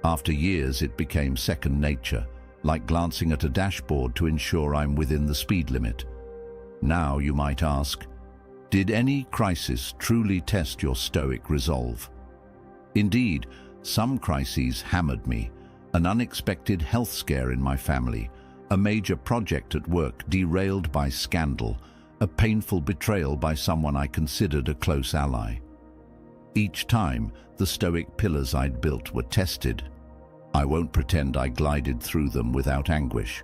After years, it became second nature, like glancing at a dashboard to ensure I'm within the speed limit. Now you might ask, did any crisis truly test your Stoic resolve? Indeed, some crises hammered me. An unexpected health scare in my family, a major project at work derailed by scandal, a painful betrayal by someone I considered a close ally. Each time, the Stoic pillars I'd built were tested. I won't pretend I glided through them without anguish,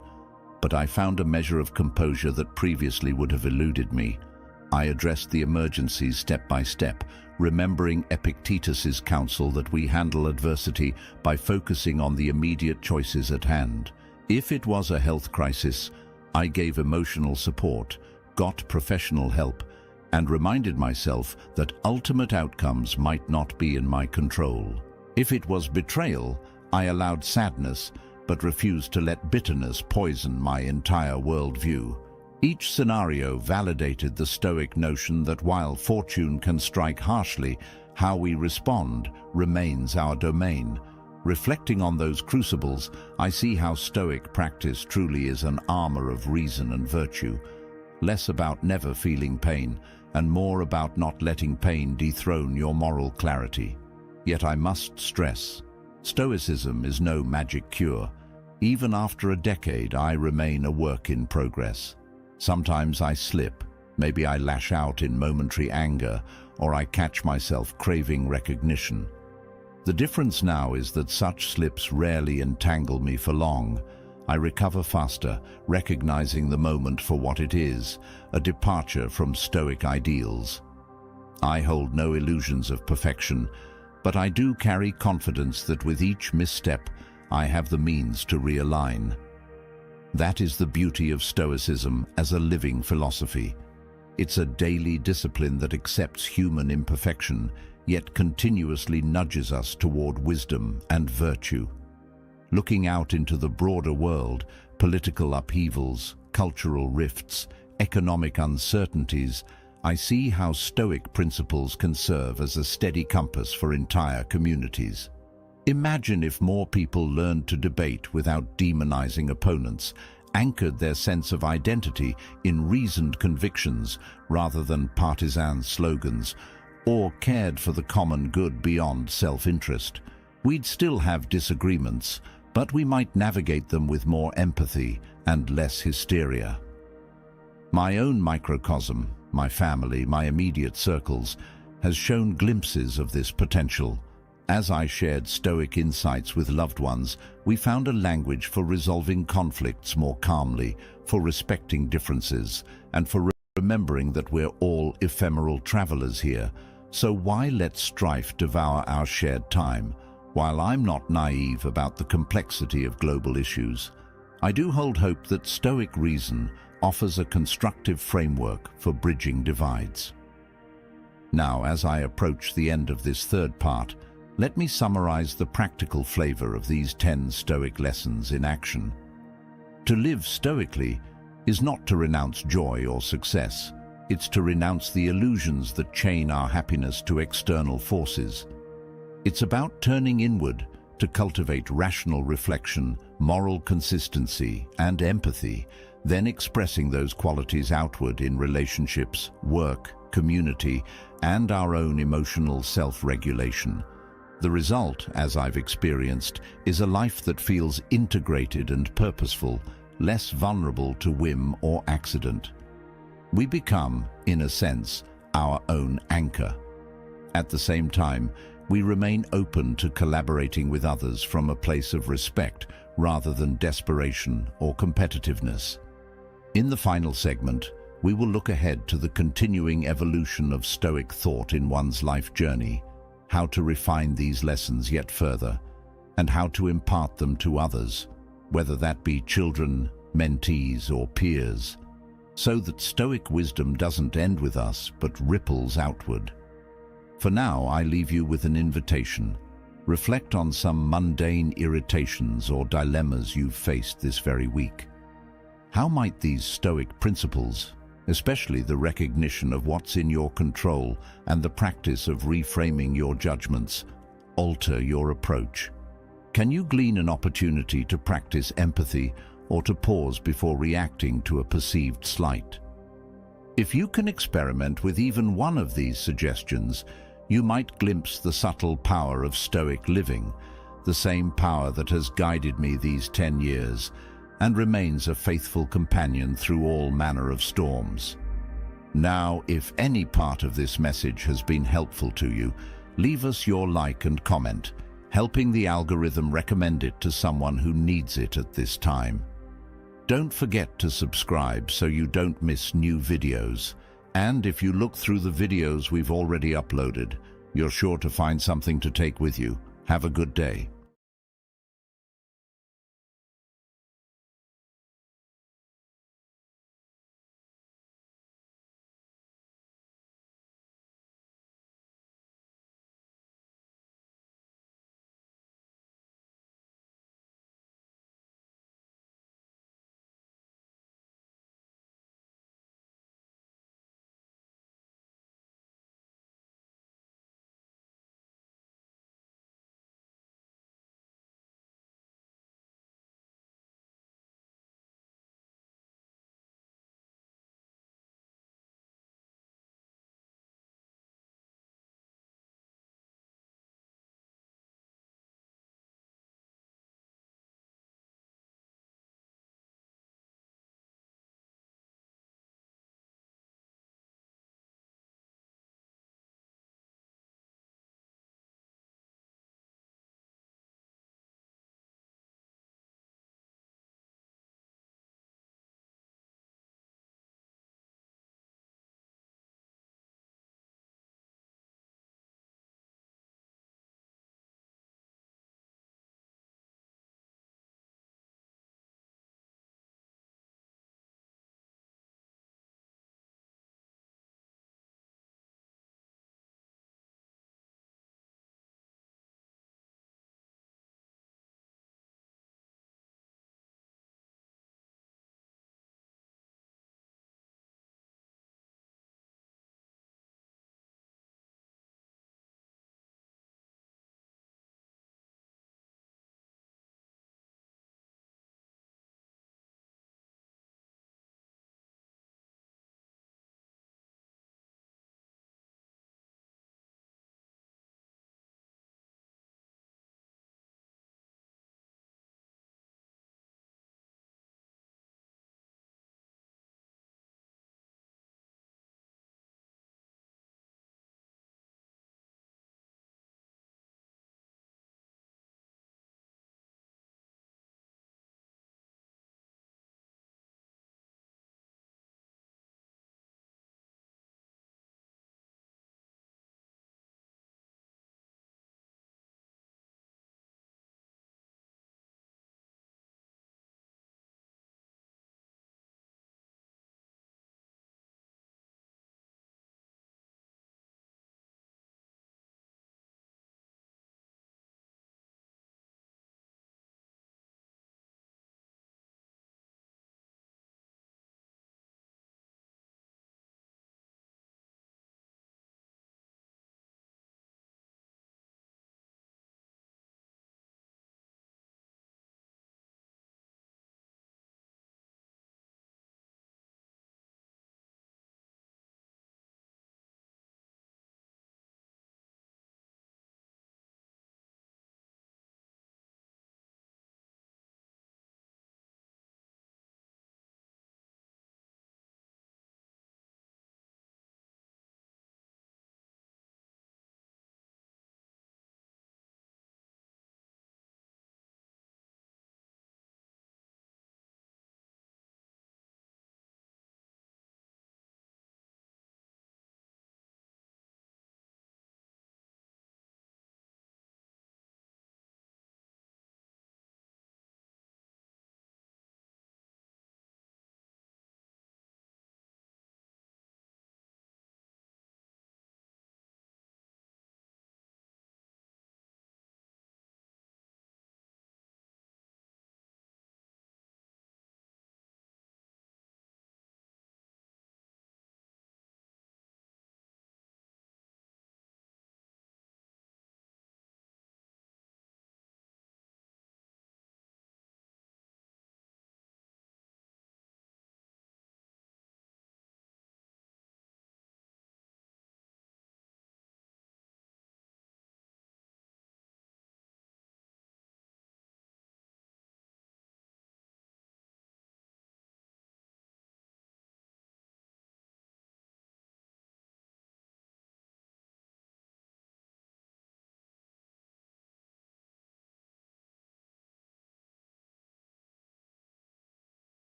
but I found a measure of composure that previously would have eluded me. I addressed the emergencies step by step, remembering Epictetus's counsel that we handle adversity by focusing on the immediate choices at hand. If it was a health crisis, I gave emotional support, got professional help, and reminded myself that ultimate outcomes might not be in my control. If it was betrayal, I allowed sadness, but refused to let bitterness poison my entire worldview. Each scenario validated the Stoic notion that while fortune can strike harshly, how we respond remains our domain. Reflecting on those crucibles, I see how Stoic practice truly is an armor of reason and virtue, less about never feeling pain, and more about not letting pain dethrone your moral clarity. Yet I must stress, Stoicism is no magic cure. Even after a decade, I remain a work in progress. Sometimes I slip, maybe I lash out in momentary anger, or I catch myself craving recognition. The difference now is that such slips rarely entangle me for long. I recover faster, recognizing the moment for what it is, a departure from Stoic ideals. I hold no illusions of perfection, but I do carry confidence that with each misstep, I have the means to realign. That is the beauty of Stoicism as a living philosophy. It's a daily discipline that accepts human imperfection, yet continuously nudges us toward wisdom and virtue. Looking out into the broader world, political upheavals, cultural rifts, economic uncertainties, I see how Stoic principles can serve as a steady compass for entire communities. Imagine if more people learned to debate without demonizing opponents, anchored their sense of identity in reasoned convictions rather than partisan slogans, or cared for the common good beyond self-interest. We'd still have disagreements, but we might navigate them with more empathy and less hysteria. My own microcosm, my family, my immediate circles, has shown glimpses of this potential. As I shared Stoic insights with loved ones, we found a language for resolving conflicts more calmly, for respecting differences, and for remembering that we're all ephemeral travelers here. So why let strife devour our shared time? While I'm not naive about the complexity of global issues, I do hold hope that Stoic reason offers a constructive framework for bridging divides. Now, as I approach the end of this third part, let me summarize the practical flavor of these 10 Stoic lessons in action. To live stoically is not to renounce joy or success. It's to renounce the illusions that chain our happiness to external forces. It's about turning inward to cultivate rational reflection, moral consistency, and empathy, then expressing those qualities outward in relationships, work, community, and our own emotional self-regulation. The result, as I've experienced, is a life that feels integrated and purposeful, less vulnerable to whim or accident. We become, in a sense, our own anchor. At the same time, we remain open to collaborating with others from a place of respect rather than desperation or competitiveness. In the final segment, we will look ahead to the continuing evolution of Stoic thought in one's life journey, how to refine these lessons yet further, and how to impart them to others, whether that be children, mentees, or peers, so that Stoic wisdom doesn't end with us but ripples outward. For now, I leave you with an invitation. Reflect on some mundane irritations or dilemmas you've faced this very week. How might these Stoic principles, especially the recognition of what's in your control and the practice of reframing your judgments, alter your approach? Can you glean an opportunity to practice empathy or to pause before reacting to a perceived slight? If you can experiment with even one of these suggestions, you might glimpse the subtle power of Stoic living, the same power that has guided me these 10 years and remains a faithful companion through all manner of storms. Now, if any part of this message has been helpful to you, Leave us your like and comment, helping the algorithm recommend it to someone who needs it at this time. Don't forget to subscribe so you don't miss new videos. And if you look through the videos we've already uploaded, you're sure to find something to take with you. Have a good day.